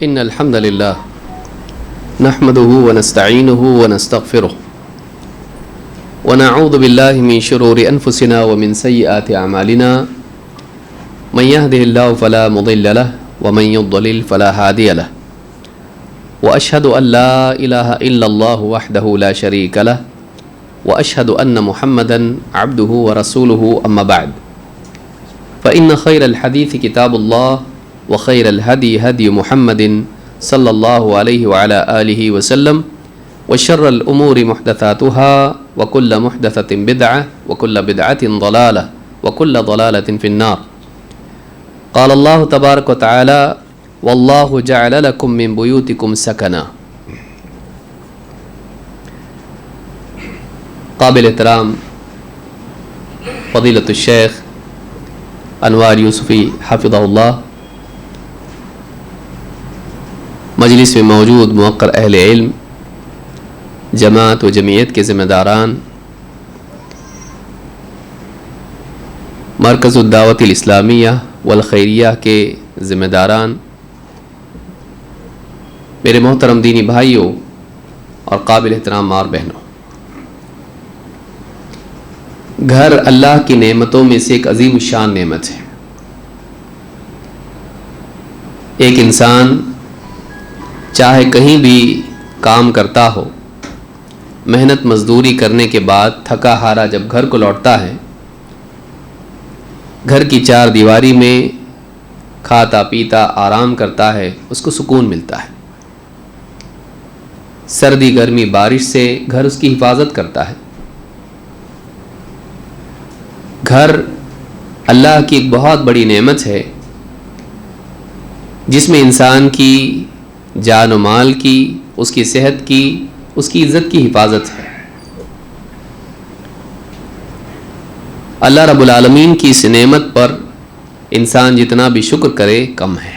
إن الحمد لله نحمده ونستعينه ونستغفره ونعوذ بالله من شرور أنفسنا ومن سيئات أعمالنا من يهده الله فلا مضل له ومن يضلل فلا هادي له وأشهد أن لا إله إلا الله وحده لا شريك له وأشهد أن محمدا عبده ورسوله أما بعد فإن خير الحديث كتاب الله وخير الهدي هدي محمد صلى الله عليه وعلى آله وسلم وشر الأمور محدثاتها وكل محدثة بدعة وكل بدعة ضلالة وكل ضلالة في النار. قال الله تبارك وتعالى والله جعل لكم من بيوتكم سكنا. قابل احترام فضیلۃ الشیخ انوار یوسفی حفظہ اللہ، مجلس میں موجود موقر اہل علم، جماعت و جمعیت کے ذمہ داران، مرکز الدعوت الاسلامیہ والخیریہ کے ذمہ داران، میرے محترم دینی بھائیوں اور قابل احترام ماں اور بہنوں، گھر اللہ کی نعمتوں میں سے ایک عظیم الشان نعمت ہے. ایک انسان چاہے کہیں بھی کام کرتا ہو، محنت مزدوری کرنے کے بعد تھکا ہارا جب گھر کو لوٹتا ہے، گھر کی چار دیواری میں کھاتا پیتا آرام کرتا ہے، اس کو سکون ملتا ہے. سردی گرمی بارش سے گھر اس کی حفاظت کرتا ہے. گھر اللہ کی ایک بہت بڑی نعمت ہے جس میں انسان کی جان و مال کی، اس کی صحت کی، اس کی عزت کی حفاظت ہے. اللہ رب العالمین کی اس نعمت پر انسان جتنا بھی شکر کرے کم ہے.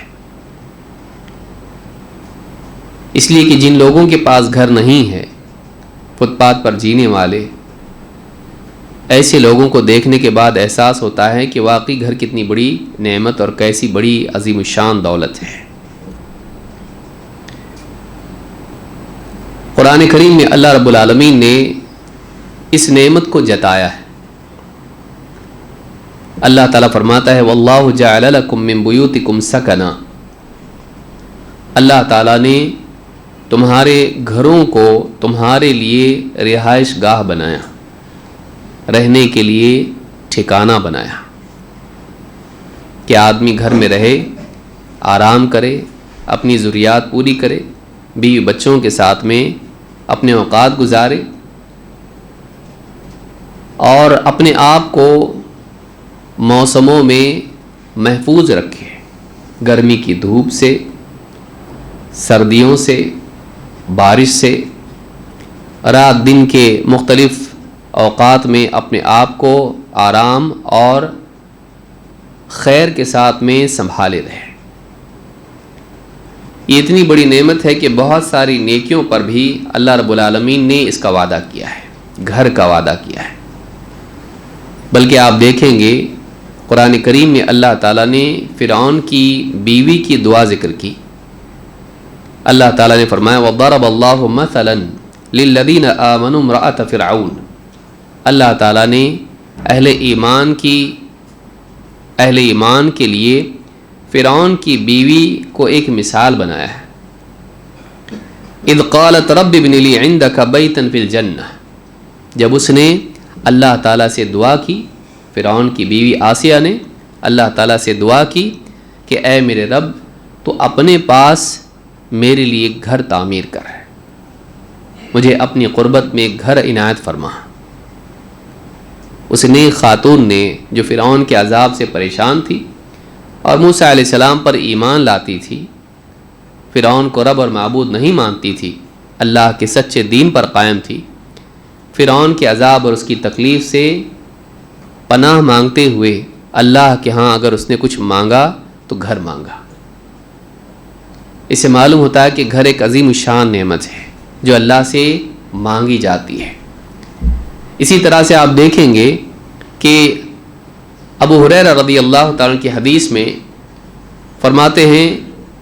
اس لیے کہ جن لوگوں کے پاس گھر نہیں ہے، فٹ پاتھ پر جینے والے، ایسے لوگوں کو دیکھنے کے بعد احساس ہوتا ہے کہ واقعی گھر کتنی بڑی نعمت اور کیسی بڑی عظیم الشان دولت ہے. قرآن کریم میں اللہ رب العالمین نے اس نعمت کو جتایا ہے. اللہ تعالیٰ فرماتا ہے واللہ جعل لکم من بیوتکم سکنا. اللہ تعالیٰ نے تمہارے گھروں کو تمہارے لیے رہائش گاہ بنایا، رہنے کے لیے ٹھکانہ بنایا کہ آدمی گھر میں رہے، آرام کرے، اپنی ضروریات پوری کرے، بیوی بچوں کے ساتھ میں اپنے اوقات گزارے اور اپنے آپ کو موسموں میں محفوظ رکھے، گرمی کی دھوپ سے، سردیوں سے، بارش سے، رات دن کے مختلف اوقات میں اپنے آپ کو آرام اور خیر کے ساتھ میں سنبھالے رہے. یہ اتنی بڑی نعمت ہے کہ بہت ساری نیکیوں پر بھی اللہ رب العالمین نے اس کا وعدہ کیا ہے، گھر کا وعدہ کیا ہے. بلکہ آپ دیکھیں گے قرآن کریم میں اللہ تعالیٰ نے فرعون کی بیوی کی دعا ذکر کی. اللہ تعالیٰ نے فرمایا وَضَرَبَ اللَّهُ مَثَلًا لِلَّذِينَ آمَنُوا امْرَأَتَ فِرْعَوْنَ. اللہ تعالیٰ نے اہل ایمان کے لیے فرعون کی بیوی کو ایک مثال بنایا ہے. اذ قالت رب ابن لی عندک بیتا فی الجنہ. جب اس نے اللہ تعالیٰ سے دعا کی، فرعون کی بیوی آسیہ نے اللہ تعالیٰ سے دعا کی کہ اے میرے رب تو اپنے پاس میرے لیے گھر تعمیر کر، مجھے اپنی قربت میں گھر عنایت فرما. اس نیک خاتون نے جو فرعون کے عذاب سے پریشان تھی اور موسیٰ علیہ السلام پر ایمان لاتی تھی، فرعون کو رب اور معبود نہیں مانتی تھی، اللہ کے سچے دین پر قائم تھی، فرعون کے عذاب اور اس کی تکلیف سے پناہ مانگتے ہوئے اللہ کے ہاں اگر اس نے کچھ مانگا تو گھر مانگا. اس سے معلوم ہوتا ہے کہ گھر ایک عظیم الشان نعمت ہے جو اللہ سے مانگی جاتی ہے. اسی طرح سے آپ دیکھیں گے کہ ابو ہریرہ رضی اللہ تعالیٰ کی حدیث میں فرماتے ہیں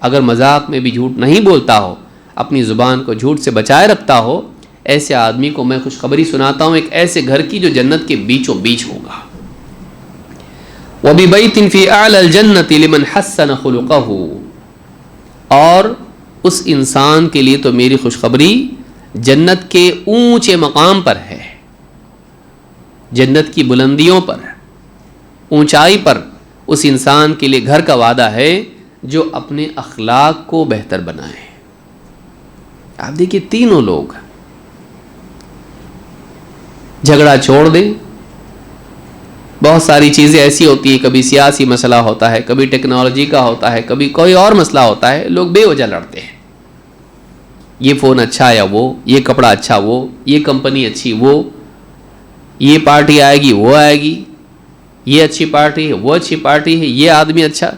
اگر مذاق میں بھی جھوٹ نہیں بولتا ہو، اپنی زبان کو جھوٹ سے بچائے رکھتا ہو، ایسے آدمی کو میں خوشخبری سناتا ہوں ایک ایسے گھر کی جو جنت کے بیچوں بیچ ہوگا۔ وَبِبَيْتٍ فِي أَعْلَى الْجَنَّةِ لِمَنْ حَسَّنَ خُلُقَهُ، اور اس انسان کے لیے تو میری خوشخبری جنت کے اونچے مقام پر ہے، جنت کی بلندیوں پر، اونچائی پر اس انسان کے لیے گھر کا وعدہ ہے جو اپنے اخلاق کو بہتر بنائے۔ آپ دیکھیے تینوں لوگ جھگڑا چھوڑ دیں، بہت ساری چیزیں ایسی ہوتی ہیں، کبھی سیاسی مسئلہ ہوتا ہے، کبھی ٹیکنالوجی کا ہوتا ہے، کبھی کوئی اور مسئلہ ہوتا ہے، لوگ بے وجہ لڑتے ہیں، یہ فون اچھا یا وہ، یہ کپڑا اچھا وہ، یہ کمپنی اچھی وہ، یہ پارٹی آئے گی وہ آئے گی، یہ اچھی پارٹی ہے وہ اچھی پارٹی ہے، یہ آدمی اچھا۔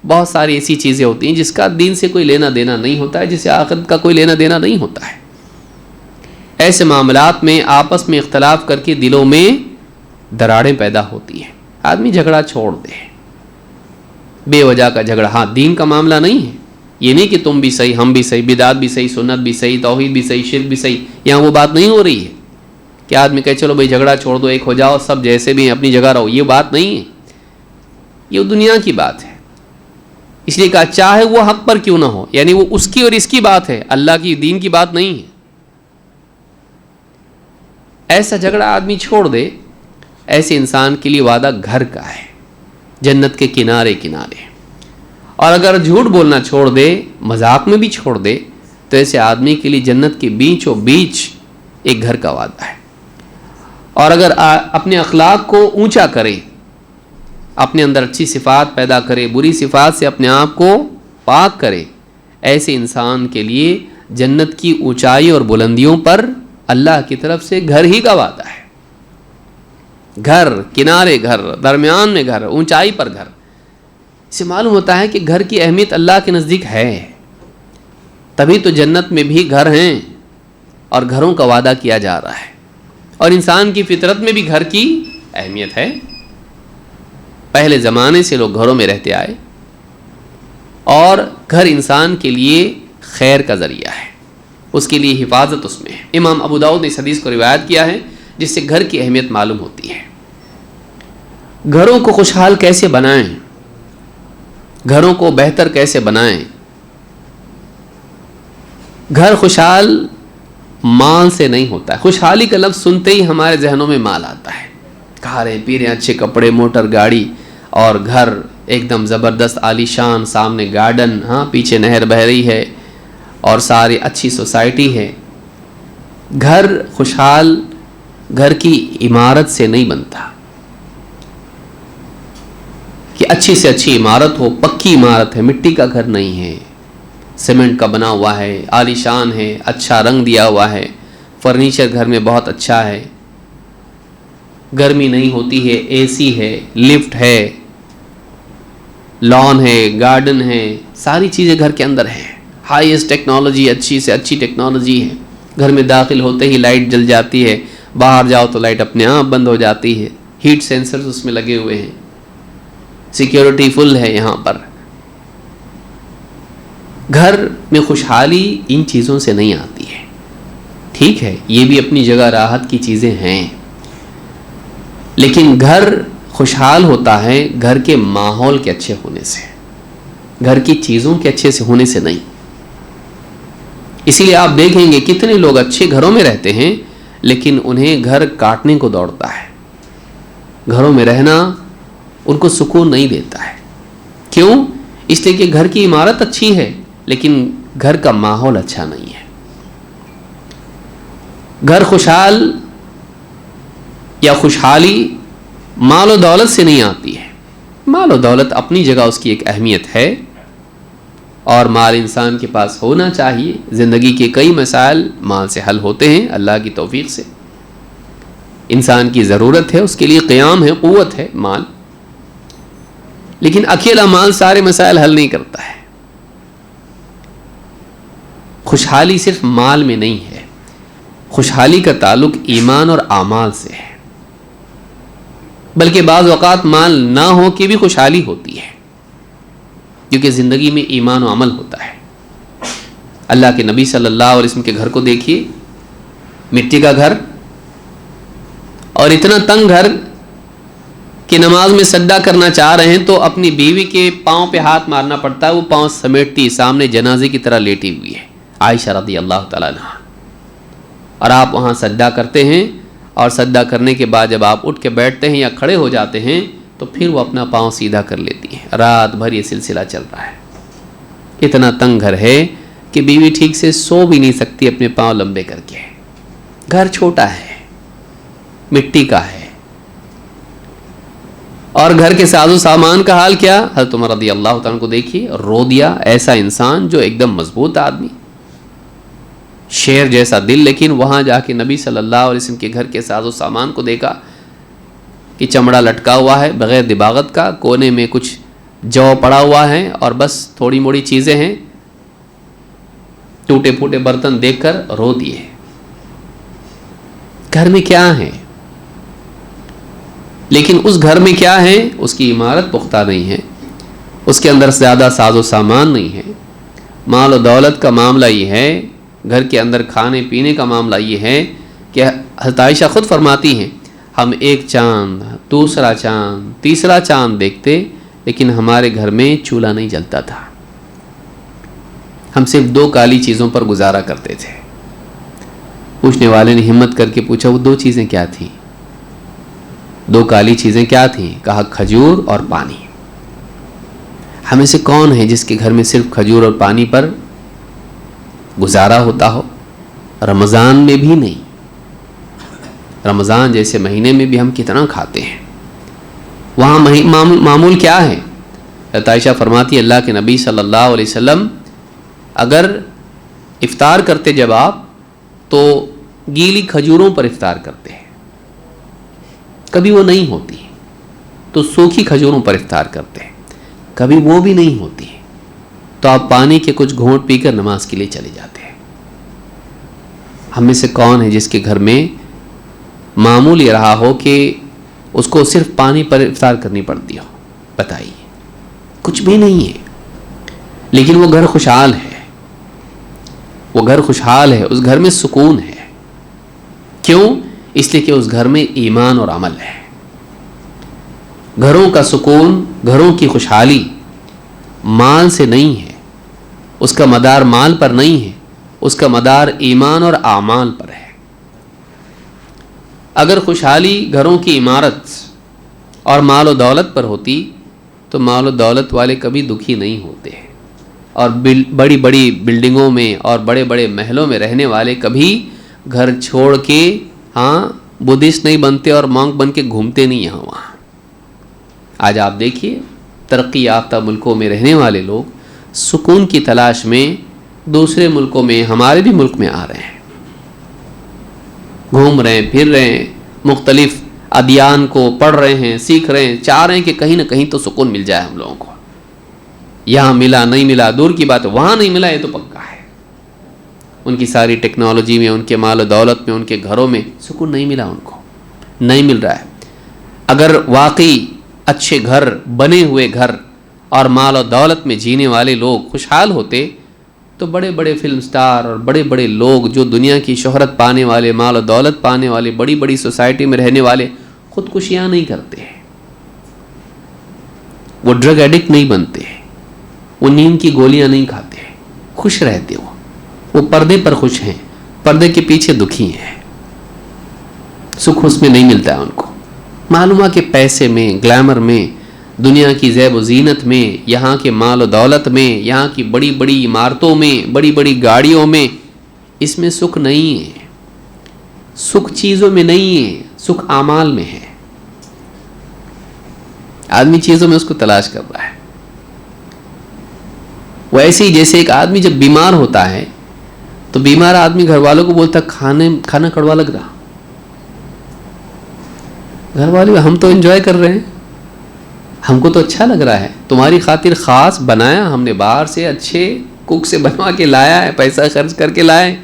بہت ساری ایسی چیزیں ہوتی ہیں جس کا دین سے کوئی لینا دینا نہیں ہوتا ہے، جسے آخرت کا کوئی لینا دینا نہیں ہوتا ہے۔ ایسے معاملات میں آپس میں اختلاف کر کے دلوں میں دراڑیں پیدا ہوتی ہیں۔ آدمی جھگڑا چھوڑ دے، بے وجہ کا جھگڑا، ہاں دین کا معاملہ نہیں ہے، یہ نہیں کہ تم بھی صحیح ہم بھی صحیح، بدعت بھی صحیح سنت بھی صحیح توحید بھی صحیح شرک بھی صحیح، یہاں وہ بات نہیں ہو رہی ہے کہ آدمی کہے چلو بھائی جھگڑا چھوڑ دو، ایک ہو جاؤ، سب جیسے بھی ہیں اپنی جگہ رہو، یہ بات نہیں ہے، یہ دنیا کی بات ہے۔ اس لیے کہا چاہے وہ حق پر کیوں نہ ہو، یعنی وہ اس کی اور اس کی بات ہے، اللہ کی دین کی بات نہیں ہے۔ ایسا جھگڑا آدمی چھوڑ دے، ایسے انسان کے لیے وعدہ گھر کا ہے، جنت کے کنارے کنارے۔ اور اگر جھوٹ بولنا چھوڑ دے، مذاق میں بھی چھوڑ دے، تو ایسے آدمی کے لیے جنت کے بیچوں بیچ ایک گھر کا وعدہ ہے۔ اور اگر اپنے اخلاق کو اونچا کرے، اپنے اندر اچھی صفات پیدا کرے، بری صفات سے اپنے آپ کو پاک کرے، ایسے انسان کے لیے جنت کی اونچائی اور بلندیوں پر اللہ کی طرف سے گھر ہی کا وعدہ ہے۔ گھر، کنارے گھر، درمیان میں گھر، اونچائی پر گھر۔ اس سے معلوم ہوتا ہے کہ گھر کی اہمیت اللہ کے نزدیک ہے، تبھی تو جنت میں بھی گھر ہیں اور گھروں کا وعدہ کیا جا رہا ہے۔ اور انسان کی فطرت میں بھی گھر کی اہمیت ہے، پہلے زمانے سے لوگ گھروں میں رہتے آئے، اور گھر انسان کے لیے خیر کا ذریعہ ہے، اس کے لیے حفاظت اس میں ہے۔ امام ابو داؤد نے اس حدیث کو روایت کیا ہے جس سے گھر کی اہمیت معلوم ہوتی ہے۔ گھروں کو خوشحال کیسے بنائیں، گھروں کو بہتر کیسے بنائیں؟ گھر خوشحال مال سے نہیں ہوتا ہے۔ خوشحالی کا لفظ سنتے ہی ہمارے ذہنوں میں مال آتا ہے، کھا رہے پی رہے، اچھے کپڑے، موٹر گاڑی، اور گھر ایک دم زبردست عالی شان، سامنے گارڈن، ہاں پیچھے نہر بہہ رہی ہے، اور ساری اچھی سوسائٹی ہے۔ گھر خوشحال گھر کی عمارت سے نہیں بنتا، کہ اچھی سے اچھی عمارت ہو، پکی عمارت ہے، مٹی کا گھر نہیں ہے، سیمنٹ کا بنا ہوا ہے، عالی شان ہے، اچھا رنگ دیا ہوا ہے، فرنیچر گھر میں بہت اچھا ہے، گرمی نہیں ہوتی ہے، اے سی ہے، لفٹ ہے، لان ہے، گارڈن ہے، ساری چیزیں گھر کے اندر ہیں، ہائیسٹ ٹیکنالوجی، اچھی سے اچھی ٹیکنالوجی ہے۔ گھر میں داخل ہوتے ہی لائٹ جل جاتی ہے، باہر جاؤ تو لائٹ اپنے آپ بند ہو جاتی ہے، ہیٹ سینسرز اس میں لگے ہوئے ہیں، سیکیورٹی فل ہے یہاں پر۔ گھر میں خوشحالی ان چیزوں سے نہیں آتی ہے، ٹھیک ہے یہ بھی اپنی جگہ راحت کی چیزیں ہیں، لیکن گھر خوشحال ہوتا ہے گھر کے ماحول کے اچھے ہونے سے، گھر کی چیزوں کے اچھے سے ہونے سے نہیں۔ اسی لیے آپ دیکھیں گے کتنے لوگ اچھے گھروں میں رہتے ہیں لیکن انہیں گھر کاٹنے کو دوڑتا ہے، گھروں میں رہنا ان کو سکون نہیں دیتا ہے۔ کیوں؟ اس لیے کہ گھر کی عمارت اچھی ہے لیکن گھر کا ماحول اچھا نہیں ہے۔ گھر خوشحال یا خوشحالی مال و دولت سے نہیں آتی ہے، مال و دولت اپنی جگہ اس کی ایک اہمیت ہے، اور مال انسان کے پاس ہونا چاہیے، زندگی کے کئی مسائل مال سے حل ہوتے ہیں اللہ کی توفیق سے، انسان کی ضرورت ہے، اس کے لیے قیام ہے، قوت ہے مال، لیکن اکیلا مال سارے مسائل حل نہیں کرتا ہے۔ خوشحالی صرف مال میں نہیں ہے، خوشحالی کا تعلق ایمان اور اعمال سے ہے، بلکہ بعض اوقات مال نہ ہو کے بھی خوشحالی ہوتی ہے۔ کیونکہ زندگی میں ایمان و عمل ہوتا ہے۔ اللہ کے نبی صلی اللہ علیہ وسلم کے گھر کو دیکھیے، مٹی کا گھر، اور اتنا تنگ گھر کہ نماز میں سجدہ کرنا چاہ رہے ہیں تو اپنی بیوی کے پاؤں پہ ہاتھ مارنا پڑتا ہے، وہ پاؤں سمیٹتی سامنے جنازے کی طرح لیٹی ہوئی ہے عائشہ رضی اللہ تعالیٰ عنہا، اور آپ وہاں سجدہ کرتے ہیں، اور سجدہ کرنے کے بعد جب آپ اٹھ کے بیٹھتے ہیں یا کھڑے ہو جاتے ہیں تو پھر وہ اپنا پاؤں سیدھا کر لیتی ہیں۔ رات بھر یہ سلسلہ چل رہا ہے۔ اتنا تنگ گھر ہے کہ بیوی ٹھیک سے سو بھی نہیں سکتی اپنے پاؤں لمبے کر کے۔ گھر چھوٹا ہے، مٹی کا ہے، اور گھر کے ساز و سامان کا حال کیا؟ حضرت عمر رضی اللہ تعالیٰ کو دیکھیے، رو دیا۔ ایسا انسان جو ایک دم مضبوط آدمی، شیر جیسا دل، لیکن وہاں جا کے نبی صلی اللہ علیہ وسلم کے گھر کے ساز و سامان کو دیکھا کہ چمڑا لٹکا ہوا ہے بغیر دباغت کا، کونے میں کچھ جو پڑا ہوا ہے اور بس تھوڑی موڑی چیزیں ہیں، ٹوٹے پھوٹے برتن دیکھ کر رو دیے۔ گھر میں کیا ہے؟ لیکن اس گھر میں کیا ہے؟ اس کی عمارت پختہ نہیں ہے، اس کے اندر زیادہ ساز و سامان نہیں ہے، مال و دولت کا معاملہ یہ ہے، گھر کے اندر کھانے پینے کا معاملہ یہ ہے کہ حضرت عائشہ خود فرماتی ہیں ہم ایک چاند، دوسرا چاند، تیسرا چاند دیکھتے، لیکن ہمارے گھر میں چولہا نہیں جلتا تھا، ہم صرف 2 کالی چیزوں پر گزارا کرتے تھے۔ پوچھنے والے نے ہمت کر کے پوچھا وہ 2 چیزیں کیا تھیں؟ 2 کالی چیزیں کیا تھیں؟ کہا کھجور اور پانی۔ ہمیں سے کون ہے جس کے گھر میں صرف کھجور اور پانی پر گزارا ہوتا ہو؟ رمضان میں بھی نہیں، رمضان جیسے مہینے میں بھی ہم کتنا کھاتے ہیں، وہاں معمول کیا ہے؟ حضرت عائشہ فرماتی اللہ کے نبی صلی اللہ علیہ وسلم اگر افطار کرتے جب آپ تو گیلی کھجوروں پر افطار کرتے ہیں، کبھی وہ نہیں ہوتی تو سوکھی کھجوروں پر افطار کرتے ہیں، کبھی وہ بھی نہیں ہوتی تو آپ پانی کے کچھ گھونٹ پی کر نماز کے لیے چلے جاتے ہیں۔ ہم میں سے کون ہے جس کے گھر میں معمول یہ رہا ہو کہ اس کو صرف پانی پر افطار کرنی پڑتی ہو؟ بتائیے، کچھ بھی نہیں ہے، لیکن وہ گھر خوشحال ہے، وہ گھر خوشحال ہے، اس گھر میں سکون ہے۔ کیوں؟ اس لیے کہ اس گھر میں ایمان اور عمل ہے۔ گھروں کا سکون، گھروں کی خوشحالی مال سے نہیں ہے، اس کا مدار مال پر نہیں ہے، اس کا مدار ایمان اور اعمال پر ہے۔ اگر خوشحالی گھروں کی عمارت اور مال و دولت پر ہوتی تو مال و دولت والے کبھی دکھی نہیں ہوتے، اور بڑی بڑی بلڈنگوں میں اور بڑے بڑے محلوں میں رہنے والے کبھی گھر چھوڑ کے بدھسٹ نہیں بنتے اور مونک بن کے گھومتے نہیں یہاں وہاں۔ آج آپ دیکھیے ترقی یافتہ ملکوں میں رہنے والے لوگ سکون کی تلاش میں دوسرے ملکوں میں، ہمارے بھی ملک میں آ رہے ہیں، گھوم رہے ہیں، پھر رہے ہیں، مختلف ادیان کو پڑھ رہے ہیں، سیکھ رہے ہیں، چاہ رہے ہیں کہ کہیں نہ کہیں تو سکون مل جائے ہم لوگوں کو۔ یہاں ملا نہیں ملا دور کی بات ہے، وہاں نہیں ملا یہ تو پکا ہے۔ ان کی ساری ٹیکنالوجی میں، ان کے مال و دولت میں، ان کے گھروں میں سکون نہیں ملا، ان کو نہیں مل رہا ہے۔ اگر واقعی اچھے گھر، بنے ہوئے گھر اور مال و دولت میں جینے والے لوگ خوشحال ہوتے تو بڑے بڑے فلم سٹار اور بڑے بڑے لوگ جو دنیا کی شہرت پانے والے، مال و دولت پانے والے، بڑی بڑی سوسائٹی میں رہنے والے خودکشیاں نہیں کرتے، وہ ڈرگ ایڈکٹ نہیں بنتے، وہ نیند کی گولیاں نہیں کھاتے، خوش رہتے، وہ پردے پر خوش ہیں، پردے کے پیچھے دکھی ہیں، سکھ اس میں نہیں ملتا ہے ان کو۔ معلوم ہے کہ پیسے میں، گلیمر میں، دنیا کی زیب و زینت میں، یہاں کے مال و دولت میں، یہاں کی بڑی بڑی عمارتوں میں، بڑی بڑی گاڑیوں میں، اس میں سکھ نہیں ہے، سکھ چیزوں میں نہیں ہے، سکھ اعمال میں ہے۔ آدمی چیزوں میں اس کو تلاش کر رہا ہے۔ ویسے ہی جیسے ایک آدمی جب بیمار ہوتا ہے تو بیمار آدمی گھر والوں کو بولتا ہے کھانا کڑوا لگ رہا، گھر والے ہم تو انجوائے کر رہے ہیں، ہم کو تو اچھا لگ رہا ہے، تمہاری خاطر خاص بنایا ہم نے، باہر سے اچھے کوک سے بنوا کے لایا ہے، پیسہ خرچ کر کے لائے،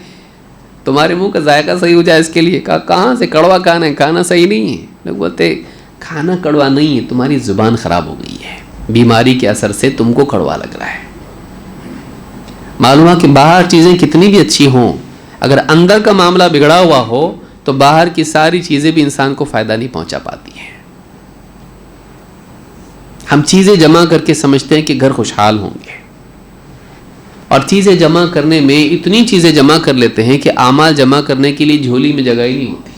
تمہارے منہ کا ذائقہ صحیح ہو جائے اس کے لیے۔ کہاں سے کڑوا کھانا ہے، کھانا صحیح نہیں ہے۔ لوگ بولتے کھانا کڑوا نہیں ہے، تمہاری زبان خراب ہو گئی ہے، بیماری کے اثر سے تم کو کڑوا لگ رہا ہے. معلوم ہے کہ باہر چیزیں کتنی بھی اچھی ہوں، اگر اندر کا معاملہ بگڑا ہوا ہو تو باہر کی ساری چیزیں بھی انسان کو فائدہ نہیں پہنچا پاتی ہیں. ہم چیزیں جمع کر کے سمجھتے ہیں کہ گھر خوشحال ہوں گے، اور چیزیں جمع کرنے میں اتنی چیزیں جمع کر لیتے ہیں کہ اعمال جمع کرنے کے لیے جھولی میں جگہ ہی نہیں ہوتی.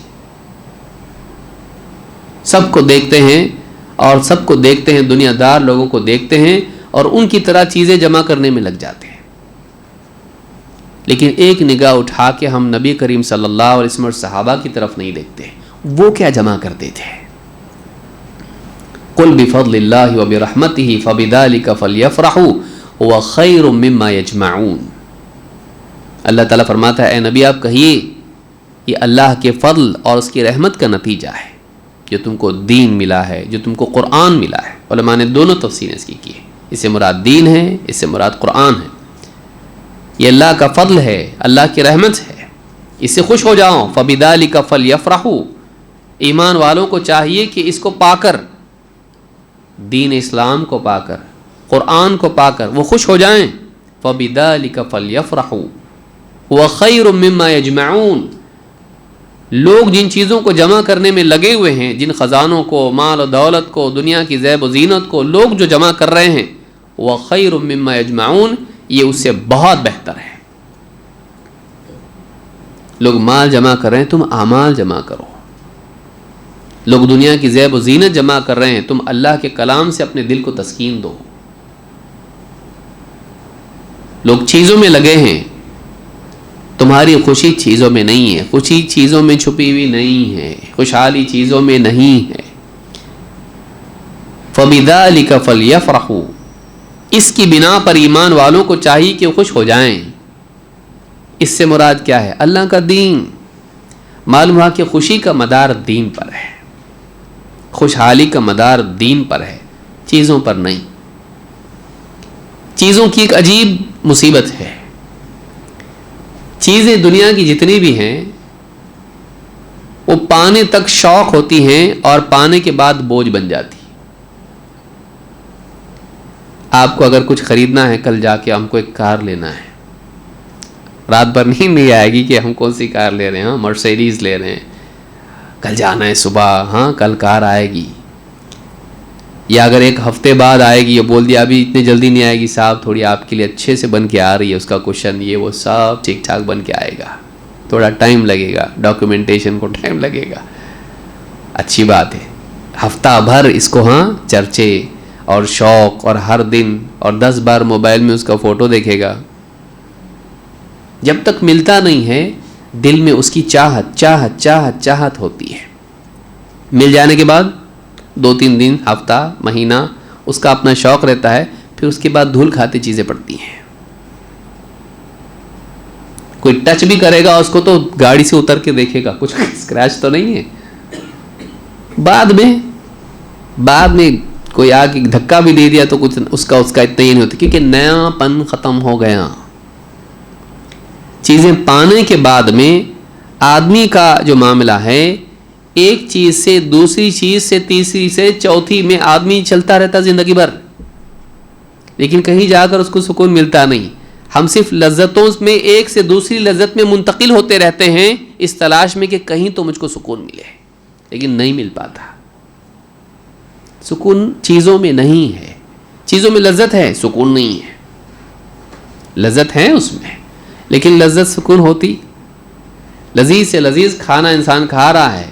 سب کو دیکھتے ہیں، اور سب کو دیکھتے ہیں، دنیا دار لوگوں کو دیکھتے ہیں اور ان کی طرح چیزیں جمع کرنے میں لگ جاتے ہیں. لیکن ایک نگاہ اٹھا کے ہم نبی کریم صلی اللہ علیہ وسلم اور صحابہ کی طرف نہیں دیکھتے. وہ کیا جمع کرتے تھے؟ قل بفضل اللہ وبرحمتہ فبذلک فلیفرحوا هو خیر مما یجمعون. اللہ تعالیٰ فرماتا ہے اے نبی آپ کہیے یہ اللہ کے فضل اور اس کی رحمت کا نتیجہ ہے جو تم کو دین ملا ہے، جو تم کو قرآن ملا ہے. علماء نے دونوں تفسیریں اس کی ہے. اس سے مراد دین ہے، اس سے مراد قرآن ہے. یہ اللہ کا فضل ہے، اللہ کی رحمت ہے، اس سے خوش ہو جاؤ. فبذلک فلیفرحوا. ایمان والوں کو چاہیے کہ اس کو پا کر، دین اسلام کو پا کر، قرآن کو پا کر وہ خوش ہو جائیں. فبذلک فلیفرحوا هو خیر مما یجمعون. لوگ جن چیزوں کو جمع کرنے میں لگے ہوئے ہیں، جن خزانوں کو، مال و دولت کو، دنیا کی زیب و زینت کو لوگ جو جمع کر رہے ہیں، وہ خیر مما یجمعون، یہ اس سے بہت بہتر ہے. لوگ مال جمع کر رہے ہیں، تم اعمال جمع کرو. لوگ دنیا کی زیب و زینت جمع کر رہے ہیں، تم اللہ کے کلام سے اپنے دل کو تسکین دو. لوگ چیزوں میں لگے ہیں، تمہاری خوشی چیزوں میں نہیں ہے، خوشی چیزوں میں چھپی ہوئی نہیں ہے، خوشحالی چیزوں میں نہیں ہے. فَبِذَلِكَ فَلْيَفْرَحُوا. اس کی بنا پر ایمان والوں کو چاہیے کہ خوش ہو جائیں. اس سے مراد کیا ہے؟ اللہ کا دین. معلوم ہوا کہ خوشی کا مدار دین پر ہے، خوشحالی کا مدار دین پر ہے، چیزوں پر نہیں. چیزوں کی ایک عجیب مصیبت ہے. چیزیں دنیا کی جتنی بھی ہیں وہ پانے تک شوق ہوتی ہیں اور پانے کے بعد بوجھ بن جاتی. آپ کو اگر کچھ خریدنا ہے، کل جا کے ہم کو ایک کار لینا ہے، رات بھر نیند نہیں آئے گی کہ ہم کون سی کار لے رہے ہیں. مرسیڈیز لے رہے ہیں، کل جانا ہے صبح، ہاں کل کار آئے گی. یا اگر ایک ہفتے بعد آئے گی، یہ بول دیا ابھی اتنی جلدی نہیں آئے گی صاحب، تھوڑی آپ کے لیے اچھے سے بن کے آ رہی ہے، اس کا کوشن یہ وہ سب ٹھیک ٹھاک بن کے آئے گا، تھوڑا ٹائم لگے گا، ڈاکیومنٹیشن کو ٹائم لگے گا. اچھی بات ہے، ہفتہ بھر اس کو ہاں چرچے اور شوق، اور ہر دن اور 10 بار موبائل میں اس کا فوٹو دیکھے گا. جب تک ملتا نہیں ہے دل میں اس کی چاہت چاہت چاہت چاہت ہوتی ہے. مل جانے کے بعد 2-3 دن، ہفتہ، مہینہ اس کا اپنا شوق رہتا ہے، پھر اس کے بعد دھول کھاتے چیزیں پڑتی ہیں. کوئی ٹچ بھی کرے گا اس کو تو گاڑی سے اتر کے دیکھے گا کچھ اسکریچ تو نہیں ہے. بعد میں کوئی آ کے دھکا بھی دے دیا تو کچھ اس کا اتنا ہی نہیں ہوتا، کیونکہ نیا پن ختم ہو گیا. چیزیں پانے کے بعد میں آدمی کا جو معاملہ ہے، ایک چیز سے دوسری چیز سے تیسری سے چوتھی میں آدمی چلتا رہتا زندگی بھر، لیکن کہیں جا کر اس کو سکون ملتا نہیں. ہم صرف لذتوں میں ایک سے دوسری لذت میں منتقل ہوتے رہتے ہیں اس تلاش میں کہ کہیں تو مجھ کو سکون ملے، لیکن نہیں مل پاتا. سکون چیزوں میں نہیں ہے. چیزوں میں لذت ہے، سکون نہیں ہے. لذت ہے اس میں، لیکن لذت سکون ہوتی. لذیذ سے لذیذ کھانا انسان کھا رہا ہے،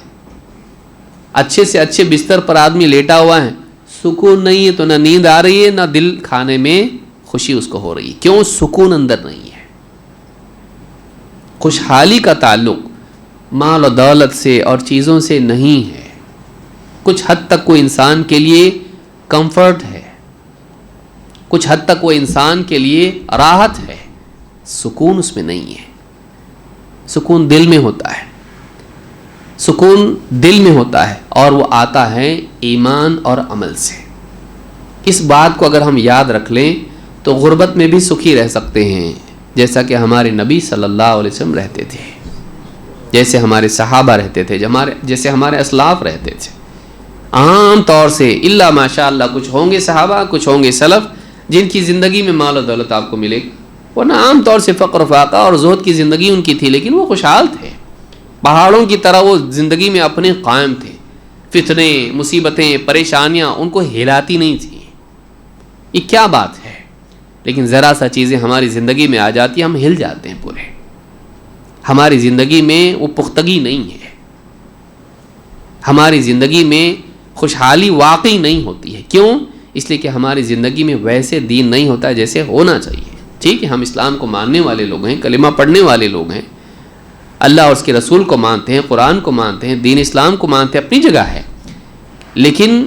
اچھے سے اچھے بستر پر آدمی لیٹا ہوا ہے، سکون نہیں ہے تو نہ نیند آ رہی ہے، نہ دل کھانے میں خوشی اس کو ہو رہی ہے. کیوں؟ سکون اندر نہیں ہے. خوشحالی کا تعلق مال و دولت سے اور چیزوں سے نہیں ہے. کچھ حد تک کوئی انسان کے لیے کمفرٹ ہے، کچھ حد تک وہ انسان کے لیے راحت ہے، سکون اس میں نہیں ہے. سکون دل میں ہوتا ہے، سکون دل میں ہوتا ہے، اور وہ آتا ہے ایمان اور عمل سے. اس بات کو اگر ہم یاد رکھ لیں تو غربت میں بھی سکھی رہ سکتے ہیں، جیسا کہ ہمارے نبی صلی اللہ علیہ وسلم رہتے تھے، جیسے ہمارے صحابہ رہتے تھے، جیسے ہمارے اسلاف رہتے تھے. عام طور سے الا ماشاء اللہ کچھ ہوں گے صحابہ، کچھ ہوں گے سلف جن کی زندگی میں مال و دولت آپ کو ملے گا، ورنہ عام طور سے فقر و فاقہ اور زہد کی زندگی ان کی تھی، لیکن وہ خوشحال تھے، پہاڑوں کی طرح وہ زندگی میں اپنے قائم تھے، فتنے مصیبتیں پریشانیاں ان کو ہلاتی نہیں تھیں۔ یہ کیا بات ہے؟ لیکن ذرا سا چیزیں ہماری زندگی میں آ جاتی ہیں، ہم ہل جاتے ہیں پورے، ہماری زندگی میں وہ پختگی نہیں ہے، ہماری زندگی میں خوشحالی واقعی نہیں ہوتی ہے۔ کیوں؟ اس لیے کہ ہماری زندگی میں ویسے دین نہیں ہوتا جیسے ہونا چاہیے۔ ٹھیک ہے، ہم اسلام کو ماننے والے لوگ ہیں، کلمہ پڑھنے والے لوگ ہیں، اللہ اور اس کے رسول کو مانتے ہیں، قرآن کو مانتے ہیں، دین اسلام کو مانتے ہیں، اپنی جگہ ہے، لیکن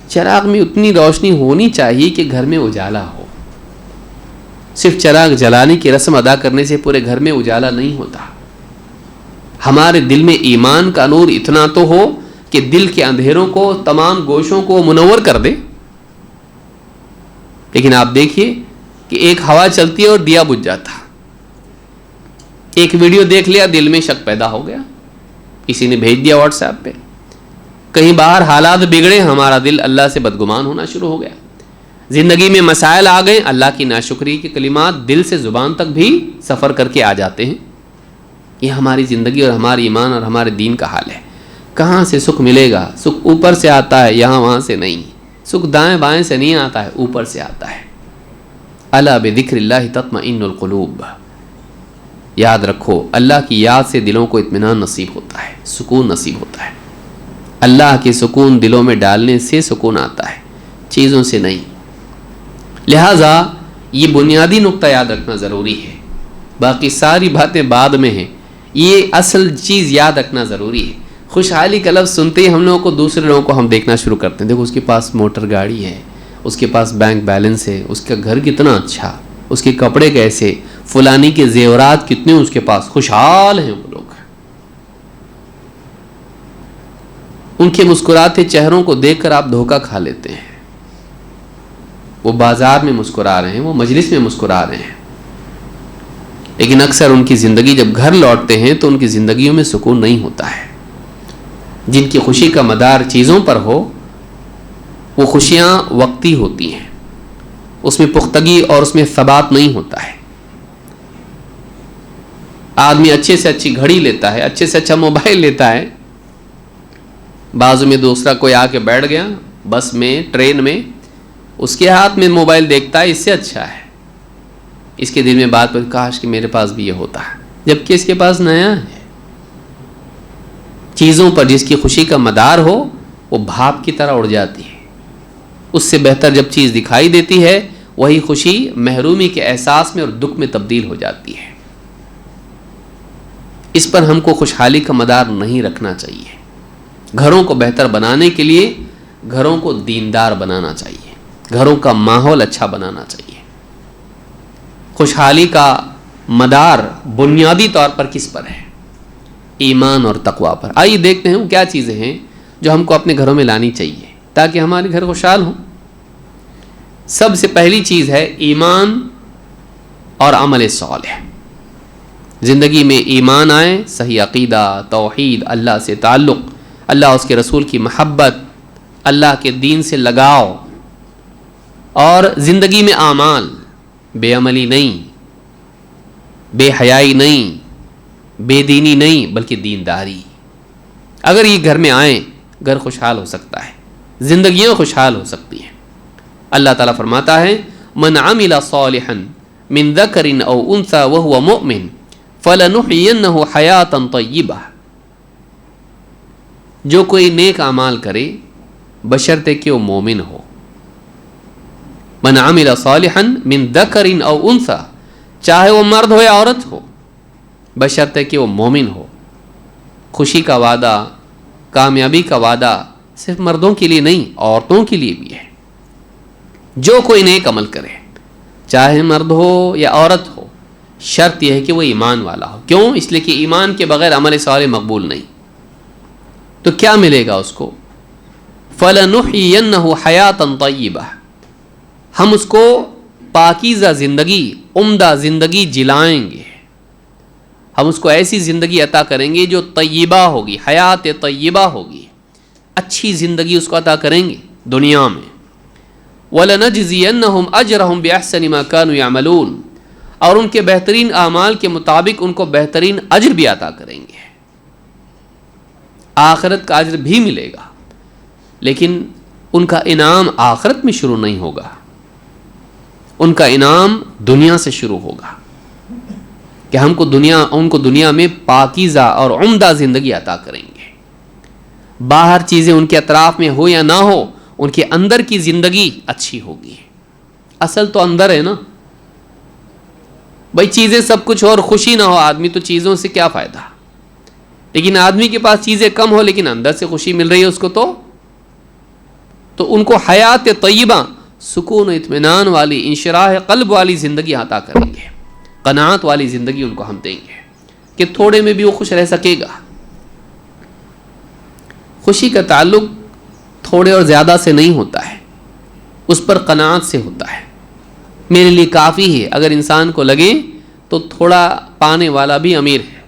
چراغ میں اتنی روشنی ہونی چاہیے کہ گھر میں اجالا ہو۔ صرف چراغ جلانے کی رسم ادا کرنے سے پورے گھر میں اجالا نہیں ہوتا۔ ہمارے دل میں ایمان کا نور اتنا تو ہو کہ دل کے اندھیروں کو، تمام گوشوں کو منور کر دے۔ لیکن آپ دیکھیے کہ ایک ہوا چلتی ہے اور دیا بجھ جاتا، ایک ویڈیو دیکھ لیا دل میں شک پیدا ہو گیا، کسی نے بھیج دیا واٹس ایپ پہ، کہیں باہر حالات بگڑے، ہمارا دل اللہ سے بدگمان ہونا شروع ہو گیا، زندگی میں مسائل آ گئے، اللہ کی ناشکری کے کلمات دل سے زبان تک بھی سفر کر کے آ جاتے ہیں۔ یہ ہماری زندگی اور ہمارے ایمان اور ہمارے دین کا حال ہے۔ کہاں سے سکھ ملے گا؟ سکھ اوپر سے آتا ہے، یہاں وہاں سے نہیں۔ سکھ دائیں بائیں سے نہیں آتا ہے، اوپر سے آتا ہے۔ الا بذکر اللہ تطمئن القلوب، یاد رکھو اللہ کی یاد سے دلوں کو اطمینان نصیب ہوتا ہے، سکون نصیب ہوتا ہے۔ اللہ کے سکون دلوں میں ڈالنے سے سکون آتا ہے، چیزوں سے نہیں۔ لہٰذا یہ بنیادی نقطہ یاد رکھنا ضروری ہے، باقی ساری باتیں بعد میں ہیں، یہ اصل چیز یاد رکھنا ضروری ہے۔ خوشحالی کا لفظ سنتے ہی ہم لوگوں کو دوسرے لوگوں کو ہم دیکھنا شروع کرتے ہیں، دیکھو اس کے پاس موٹر گاڑی ہے، اس کے پاس بینک بیلنس ہے، اس کا گھر کتنا اچھا، اس کے کپڑے کیسے، فلانی کے زیورات کتنے اس کے پاس، خوشحال ہیں وہ لوگ۔ ان کے مسکراتے چہروں کو دیکھ کر آپ دھوکہ کھا لیتے ہیں، وہ بازار میں مسکرا رہے ہیں، وہ مجلس میں مسکرا رہے ہیں، لیکن اکثر ان کی زندگی جب گھر لوٹتے ہیں تو ان کی زندگیوں میں سکون نہیں ہوتا ہے۔ جن کی خوشی کا مدار چیزوں پر ہو، وہ خوشیاں وقتی ہوتی ہیں، اس میں پختگی اور اس میں ثبات نہیں ہوتا ہے۔ آدمی اچھے سے اچھی گھڑی لیتا ہے، اچھے سے اچھا موبائل لیتا ہے، بازو میں دوسرا کوئی آ کے بیٹھ گیا بس میں، ٹرین میں، اس کے ہاتھ میں موبائل دیکھتا ہے، اس سے اچھا ہے، اس کے دل میں بات پر کاش کہ میرے پاس بھی یہ ہوتا ہے، جبکہ اس کے پاس نیا ہے۔ چیزوں پر جس کی خوشی کا مدار ہو وہ بھاپ کی طرح اڑ جاتی ہے، اس سے بہتر جب چیز دکھائی دیتی ہے وہی خوشی محرومی کے احساس میں اور دکھ میں تبدیل ہو جاتی ہے۔ اس پر ہم کو خوشحالی کا مدار نہیں رکھنا چاہیے۔ گھروں کو بہتر بنانے کے لیے گھروں کو دیندار بنانا چاہیے، گھروں کا ماحول اچھا بنانا چاہیے۔ خوشحالی کا مدار بنیادی طور پر کس پر ہے؟ ایمان اور تقوی پر۔ آئیے دیکھتے ہیں وہ کیا چیزیں ہیں جو ہم کو اپنے گھروں میں لانی چاہیے تاکہ ہمارے گھر خوشحال ہوں۔ سب سے پہلی چیز ہے ایمان اور عمل صالح۔ زندگی میں ایمان آئے، صحیح عقیدہ، توحید، اللہ سے تعلق، اللہ اس کے رسول کی محبت، اللہ کے دین سے لگاؤ، اور زندگی میں اعمال، بے عملی نہیں، بے حیائی نہیں، بے دینی نہیں، بلکہ دینداری۔ اگر یہ گھر میں آئیں، گھر خوشحال ہو سکتا ہے، زندگیاں خوشحال ہو سکتی ہیں۔ اللہ تعالیٰ فرماتا ہے من عمل صالحا من ذکر او انثى وهو مؤمن فلنحيينه حیاتا طیبہ، جو کوئی نیک اعمال کرے بشرطے کہ وہ مومن ہو۔ من عمل صالحا من ذکر او انثى، چاہے وہ مرد ہو یا عورت ہو، بشرطے کہ وہ مومن ہو۔ خوشی کا وعدہ، کامیابی کا وعدہ صرف مردوں کے لیے نہیں، عورتوں کے لیے بھی ہے۔ جو کوئی نیک عمل کرے، چاہے مرد ہو یا عورت ہو، شرط یہ ہے کہ وہ ایمان والا ہو۔ کیوں؟ اس لیے کہ ایمان کے بغیر عمل صالح مقبول نہیں۔ تو کیا ملے گا اس کو؟ فَلَنُحْيِيَنَّهُ حَيَاةً طَيِّبَةً، ہم اس کو پاکیزہ زندگی، عمدہ زندگی جلائیں گے، ہم اس کو ایسی زندگی عطا کریں گے جو طیبہ ہوگی، حیات طیبہ ہوگی، اچھی زندگی اس کو عطا کریں گے دنیا میں. وَلَنَجْزِيَنَّهُمْ أَجْرَهُمْ بِأَحْسَنِ مَا كَانُوا يَعْمَلُونَ, اور ان کے بہترین اعمال کے مطابق ان کو بہترین اجر بھی عطا کریں گے. آخرت کا اجر بھی ملے گا, لیکن ان کا انعام آخرت میں شروع نہیں ہوگا, ان کا انعام دنیا سے شروع ہوگا کہ ان کو دنیا میں پاکیزہ اور عمدہ زندگی عطا کریں گے. باہر چیزیں ان کے اطراف میں ہو یا نہ ہو, ان کے اندر کی زندگی اچھی ہوگی. اصل تو اندر ہے نا بھائی, چیزیں سب کچھ اور خوشی نہ ہو آدمی تو چیزوں سے کیا فائدہ. لیکن آدمی کے پاس چیزیں کم ہو لیکن اندر سے خوشی مل رہی ہے اس کو, تو ان کو حیات طیبہ, سکون و اطمینان والی, انشراح قلب والی زندگی عطا کریں گے. قناعت والی زندگی ان کو ہم دیں گے کہ تھوڑے میں بھی وہ خوش رہ سکے گا. خوشی کا تعلق تھوڑے اور زیادہ سے نہیں ہوتا ہے, اس پر قناعت سے ہوتا ہے. میرے لیے کافی ہے, اگر انسان کو لگے تو تھوڑا پانے والا بھی امیر ہے.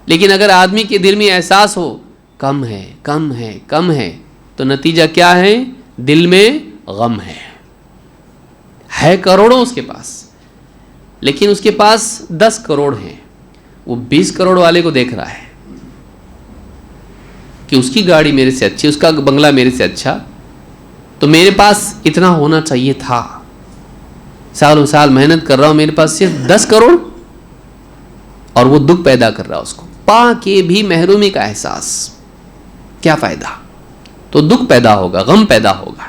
لیکن اگر آدمی کے دل میں احساس ہو کم ہے کم ہے کم ہے, تو نتیجہ کیا ہے, دل میں غم ہے کروڑوں اس کے پاس, لیکن اس کے پاس 10 کروڑ ہیں, وہ 20 کروڑ والے کو دیکھ رہا ہے کہ اس کی گاڑی میرے سے اچھی, اس کا بنگلہ میرے سے اچھا, تو میرے پاس اتنا ہونا چاہیے تھا. سالوں سال محنت کر رہا ہوں, میرے پاس صرف 10 کروڑ, اور وہ دکھ پیدا کر رہا اس کو, پا کے بھی محرومی کا احساس. کیا فائدہ, تو دکھ پیدا ہوگا, غم پیدا ہوگا.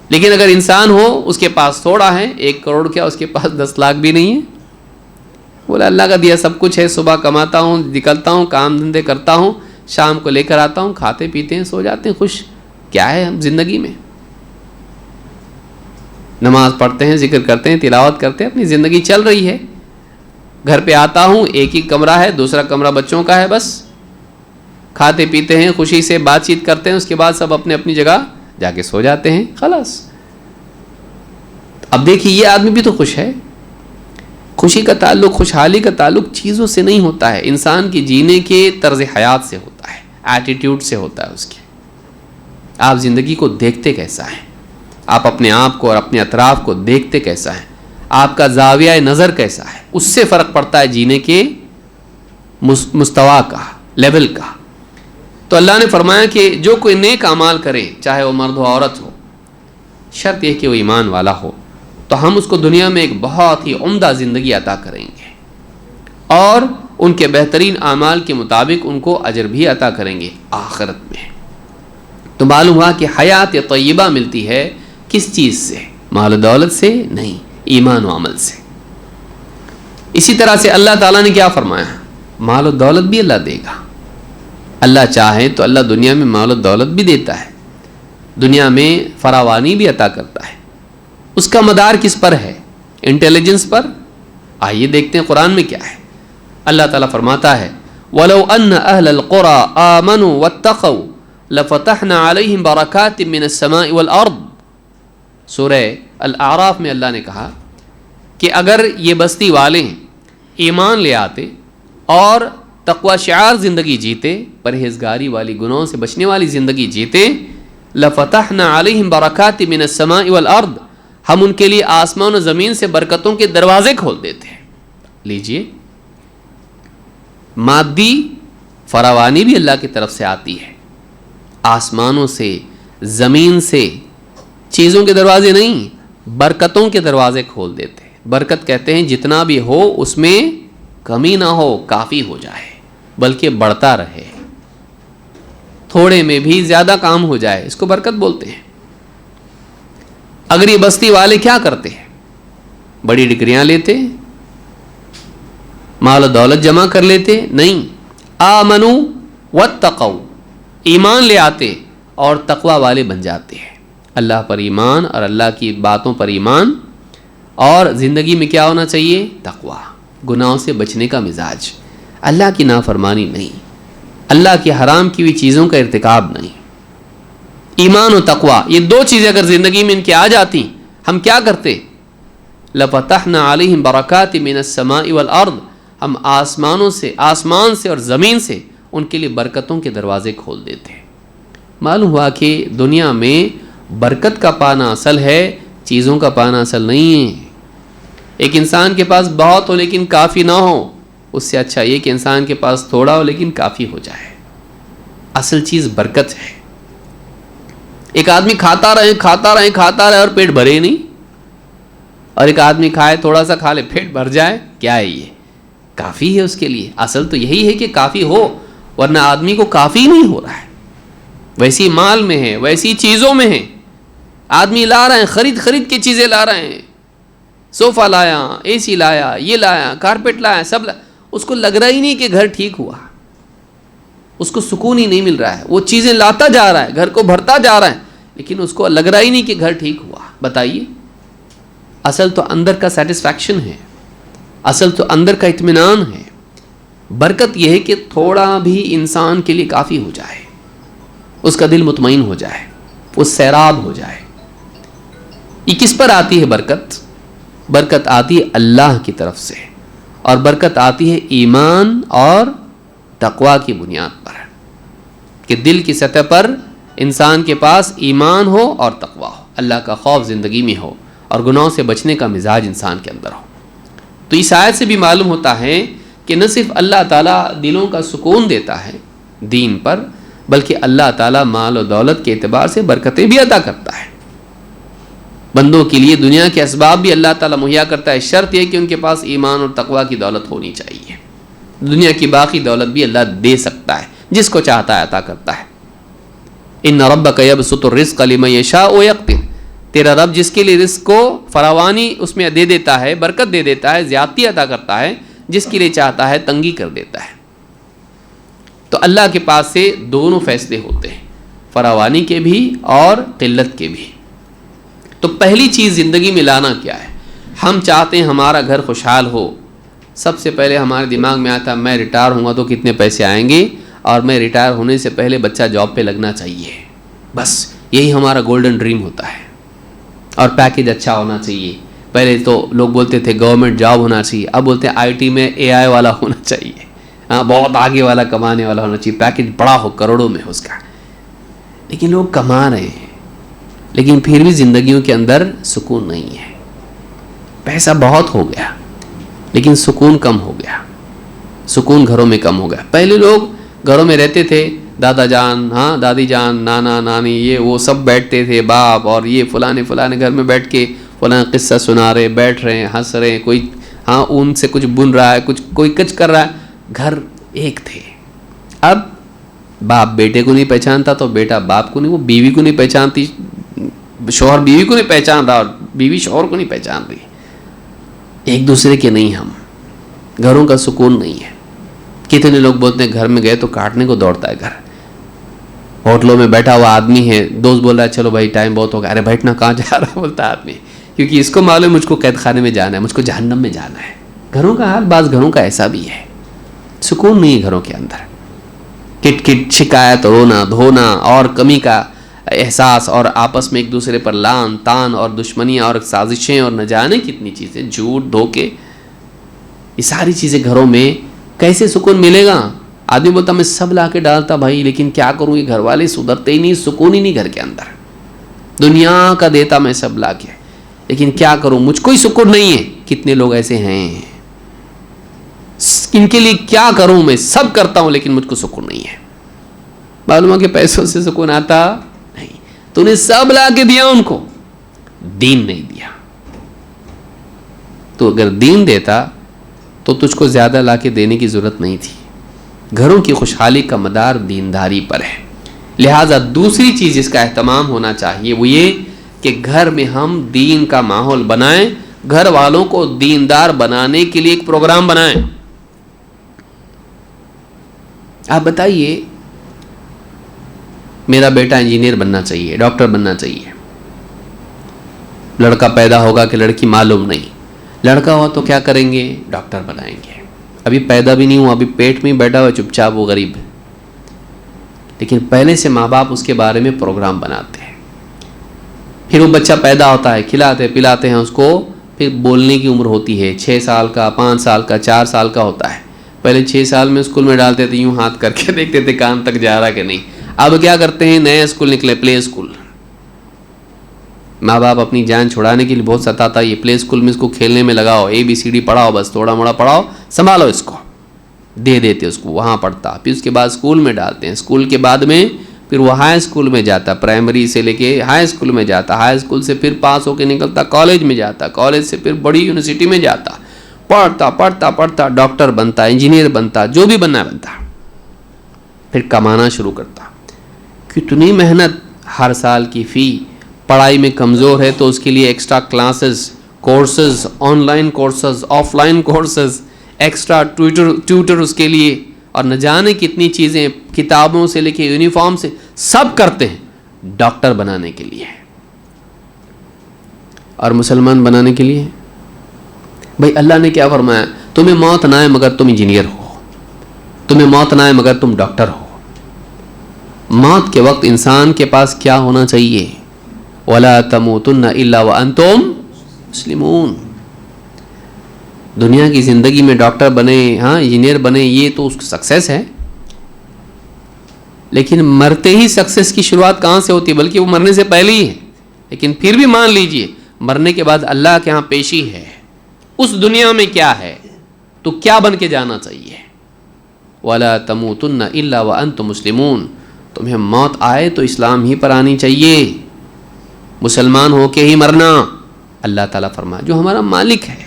لیکن اگر انسان ہو اس کے پاس تھوڑا ہے, 1 کروڑ کیا, اس کے پاس 10 لاکھ بھی نہیں ہے, بولا اللہ کا دیا سب کچھ ہے, صبح کماتا ہوں, نکلتا ہوں, کام دھندے کرتا ہوں, شام کو لے کر آتا ہوں, کھاتے پیتے ہیں, سو جاتے ہیں, خوش. کیا ہے ہم زندگی میں, نماز پڑھتے ہیں, ذکر کرتے ہیں, تلاوت کرتے ہیں, اپنی زندگی چل رہی ہے. گھر پہ آتا ہوں, ایک ہی کمرہ ہے, دوسرا کمرہ بچوں کا ہے, بس کھاتے پیتے ہیں, خوشی سے بات چیت کرتے ہیں, اس کے بعد سب اپنے اپنی جگہ جا کے سو جاتے ہیں, خلاص. اب دیکھیے یہ آدمی بھی تو خوش ہے. خوشی کا تعلق, خوشحالی کا تعلق چیزوں سے نہیں ہوتا ہے, انسان کے جینے کے طرز حیات سے ہوتا ہے, ایٹیٹیوڈ سے ہوتا ہے اس کے. آپ زندگی کو دیکھتے کیسا ہے, آپ اپنے آپ کو اور اپنے اطراف کو دیکھتے کیسا ہے, آپ کا زاویہ نظر کیسا ہے, اس سے فرق پڑتا ہے جینے کے مستوی کا, لیول کا. تو اللہ نے فرمایا کہ جو کوئی نیک اعمال کرے, چاہے وہ مرد ہو عورت ہو, شرط یہ کہ وہ ایمان والا ہو, تو ہم اس کو دنیا میں ایک بہت ہی عمدہ زندگی عطا کریں گے, اور ان کے بہترین اعمال کے مطابق ان کو اجر بھی عطا کریں گے آخرت میں. تو معلوم ہوا کہ حیات طیبہ ملتی ہے کس چیز سے, مال و دولت سے نہیں, ایمان و عمل سے. اسی طرح سے اللہ تعالیٰ نے کیا فرمایا, مال و دولت بھی اللہ دے گا. اللہ چاہے تو اللہ دنیا میں مال و دولت بھی دیتا ہے, دنیا میں فراوانی بھی عطا کرتا ہے. اس کا مدار کس پر ہے, انٹیلیجنس پر. آئیے دیکھتے ہیں قرآن میں کیا ہے. اللہ تعالیٰ فرماتا ہے وَلَوْ أَنَّ أَهْلَ الْقُرَىٰ آمَنُوا وَاتَّقَوْا لَفَتَحْنَا عَلَيْهِمْ بَرَكَاتٍ مِّنَ السَّمَاءِ وَالْأَرْضِ. سورہ الاعراف میں اللہ نے کہا کہ اگر یہ بستی والے ایمان لے آتے اور تقوی شعار زندگی جیتے, پرہیزگاری والی, گناہوں سے بچنے والی زندگی جیتے, لَفَتَحْنَا عَلَيْهِمْ بَرَكَاتٍ مِّنَ السَّمَاءِ وَالْأَرْضِ, ہم ان کے لیے آسمان و زمین سے برکتوں کے دروازے کھول دیتے. لیجئے, مادی فراوانی بھی اللہ کی طرف سے آتی ہے, آسمانوں سے, زمین سے, چیزوں کے دروازے نہیں, برکتوں کے دروازے کھول دیتے. برکت کہتے ہیں جتنا بھی ہو اس میں کمی نہ ہو, کافی ہو جائے, بلکہ بڑھتا رہے, تھوڑے میں بھی زیادہ کام ہو جائے, اس کو برکت بولتے ہیں. اگر یہ بستی والے کیا کرتے ہیں, بڑی ڈگریاں لیتے, مال و دولت جمع کر لیتے, نہیں, آمنو واتقوا, ایمان لے آتے اور تقوی والے بن جاتے ہیں. اللہ پر ایمان اور اللہ کی باتوں پر ایمان, اور زندگی میں کیا ہونا چاہیے, تقوی, گناہوں سے بچنے کا مزاج, اللہ کی نافرمانی نہیں, اللہ کی حرام کی ہوئی چیزوں کا ارتکاب نہیں. ایمان و تقوی, یہ 2 چیزیں اگر زندگی میں ان کے آ جاتی, ہم کیا کرتے, لَفَتَحْنَا عَلَيْهِمْ بَرَكَاتٍ مِّنَ السَّمَاءِ وَالْأَرْضِ, ہم آسمان سے اور زمین سے ان کے لیے برکتوں کے دروازے کھول دیتے ہیں۔ معلوم ہوا کہ دنیا میں برکت کا پانا اصل ہے، چیزوں کا پانا اصل نہیں ہے۔ ایک انسان کے پاس بہت ہو لیکن کافی نہ ہو، اس سے اچھا یہ کہ انسان کے پاس تھوڑا ہو لیکن کافی ہو جائے۔ اصل چیز برکت ہے۔ ایک آدمی کھاتا رہے اور پیٹ بھرے نہیں، اور ایک آدمی کھائے تھوڑا سا کھا لے پیٹ بھر جائے، کیا ہے یہ؟ کافی ہے اس کے لیے۔ اصل تو یہی ہے کہ کافی ہو، ورنہ آدمی کو کافی نہیں ہو رہا ہے۔ ویسی مال میں ہے، ویسی چیزوں میں ہے۔ آدمی لا رہے ہیں، خرید کے چیزیں لا رہے ہیں، صوفہ لایا، اے سی لایا، یہ لایا، کارپیٹ لایا، سب لایا، اس کو لگ رہا ہی نہیں کہ گھر ٹھیک ہوا، اس کو سکون ہی نہیں مل رہا ہے۔ وہ چیزیں لاتا جا رہا ہے، گھر کو بھرتا جا رہا ہے، لیکن اس کو لگ رہا ہی نہیں کہ گھر ٹھیک ہوا۔ بتائیے، اصل تو اندر کا سیٹسفیکشن ہے، اصل تو اندر کا اطمینان ہے۔ برکت یہ ہے کہ تھوڑا بھی انسان کے لیے کافی ہو جائے، اس کا دل مطمئن ہو جائے، وہ سیراب ہو جائے۔ یہ کس پر آتی ہے برکت؟ برکت آتی ہے اللہ کی طرف سے، اور برکت آتی ہے ایمان اور تقوی کی بنیاد پر، کہ دل کی سطح پر انسان کے پاس ایمان ہو اور تقوی ہو، اللہ کا خوف زندگی میں ہو، اور گناہوں سے بچنے کا مزاج انسان کے اندر ہو۔ تو اس آیت سے بھی معلوم ہوتا ہے کہ نہ صرف اللہ تعالیٰ دلوں کا سکون دیتا ہے دین پر، بلکہ اللہ تعالیٰ مال و دولت کے اعتبار سے برکتیں بھی عطا کرتا ہے۔ بندوں کے لیے دنیا کے اسباب بھی اللہ تعالیٰ مہیا کرتا ہے، شرط یہ کہ ان کے پاس ایمان اور تقوی کی دولت ہونی چاہیے۔ دنیا کی باقی دولت بھی اللہ دے سکتا ہے، جس کو چاہتا ہے عطا کرتا ہے۔ ان ربک یبسط الرزق لمن یشاء ویقدر، تیرا رب جس کے لیے رزق کو فراوانی اس میں دے دیتا ہے، برکت دے دیتا ہے، زیادتی عطا کرتا ہے، جس کے لیے چاہتا ہے تنگی کر دیتا ہے۔ تو اللہ کے پاس سے دونوں فیصلے ہوتے ہیں، فراوانی کے بھی اور قلت کے بھی۔ تو پہلی چیز زندگی میں لانا کیا ہے؟ ہم چاہتے ہیں ہمارا گھر خوشحال ہو۔ سب سے پہلے ہمارے دماغ میں آتا ہے میں ریٹائر ہوں گا تو کتنے پیسے آئیں گے، اور میں ریٹائر ہونے سے پہلے بچہ جاب پہ لگنا چاہیے، بس یہی ہمارا گولڈن ڈریم ہوتا ہے۔ اور پیکیج اچھا ہونا چاہیے۔ پہلے تو لوگ بولتے تھے گورنمنٹ جاب ہونا چاہیے، اب بولتے ہیں آئی ٹی میں اے آئی والا ہونا چاہیے، ہاں بہت آگے والا کمانے والا ہونا چاہیے، پیکیج بڑا ہو، کروڑوں میں ہو اس کا۔ لیکن لوگ کما رہے ہیں، لیکن پھر بھی زندگیوں کے اندر سکون نہیں ہے۔ پیسہ بہت ہو گیا لیکن سکون کم ہو گیا، سکون گھروں میں کم ہو گیا۔ پہلے لوگ گھروں میں رہتے تھے، دادا جان، ہاں دادی جان، نانا نانی، یہ وہ سب بیٹھتے تھے، باپ اور یہ فلانے گھر میں بیٹھ کے فلاں قصہ سنا رہے، بیٹھ رہے ہیں، ہنس رہے ہیں، کوئی ہاں اون سے کچھ بن رہا ہے، کوئی کچھ کر رہا ہے، گھر ایک تھے۔ اب باپ بیٹے کو نہیں پہچانتا تو بیٹا باپ کو نہیں، وہ بیوی کو نہیں پہچانتی، شوہر بیوی کو نہیں پہچان رہا، اور بیوی شوہر کو نہیں پہچان رہی، ایک دوسرے کے نہیں، ہم گھروں کا سکون نہیں ہے۔ کتنے لوگ بولتے ہیں گھر میں گئے تو کاٹنے کو دوڑتا ہے گھر۔ ہوٹلوں میں بیٹھا ہوا آدمی ہے، دوست بول رہا ہے چلو بھائی ٹائم بہت ہو گیا، ارے بیٹھنا کہاں جا رہا بولتا ہے آدمی، کیونکہ اس کو معلوم ہے مجھ کو قید خانے میں جانا ہے، مجھ کو جہنم میں جانا ہے۔ گھروں کا حال بعض گھروں کا ایسا بھی ہے، سکون نہیں ہے گھروں کے اندر، کٹ کٹ، شکایت، رونا دھونا اور کمی کا احساس، اور آپس میں ایک دوسرے پر لان تان اور دشمنیاں اور سازشیں، اور نہ جانے کتنی چیزیں، جھوٹ دھوکے، یہ ساری چیزیں گھروں میں کیسے سکون ملے گا؟ آدمی بولتا میں سب لا کے ڈالتا بھائی، لیکن کیا کروں، یہ گھر والے سدھرتے ہی نہیں، سکون ہی نہیں گھر کے اندر، دنیا کا دیتا میں سب لا کے، لیکن کیا کروں، مجھ کو ہی سکون نہیں ہے۔ کتنے لوگ ایسے ہیں، ان کے لیے کیا کروں، میں سب کرتا ہوں لیکن مجھ کو سکون نہیں ہے۔ معلوم ہے کہ پیسوں سے سکون آتا نہیں، تو نے سب لا کے دیا ان کو، دین نہیں دیا۔ تو اگر دین دیتا تو تجھ کو زیادہ لا کے دینے کی ضرورت نہیں تھی۔ گھروں کی خوشحالی کا مدار دینداری پر ہے، لہٰذا دوسری چیز جس کا اہتمام ہونا چاہیے وہ یہ کہ گھر میں ہم دین کا ماحول بنائیں، گھر والوں کو دیندار بنانے کے لیے ایک پروگرام بنائیں۔ آپ بتائیے میرا بیٹا انجینئر بننا چاہیے، ڈاکٹر بننا چاہیے، لڑکا پیدا ہوگا کہ لڑکی معلوم نہیں، لڑکا ہوا تو کیا کریں گے، ڈاکٹر بنائیں گے، ابھی پیدا بھی نہیں ہوا، ابھی پیٹ میں ہی بیٹھا ہوا چپ چاپ، وہ غریب ہے، لیکن پہلے سے ماں باپ اس کے بارے میں پروگرام بناتے ہیں۔ پھر وہ بچہ پیدا ہوتا ہے، کھلاتے پلاتے ہیں اس کو، پھر بولنے کی عمر ہوتی ہے، 6 سال کا، 5 سال کا، 4 سال کا ہوتا ہے، پہلے 6 سال میں اسکول میں ڈالتے تھے، یوں ہاتھ کر کے دیکھتے تھے کان تک جا رہا کہ نہیں. اب کیا کرتے ہیں، نئے اسکول نکلے، پلے اسکول. ماں باپ اپنی جان چھڑانے کے لیے بہت ستاتا ہے، یہ پلے اسکول میں اس کو کھیلنے میں لگاؤ، ABCD پڑھاؤ، بس تھوڑا موڑا پڑھاؤ، سنبھالو اس کو، دے دیتے اس کو، وہاں پڑھتا. پھر اس کے بعد اسکول میں ڈالتے ہیں، اسکول کے بعد میں پھر وہ ہائی اسکول میں جاتا، پرائمری سے لے کے ہائی اسکول میں جاتا، ہائی اسکول سے پھر پاس ہو کے نکلتا کالج میں جاتا، کالج سے پھر بڑی یونیورسٹی میں جاتا، پڑھتا پڑھتا پڑھتا ڈاکٹر بنتا، انجینئر بنتا، جو بھی بننا بنتا، پھر کمانا شروع کرتا. کتنی محنت، ہر سال کی فی. پڑھائی میں کمزور ہے تو اس کے لیے extra classes, courses, online courses, offline courses, extra tutor اس کے لیے، اور نہ جانے کتنی چیزیں، کتابوں سے لے کے یونیفارم سے سب کرتے ہیں ڈاکٹر بنانے کے لیے. اور مسلمان بنانے کے لیے بھائی اللہ نے کیا فرمایا، تمہیں موت نہ آئے مگر تم انجینئر ہو، تمہیں موت نہ آئے مگر تم ڈاکٹر ہو. موت کے وقت انسان کے پاس کیا ہونا چاہیے، وَلَا تَمُوتُنَّ إِلَّا وَأَنْتُمْ مُسْلِمُونَ. دنیا کی زندگی میں ڈاکٹر بنے، ہاں انجینئر بنے، یہ تو اس کی سکسیس ہے، لیکن مرتے ہی سکسیس کی شروعات کہاں سے ہوتی ہے، بلکہ وہ مرنے سے پہلے ہی ہے. لیکن پھر بھی مان لیجئے مرنے کے بعد اللہ کے ہاں پیشی ہے، اس دنیا میں کیا ہے تو کیا بن کے جانا چاہیے. وَلَا تَمُوتُنَّ إِلَّا وَأَنْتُمْ مُسْلِمُونَ. تمہیں موت آئے تو اسلام ہی پر آنی چاہیے، مسلمان ہو کے ہی مرنا. اللہ تعالیٰ فرمایا جو ہمارا مالک ہے،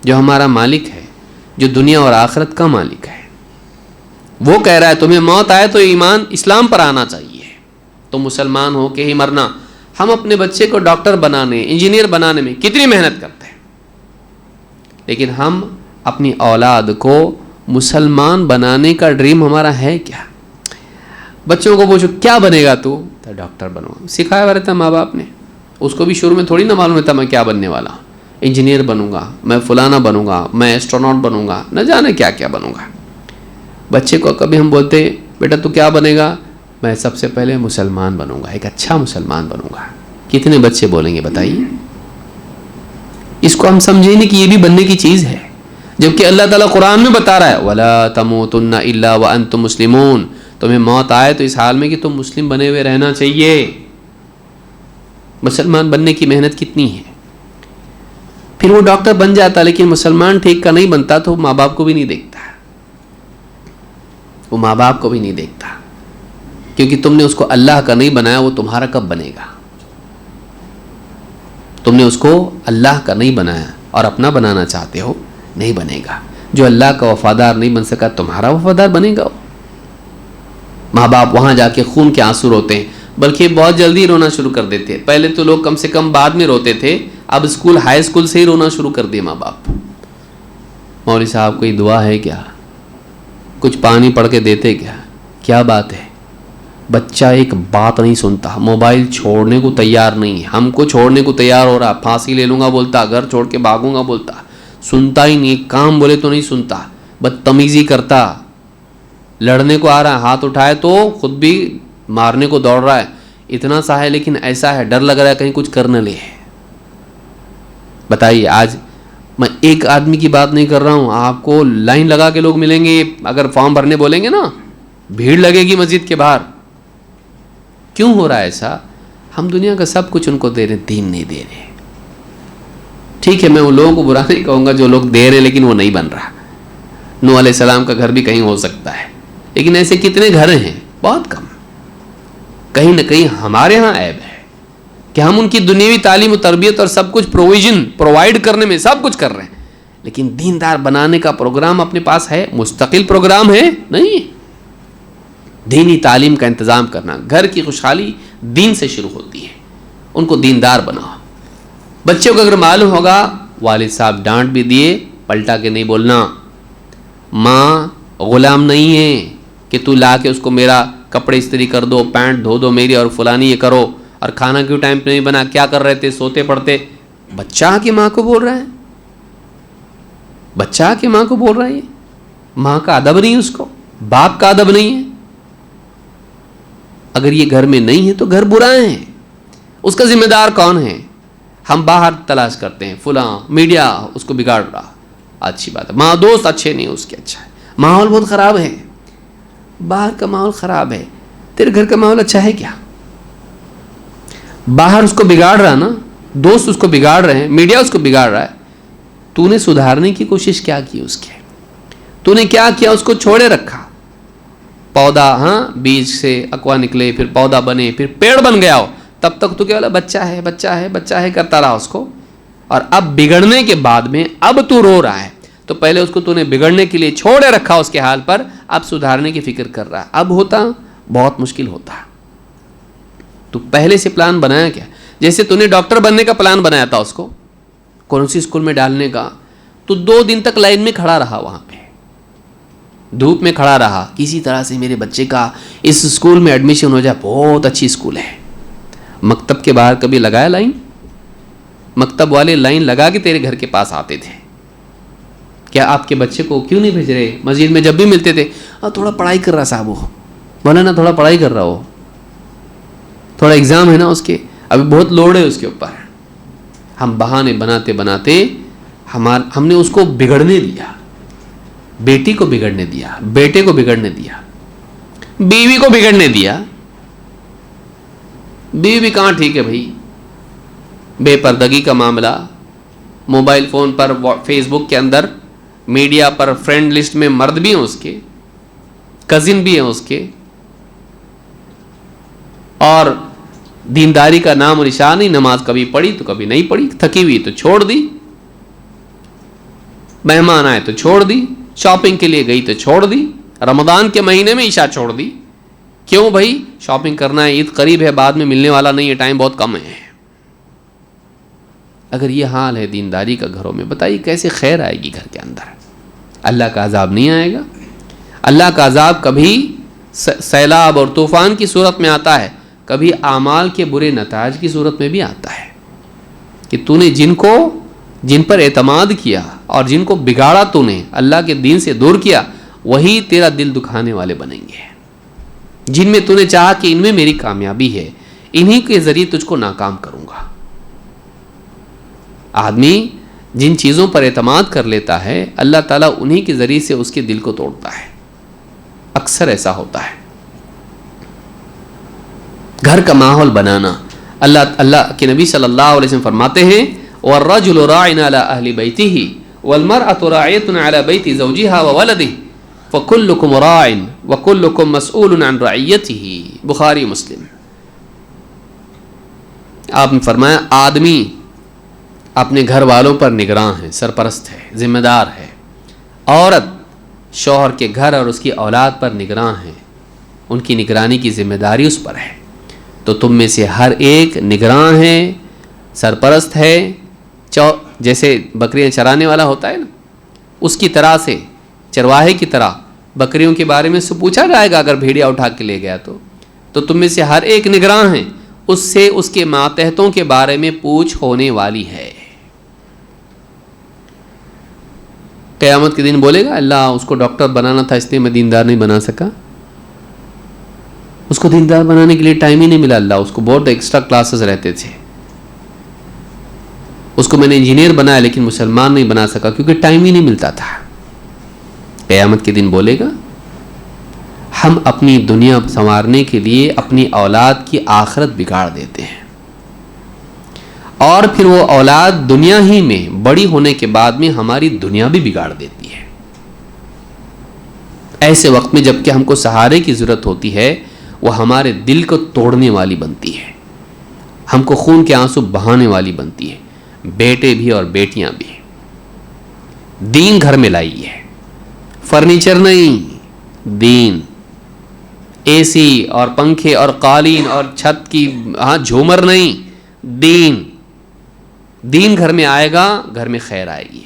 جو ہمارا مالک ہے، جو دنیا اور آخرت کا مالک ہے، وہ کہہ رہا ہے تمہیں موت آئے تو ایمان اسلام پر آنا چاہیے، تو مسلمان ہو کے ہی مرنا. ہم اپنے بچے کو ڈاکٹر بنانے، انجینئر بنانے میں کتنی محنت کرتے ہیں، لیکن ہم اپنی اولاد کو مسلمان بنانے کا ڈریم ہمارا ہے کیا؟ بچوں کو پوچھو کیا بنے گا تو ڈاکٹر بنو، سکھایا ہوا رہتا ماں باپ نے. اس کو بھی شروع میں تھوڑی نہ معلوم رہتا میں کیا بننے والا ہوں، انجینئر بنوں گا، میں فلانا بنوں گا، میں ایسٹروناٹ بنوں گا، نہ جانے کیا کیا بنوں گا. بچے کو کبھی ہم بولتے بیٹا تو کیا بنے گا، میں سب سے پہلے مسلمان بنوں گا، ایک اچھا مسلمان بنوں گا. کتنے بچے بولیں گے بتائیے؟ اس کو ہم سمجھیں نہیں کہ یہ بھی بننے کی چیز ہے، جبکہ اللہ تعالیٰ قرآن میں بتا رہا ہے وَلَا تَمُوتُنَّ إِلَّا وَأَنْتُمْ مُسْلِمُونَ. تمہیں موت آئے تو اس حال میں کہ تم مسلم بنے ہوئے رہنا چاہیے. مسلمان بننے کی محنت کتنی ہے. پھر وہ ڈاکٹر بن جاتا لیکن مسلمان ٹھیک کا نہیں بنتا تو ماں باپ کو بھی نہیں دیکھتا، وہ ماں باپ کو بھی نہیں دیکھتا، کیونکہ تم نے اس کو اللہ کا نہیں بنایا. وہ تمہارا کب بنے گا؟ تم نے اس کو اللہ کا نہیں بنایا اور اپنا بنانا چاہتے ہو، نہیں بنے گا. جو اللہ کا وفادار نہیں بن سکا تمہارا وفادار بنے گا. ماں باپ وہاں جا کے خون کے آنسو روتے ہیں، بلکہ بہت جلدی رونا شروع کر دیتے ہیں. پہلے تو لوگ کم سے کم بعد میں روتے تھے، اب اسکول ہائی اسکول سے ہی رونا شروع کر دیے ماں باپ. مولوی صاحب کوئی دعا ہے کیا، کچھ پانی پڑھ کے دیتے کیا؟ کیا بات ہے، بچہ ایک بات نہیں سنتا، موبائل چھوڑنے کو تیار نہیں، ہم کو چھوڑنے کو تیار ہو رہا، پھانسی لے لوں گا بولتا، گھر چھوڑ کے بھاگوں گا بولتا، سنتا ہی نہیں، کام بولے تو نہیں سنتا، بدتمیزی کرتا، لڑنے کو آ رہا ہے ہاتھ اٹھائے تو خود بھی مارنے کو دوڑ رہا ہے. اتنا سا ہے لیکن ایسا ہے ڈر لگ رہا ہے کہیں کچھ کر نہ لے. بتائیے آج میں ایک آدمی کی بات نہیں کر رہا ہوں، آپ کو لائن لگا کے لوگ ملیں گے، اگر فارم بھرنے بولیں گے نا بھیڑ لگے گی مسجد کے باہر. کیوں ہو رہا ہے ایسا؟ ہم دنیا کا سب کچھ ان کو دے رہے، دین نہیں دے رہے. ٹھیک ہے میں ان لوگوں کو برا نہیں کہوں گا جو لوگ دے رہے لیکن وہ نہیں بن رہا. نوح علیہ السلام کا گھر بھی کہیں ہو سکتا ہے، لیکن ایسے کتنے گھر ہیں؟ بہت کم. کہیں نہ کہیں ہمارے ہاں عیب ہے کہ ہم ان کی دنیاوی تعلیم و تربیت اور سب کچھ پرووائڈ کرنے میں سب کچھ کر رہے ہیں، لیکن دیندار بنانے کا پروگرام اپنے پاس ہے، مستقل پروگرام ہے نہیں. دینی تعلیم کا انتظام کرنا، گھر کی خوشحالی دین سے شروع ہوتی ہے. ان کو دیندار بناؤ. بچوں کو اگر معلوم ہوگا، والد صاحب ڈانٹ بھی دیے پلٹا کے نہیں بولنا. ماں غلام نہیں ہے کہ تو لا کے اس کو میرا کپڑے استری کر دو، پینٹ دھو دو میری، اور فلانی یہ کرو، اور کھانا کیوں ٹائم پہ نہیں بنا، کیا کر رہے تھے، سوتے پڑتے. بچہ کی ماں کو بول رہا ہے، بچہ کی ماں کو بول رہا ہے. ماں کا ادب نہیں، اس کو باپ کا ادب نہیں ہے. اگر یہ گھر میں نہیں ہے تو گھر برا ہے. اس کا ذمہ دار کون ہے؟ ہم باہر تلاش کرتے ہیں، فلاں میڈیا اس کو بگاڑ رہا، اچھی بات ہے. ماں دوست اچھے نہیں اس کے اچھا ہے. ماحول بہت خراب ہے, باہر کا ماحول خراب ہے, تیرے گھر کا ماحول اچھا ہے کیا؟ باہر اس کو بگاڑ رہا نا, دوست اس کو بگاڑ رہے ہیں, میڈیا اس کو بگاڑ رہا ہے. تو نے سدھارنے کی کوشش کیا کی اس کے؟ تو نے کیا کیا؟ اس کو چھوڑے رکھا. پودا, ہاں, بیج سے اقوا نکلے, پھر پودا بنے, پھر پیڑ بن گیا ہو, تب تک تو کیا بولا بچہ ہے بچہ ہے بچہ ہے کرتا رہا اس کو. اور اب بگڑنے کے بعد میں اب تو رو رہا ہے. تو پہلے اس کو تو نے بگڑنے کے لیے چھوڑے رکھا اس کے حال پر, اب سدھارنے کی فکر کر رہا ہے. اب ہوتا بہت مشکل ہوتا. تو پہلے سے پلان بنایا کیا؟ جیسے تو نے ڈاکٹر بننے کا پلان بنایا تھا اس کو کون سی اسکول میں ڈالنے کا, تو 2 دن تک لائن میں کھڑا رہا, وہاں پہ دھوپ میں کھڑا رہا, کسی طرح سے میرے بچے کا اس اسکول میں ایڈمیشن ہو جائے, بہت اچھی اسکول ہے. مکتب کے باہر کبھی لگایا لائن؟ مکتب والے لائن لگا کے تیرے گھر کے پاس آتے تھے. کیا آپ کے بچے کو کیوں نہیں بھیج رہے؟ مسجد میں جب بھی ملتے تھے, تھوڑا پڑھائی کر رہا صاحب, وہ مولانا تھوڑا پڑھائی کر رہا, ہو تھوڑا ایگزام ہے نا اس کے, ابھی بہت لوڈ ہے اس کے اوپر. ہم بہانے بناتے بناتے ہم نے اس کو بگڑنے دیا, بیٹی کو بگڑنے دیا, بیٹے کو بگڑنے دیا, بیوی کو بگڑنے دیا. بیوی بھی کہاں ٹھیک ہے بھائی, بے پردگی کا معاملہ, موبائل فون پر, فیس بک کے اندر, میڈیا پر, فرینڈ لسٹ میں مرد بھی ہیں اس کے, کزن بھی ہیں اس کے, اور دینداری کا نام و نشان نہیں. نماز کبھی پڑھی تو کبھی نہیں پڑھی, تھکی ہوئی تو چھوڑ دی, مہمان آئے تو چھوڑ دی, شاپنگ کے لیے گئی تو چھوڑ دی, رمضان کے مہینے میں عشاء چھوڑ دی. کیوں بھائی؟ شاپنگ کرنا ہے, عید قریب ہے, بعد میں ملنے والا نہیں ہے, ٹائم بہت کم ہے. اگر یہ حال ہے دینداری کا گھروں میں, بتائیے کیسے خیر آئے گی گھر کے اندر؟ اللہ کا عذاب نہیں آئے گا. اللہ کا عذاب کبھی سیلاب اور طوفان کی صورت میں آتا ہے, کبھی اعمال کے برے نتائج کی صورت میں بھی آتا ہے, کہ تو نے جن پر اعتماد کیا اور جن کو بگاڑا, تو نے اللہ کے دین سے دور کیا, وہی تیرا دل دکھانے والے بنیں گے. جن میں تو نے چاہا کہ ان میں میری کامیابی ہے, انہی کے ذریعے تجھ کو ناکام کروں گا. آدمی جن چیزوں پر اعتماد کر لیتا ہے, اللہ تعالیٰ انہی کے ذریعے سے اس کے دل کو توڑتا ہے. اکثر ایسا ہوتا ہے. گھر کا ماحول بنانا, اللہ کے نبی صلی اللہ علیہ وسلم فرماتے ہیں, وَالرَّجُلُ رَاعٍ عَلَىٰ أَهْلِ بَيْتِهِ وَالْمَرْأَةُ رَاعِيَةٌ عَلَىٰ بَيْتِ زَوْجِهَا وَوَلَدِهِ فَكُلُّكُمْ رَاعٍ وَكُلُّكُمْ مَسْئُولٌ عَنْ رَعِيَّتِهِ. بخاری مسلم. آپ نے فرمایا آدمی اپنے گھر والوں پر نگراں ہے, سرپرست ہے, ذمہ دار ہے. عورت شوہر کے گھر اور اس کی اولاد پر نگراں ہے, ان کی نگرانی کی ذمہ داری اس پر ہے. تو تم میں سے ہر ایک نگراں ہے, سرپرست ہے. جیسے بکریاں چرانے والا ہوتا ہے نا, اس کی طرح سے, چرواہے کی طرح بکریوں کے بارے میں سے پوچھا جائے گا اگر بھیڑیا اٹھا کے لے گیا تو تم میں سے ہر ایک نگراں ہے, اس سے اس کے ماتحتوں کے بارے میں پوچھ ہونے والی ہے. قیامت کے دن بولے گا اللہ اس کو ڈاکٹر بنانا تھا اس لیے میں دیندار نہیں بنا سکا, اس کو دیندار بنانے کے لیے ٹائم ہی نہیں ملا. اللہ اس کو بہت ایکسٹرا کلاسز رہتے تھے, اس کو میں نے انجینئر بنایا لیکن مسلمان نہیں بنا سکا کیونکہ ٹائم ہی نہیں ملتا تھا. قیامت کے دن بولے گا ہم اپنی دنیا سنوارنے کے لیے اپنی اولاد کی آخرت بگاڑ دیتے ہیں, اور پھر وہ اولاد دنیا ہی میں بڑی ہونے کے بعد میں ہماری دنیا بھی بگاڑ دیتی ہے. ایسے وقت میں جب کہ ہم کو سہارے کی ضرورت ہوتی ہے, وہ ہمارے دل کو توڑنے والی بنتی ہے, ہم کو خون کے آنسو بہانے والی بنتی ہے. بیٹے بھی اور بیٹیاں بھی. دین گھر میں لائیے, فرنیچر نہیں, دین. اے سی اور پنکھے اور قالین اور چھت کی جھومر نہیں, دین. دین گھر میں آئے گا, گھر میں خیر آئے گی.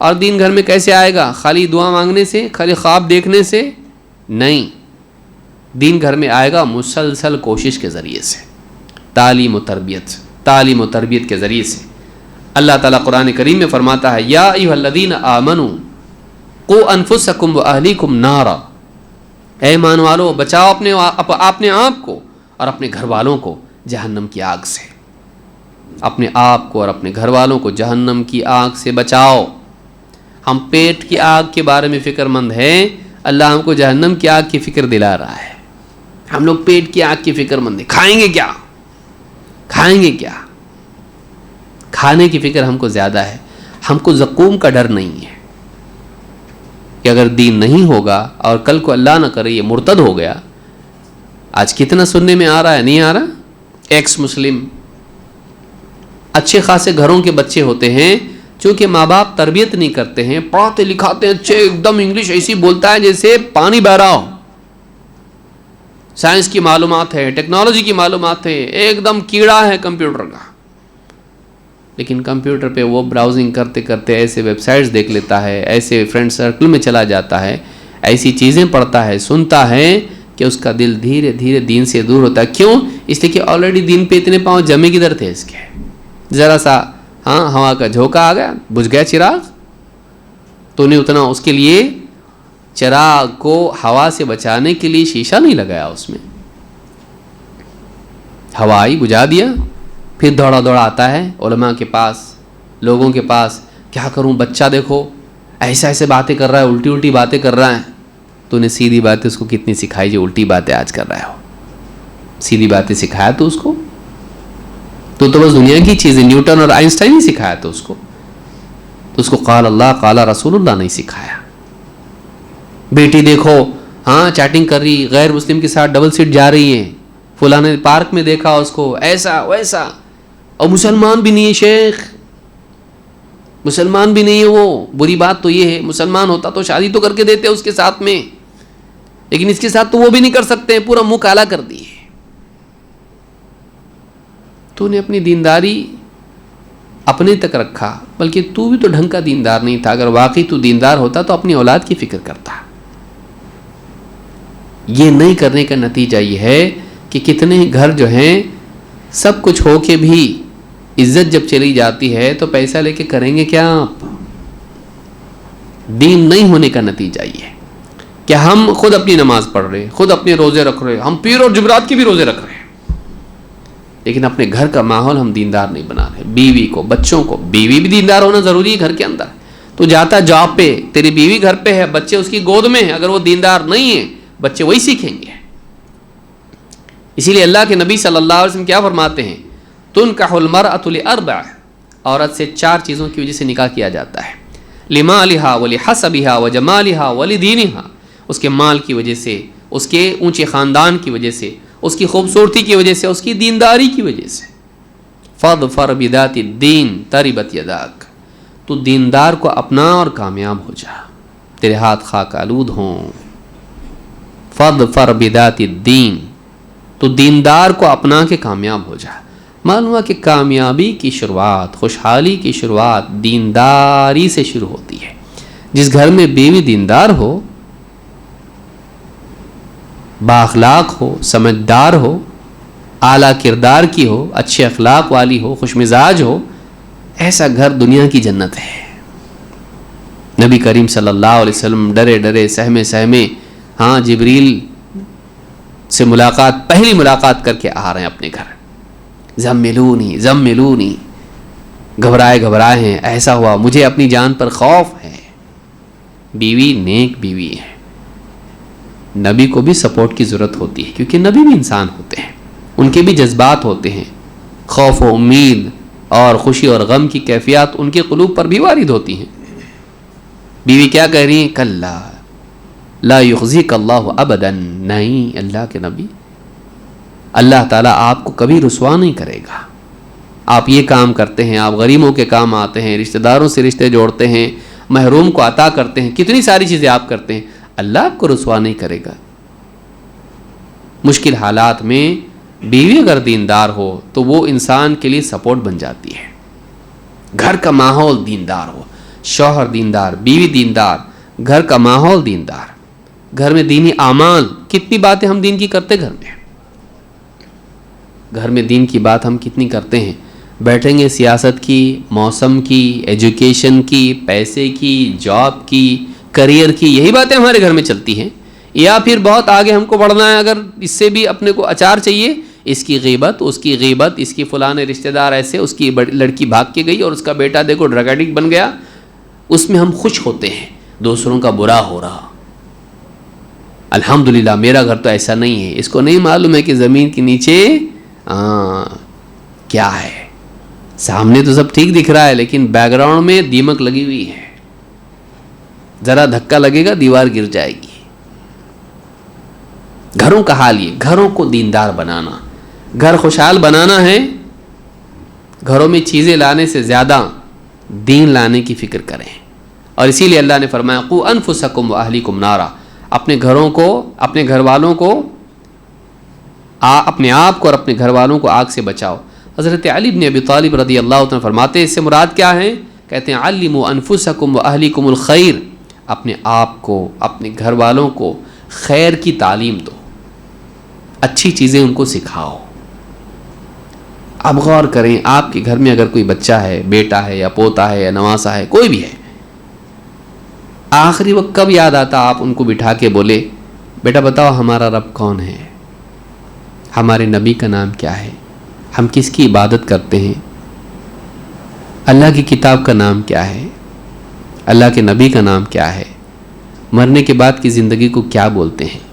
اور دین گھر میں کیسے آئے گا؟ خالی دعا مانگنے سے, خالی خواب دیکھنے سے نہیں. دین گھر میں آئے گا مسلسل کوشش کے ذریعے سے, تعلیم و تربیت کے ذریعے سے. اللہ تعالیٰ قرآن کریم میں فرماتا ہے یا ایھا الذین آمنوا قوا انفسکم واہلیکم نارا, اے ایمان والو بچاؤ اپنے آپ کو اور اپنے گھر والوں کو جہنم کی آگ سے. اپنے آپ کو اور اپنے گھر والوں کو جہنم کی آگ سے بچاؤ. ہم پیٹ کی آگ کے بارے میں فکر مند ہیں، اللہ ہم کو جہنم کی آگ کی فکر دلا رہا ہے۔ ہم لوگ پیٹ کی آگ کی فکر مند ہیں، کھائیں گے کیا، کھائیں گے کیا، کھانے کی فکر ہم کو زیادہ ہے۔ ہم کو زقوم کا ڈر نہیں ہے کہ اگر دین نہیں ہوگا اور کل کو اللہ نہ کرے یہ مرتد ہو گیا۔ آج کتنا سننے میں آ رہا ہے، نہیں آ رہا؟ ایکس مسلم، اچھے خاصے گھروں کے بچے ہوتے ہیں، چونکہ ماں باپ تربیت نہیں کرتے ہیں، پڑھاتے لکھاتے ہیں اچھے، ایک دم انگلش ایسی بولتا ہے جیسے پانی بہ رہا ہو، سائنس کی معلومات ہے، ٹیکنالوجی کی معلومات ہے، ایک دم کیڑا ہے کمپیوٹر کا، لیکن کمپیوٹر پہ وہ براؤزنگ کرتے کرتے ایسے ویب سائٹس دیکھ لیتا ہے، ایسے فرینڈ سرکل میں چلا جاتا ہے، ایسی چیزیں پڑھتا ہے، سنتا ہے کہ اس کا دل دھیرے دھیرے دین سے دور ہوتا ہے۔ کیوں؟ اس لیے کہ آلریڈی دین پہ اتنے پاؤں جمے کدھر تھے اس کے، ذرا سا ہوا کا جھونکا آ گیا، بجھ گیا چراغ، تو نے اتنا اس کے لیے چراغ کو ہوا سے بچانے کے لیے شیشہ نہیں لگایا، اس میں ہوا آئی بجھا دیا، پھر دوڑا دوڑا آتا ہے علماء کے پاس، لوگوں کے پاس، کیا کروں بچہ دیکھو ایسا ایسے باتیں کر رہا ہے، الٹی الٹی باتیں کر رہا ہے، تو نے سیدھی باتیں اس کو کتنی سکھائی جو الٹی باتیں آج کر رہا ہو، سیدھی باتیں سکھایا تو اس کو، تو بس دنیا کی چیزیں نیوٹن اور آئنسٹائن ہی سکھایا تو اس کو قال اللہ قال رسول اللہ نہیں سکھایا۔ بیٹی دیکھو چیٹنگ کر رہی، غیر مسلم کے ساتھ ڈبل سیٹ جا رہی ہیں، فلاں نے پارک میں دیکھا اس کو، ایسا ویسا، اور مسلمان بھی نہیں ہے شیخ، مسلمان بھی نہیں ہے وہ۔ بری بات تو یہ ہے، مسلمان ہوتا تو شادی تو کر کے دیتے اس کے ساتھ میں، لیکن اس کے ساتھ تو وہ بھی نہیں کر سکتے، پورا منہ کالا کر دیے۔ تو نے اپنی دینداری اپنے تک رکھا، بلکہ تو بھی تو ڈھنگ کا دیندار نہیں تھا۔ اگر واقعی تو دیندار ہوتا تو اپنی اولاد کی فکر کرتا۔ یہ نہیں کرنے کا نتیجہ یہ ہے کہ کتنے گھر جو ہیں سب کچھ ہو کے بھی عزت جب چلی جاتی ہے تو پیسہ لے کے کریں گے کیا آپ؟ دین نہیں ہونے کا نتیجہ یہ ہے کہ ہم خود اپنی نماز پڑھ رہے، خود اپنے روزے رکھ رہے، ہم پیر اور جمعرات کے بھی روزے رکھ رہے ہیں، لیکن اپنے گھر کا ماحول ہم دیندار نہیں بنا رہے۔ بیوی کو، بچوں کو، بیوی بھی دیندار ہونا ضروری ہے گھر کے اندر۔ تو جاتا جاب پہ، تیری بیوی گھر پہ ہے، بچے اس کی گود میں ہیں، اگر وہ دیندار نہیں ہے بچے وہی سیکھیں گے۔ اسی لیے اللہ کے نبی صلی اللہ علیہ وسلم کیا فرماتے ہیں؟ تنکح المرأة لأربع، عورت سے 4 چیزوں کی وجہ سے نکاح کیا جاتا ہے، لمالها ولحسبها وجمالها ولدینها، اس کے مال کی وجہ سے، اس کے اونچے خاندان کی وجہ سے، اس کی خوبصورتی کی وجہ سے، اس کی دینداری کی وجہ سے۔ فاظفر بذات الدین تربت یداک، تو دیندار کو اپنا اور کامیاب ہو جا، تیرے ہاتھ خاک آلود ہوں۔ فاظفر بذات الدین، تو دیندار کو اپنا کے کامیاب ہو جا۔ معلوم ہوا کہ کامیابی کی شروعات، خوشحالی کی شروعات دینداری سے شروع ہوتی ہے۔ جس گھر میں بیوی دیندار ہو، بااخلاق ہو، سمجھدار ہو، اعلیٰ کردار کی ہو، اچھے اخلاق والی ہو، خوش مزاج ہو، ایسا گھر دنیا کی جنت ہے۔ نبی کریم صلی اللہ علیہ وسلم ڈرے ڈرے سہمے سہمے جبریل سے ملاقات، پہلی ملاقات کر کے آ رہے ہیں اپنے گھر، زملونی زملونی، گھبرائے گھبرائے ہیں، ایسا ہوا مجھے اپنی جان پر خوف ہے۔ بیوی نیک بیوی ہے، نبی کو بھی سپورٹ کی ضرورت ہوتی ہے، کیونکہ نبی بھی انسان ہوتے ہیں، ان کے بھی جذبات ہوتے ہیں، خوف و امید اور خوشی اور غم کی کیفیات ان کے قلوب پر بھی وارد ہوتی ہیں۔ بیوی کیا کہہ رہی ہیں؟ کلا لا یخزیک اللہ ابدا، نہیں اللہ کے نبی، اللہ تعالیٰ آپ کو کبھی رسوا نہیں کرے گا۔ آپ یہ کام کرتے ہیں، آپ غریبوں کے کام آتے ہیں، رشتہ داروں سے رشتے جوڑتے ہیں، محروم کو عطا کرتے ہیں، کتنی ساری چیزیں آپ کرتے ہیں، اللہ آپ کو رسوا نہیں کرے گا۔ مشکل حالات میں بیوی اگر دیندار ہو تو وہ انسان کے لیے سپورٹ بن جاتی ہے۔ گھر کا ماحول دیندار ہو، شوہر دیندار، بیوی دیندار، گھر کا ماحول دیندار، گھر میں دینی اعمال، کتنی باتیں ہم دین کی کرتے گھر میں دین کی بات ہم کتنی کرتے ہیں؟ بیٹھیں گے سیاست کی، موسم کی، ایجوکیشن کی، پیسے کی، جاب کی، کریئر کی، یہی باتیں ہمارے گھر میں چلتی ہیں۔ یا پھر بہت آگے ہم کو بڑھنا ہے، اگر اس سے بھی اپنے کو اچار چاہیے، اس کی غیبت، اس کی غیبت، اس کی فلاں رشتہ دار ایسے، اس کی لڑکی بھاگ کے گئی اور اس کا بیٹا دیکھو ڈرگ ایڈکٹ بن گیا، اس میں ہم خوش ہوتے ہیں، دوسروں کا برا ہو رہا، الحمدللہ میرا گھر تو ایسا نہیں ہے. اس کو نہیں معلوم ہے کہ زمین کے نیچے کیا ہے. سامنے تو سب ٹھیک دکھ رہا ہے لیکن بیک گراؤنڈ میں دیمک لگی ہوئی ہے، ذرا دھکا لگے گا دیوار گر جائے گی. گھروں کا حال یہ، گھروں کو دیندار بنانا، گھر خوشحال بنانا ہے. گھروں میں چیزیں لانے سے زیادہ دین لانے کی فکر کریں. اور اسی لیے اللہ نے فرمایا قوا انفسکم واہلیکم نارا، اپنے گھروں کو، اپنے گھر والوں کو، اپنے آپ کو اور اپنے گھر والوں کو آگ سے بچاؤ. حضرت علی بن ابی طالب رضی اللہ عنہ فرماتے ہیں اس سے مراد کیا ہے؟ کہتے ہیں علموا انفسکم واہلیکم الخیر، اپنے آپ کو، اپنے گھر والوں کو خیر کی تعلیم دو، اچھی چیزیں ان کو سکھاؤ. اب غور کریں، آپ کے گھر میں اگر کوئی بچہ ہے، بیٹا ہے یا پوتا ہے یا نواسا ہے، کوئی بھی ہے، آخری وقت کب یاد آتا آپ ان کو بٹھا کے بولے بیٹا بتاؤ ہمارا رب کون ہے، ہمارے نبی کا نام کیا ہے، ہم کس کی عبادت کرتے ہیں، اللہ کی کتاب کا نام کیا ہے، اللہ کے نبی کا نام کیا ہے، مرنے کے بعد کی زندگی کو کیا بولتے ہیں،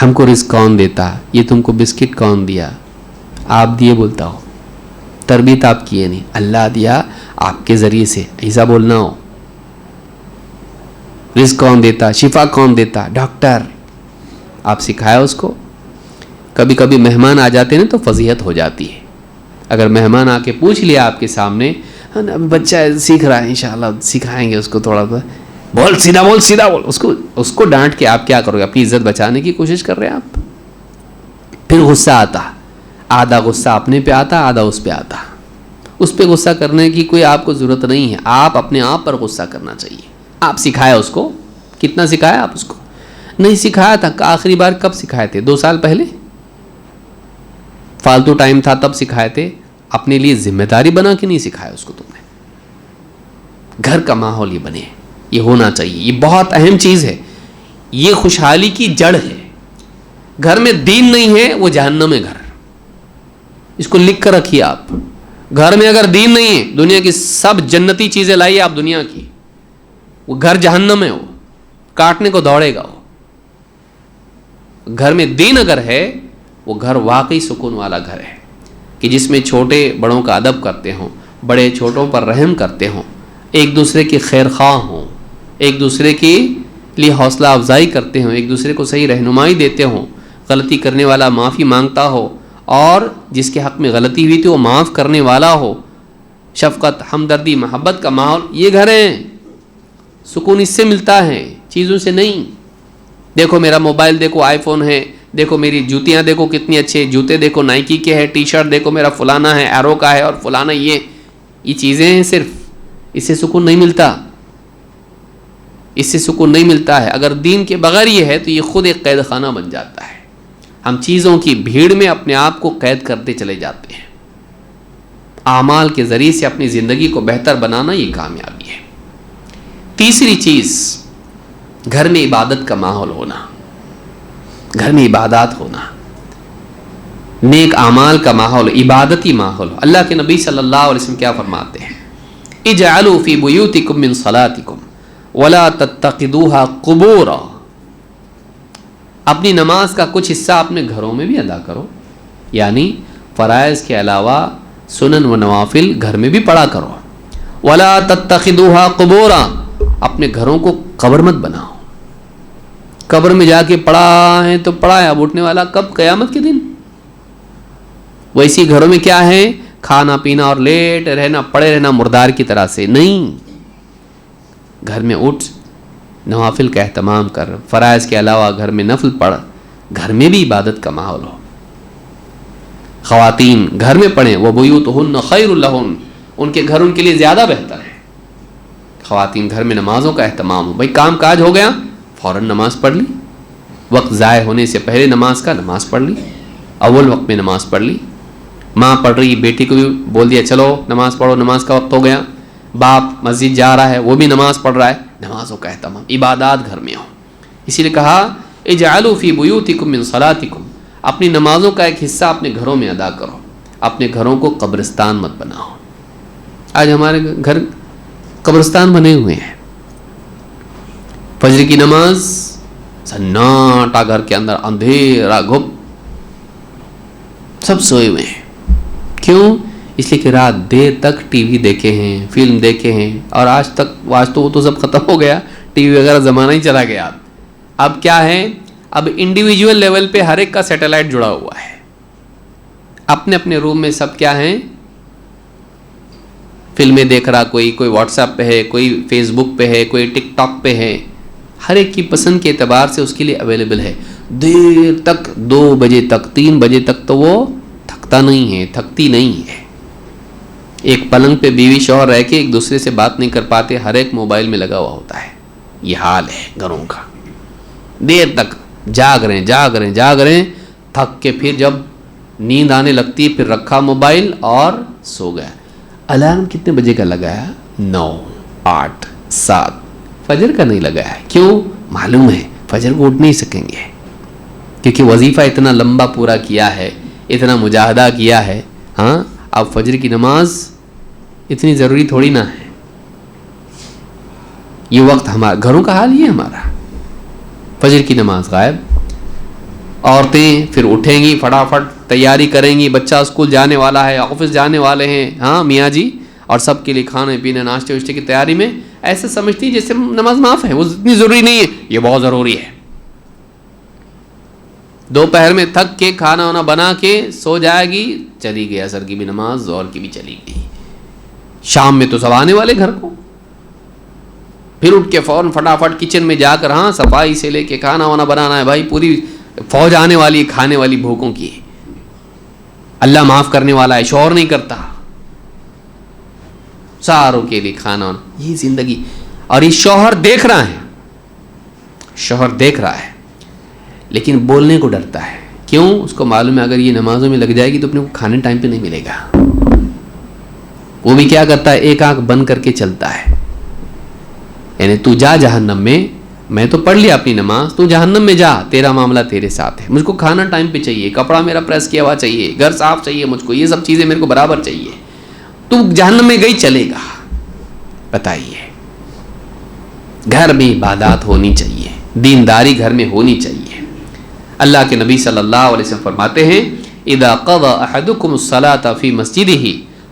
ہم کو رزق کون دیتا، یہ تم کو بسکٹ کون دیا، آپ دیے بولتا ہو، تربیت آپ کیے نہیں، اللہ دیا آپ کے ذریعے سے، ایسا بولنا ہو. رزق کون دیتا، شفا کون دیتا، ڈاکٹر، آپ سکھایا اس کو. کبھی کبھی مہمان آ جاتے ہیں تو فضیحت ہو جاتی ہے. اگر مہمان آ کے پوچھ لیا آپ کے سامنے، بچہ سیکھ رہا ہے انشاءاللہ سکھائیں گے اس کو تھوڑا سا، بول سیدھا بول سیدھا بول، اس کو ڈانٹ کے آپ کیا کرو گے؟ اپنی عزت بچانے کی کوشش کر رہے ہیں آپ. پھر غصہ آتا، آدھا غصہ اپنے پہ آتا، آدھا اس پہ آتا. اس پہ غصہ کرنے کی کوئی آپ کو ضرورت نہیں ہے، آپ اپنے آپ پر غصہ کرنا چاہیے. آپ سکھایا اس کو، کتنا سکھایا آپ اس کو؟ نہیں سکھایا تھا. آخری بار کب سکھائے تھے؟ 2 سال پہلے؟ فالتو ٹائم تھا تب سکھائے تھے؟ اپنے لیے ذمہ داری بنا کے نہیں سکھایا اس کو تم نے. گھر کا ماحول یہ بنے، یہ ہونا چاہیے، یہ بہت اہم چیز ہے، یہ خوشحالی کی جڑ ہے. گھر میں دین نہیں ہے وہ جہنم ہے گھر، اس کو لکھ کر رکھیے آپ. گھر میں اگر دین نہیں ہے، دنیا کی سب جنتی چیزیں لائیے آپ دنیا کی، وہ گھر جہنم ہے، وہ کاٹنے کو دوڑے گا. وہ گھر میں دین اگر ہے وہ گھر واقعی سکون والا گھر ہے، کہ جس میں چھوٹے بڑوں کا ادب کرتے ہوں، بڑے چھوٹوں پر رحم کرتے ہوں، ایک دوسرے کی خیر خواہ ہوں، ایک دوسرے کے لیے حوصلہ افزائی کرتے ہوں، ایک دوسرے کو صحیح رہنمائی دیتے ہوں، غلطی کرنے والا معافی مانگتا ہو اور جس کے حق میں غلطی ہوئی تھی وہ معاف کرنے والا ہو. شفقت، ہمدردی، محبت کا ماحول، یہ گھر ہیں. سکون اس سے ملتا ہے، چیزوں سے نہیں. دیکھو میرا موبائل دیکھو آئی فون ہے، دیکھو میری جوتیاں دیکھو کتنی اچھے، جوتے دیکھو نائکی کے ہے، ٹی شرٹ دیکھو میرا فلانا ہے، ایرو کا ہے، اور فلانا یہ چیزیں ہیں صرف. اس سے سکون نہیں ملتا، اس سے سکون نہیں ملتا ہے. اگر دین کے بغیر یہ ہے تو یہ خود ایک قید خانہ بن جاتا ہے. ہم چیزوں کی بھیڑ میں اپنے آپ کو قید کرتے چلے جاتے ہیں. اعمال کے ذریعے سے اپنی زندگی کو بہتر بنانا یہ کامیابی ہے. تیسری چیز، گھر میں عبادت کا ماحول ہونا، گھر میں عبادات ہونا، نیک اعمال کا ماحول، عبادتی ماحول. اللہ کے نبی صلی اللہ علیہ وسلم کیا فرماتے ہیں؟ اجعلوا فی بیوتکم من صلاتکم ولا تتخذوها قبورا. اپنی نماز کا کچھ حصہ اپنے گھروں میں بھی ادا کرو، یعنی فرائض کے علاوہ سنن و نوافل گھر میں بھی پڑھا کرو. ولا تتخذوها قبورا، اپنے گھروں کو قبر مت بناؤ. قبر میں جا کے پڑھا ہے تو پڑھا ہے، اب اٹھنے والا کب؟ قیامت کے دن. ویسی گھروں میں کیا ہے؟ کھانا پینا اور لیٹ رہنا، پڑے رہنا مردار کی طرح سے نہیں. گھر میں اٹھ، نوافل کا اہتمام کر، فرائض کے علاوہ گھر میں نفل پڑھ، گھر میں بھی عبادت کا ماحول ہو. خواتین گھر میں پڑھیں، وَبُيُوتُهُنَّ خَيْرٌ لَهُنَّ، ان کے گھر ان کے لیے زیادہ بہتر ہے. خواتین گھر میں نمازوں کا اہتمام ہو. بھائی کام کاج ہو گیا، فوراً نماز پڑھ لی، وقت ضائع ہونے سے پہلے نماز پڑھ لی، اول وقت میں نماز پڑھ لی. ماں پڑھ رہی، بیٹی کو بھی بول دیا چلو نماز پڑھو، نماز کا وقت ہو گیا. باپ مسجد جا رہا ہے، وہ بھی نماز پڑھ رہا ہے. نمازوں کا اہتمام، عبادات گھر میں ہو. اسی لیے کہا اجعلوا فی بیوتکم من صلاتکم، اپنی نمازوں کا ایک حصہ اپنے گھروں میں ادا کرو. اپنے گھروں کو قبرستان مت بناؤ. آج ہمارے گھر قبرستان بنے ہوئے ہیں. فجر کی نماز سناٹا گھر کے اندر, اندھیرا گھپ, سب سوئے ہوئے ہیں. کیوں؟ اس لیے کہ رات دیر تک ٹی وی دیکھے ہیں, فلم دیکھے ہیں, اور آج تو وہ تو سب ختم ہو گیا, ٹی وی وغیرہ زمانہ ہی چلا گیا. اب کیا ہے, اب انڈیویجول لیول پہ ہر ایک کا سیٹلائٹ جڑا ہوا ہے. اپنے اپنے روم میں سب کیا ہیں, فلمیں دیکھ رہا, کوئی واٹس ایپ پہ ہے, کوئی فیس بک پہ ہے, کوئی ٹک ٹاک پہ ہے. ہر ایک کی پسند کے اعتبار سے اس کے لیے اویلیبل ہے. دیر تک 2 بجے تک 3 بجے تک تو وہ تھکتا نہیں ہے, تھکتی نہیں ہے. ایک پلنگ پہ بیوی شوہر رہ کے ایک دوسرے سے بات نہیں کر پاتے, ہر ایک موبائل میں لگا ہوا ہوتا ہے. یہ حال ہے گھروں کا. دیر تک جاگ رہے ہیں, تھک کے پھر جب نیند آنے لگتی ہے پھر رکھا موبائل اور سو گیا. الارم کتنے بجے کا لگایا؟ 9, 8, 7. فجر کا نہیں لگایا. کیوں؟ معلوم ہے فجر کو اٹھ نہیں سکیں گے, کیونکہ وظیفہ اتنا لمبا پورا کیا ہے, اتنا مجاہدہ کیا ہے. ہاں, اب فجر کی نماز اتنی ضروری تھوڑی نہ ہے. یہ وقت ہمارا گھروں کا حال, یہ ہمارا فجر کی نماز غائب. عورتیں پھر اٹھیں گی, فٹافٹ تیاری کریں گی, بچہ اسکول جانے والا ہے, آفس جانے والے ہیں, ہاں میاں جی, اور سب کے لیے کھانے پینے ناشتے وشتے کی تیاری میں ایسے سمجھتی جیسے نماز معاف ہے, وہ اتنی ضروری نہیں ہے. یہ بہت ضروری ہے. دوپہر میں تھک کے کھانا وانا بنا کے سو جائے گی, چلی گئی عصر کی بھی نماز, ظہر کی بھی چلی گئی. شام میں تو سب آنے والے گھر کو, پھر اٹھ کے فوراً فٹافٹ کچن میں جا کر, ہاں صفائی سے لے کے کھانا وانا بنانا ہے. بھائی پوری فوج آنے والی, کھانے والی بھوکوں کی. اللہ معاف کرنے والا ہے, شوہر نہیں کرتا, ساروں کے لیے کھانا وانا. یہ زندگی. اور یہ شوہر دیکھ رہا ہے لیکن بولنے کو ڈرتا ہے. کیوں؟ اس کو معلوم ہے اگر یہ نمازوں میں لگ جائے گی تو اپنے کو کھانے ٹائم پہ نہیں ملے گا. وہ بھی کیا کرتا ہے, ایک آنکھ بند کر کے چلتا ہے. یعنی تو جا جہنم میں تو پڑھ لیا اپنی نماز, تو جہنم میں جا, تیرا معاملہ تیرے ساتھ ہے. مجھ کو کھانا ٹائم پہ چاہیے, کپڑا میرا پریس کیا ہوا چاہیے, گھر صاف چاہیے مجھ کو, یہ سب چیزیں میرے کو برابر چاہیے. تو جہنم میں گئی, چلے گا. بتائیے, گھر میں عبادات ہونی چاہیے, دینداری گھر میں ہونی چاہیے. اللہ کے نبی صلی اللہ علیہ وسلم فرماتے ہیں, اذا قضى احدكم الصلاة في مسجده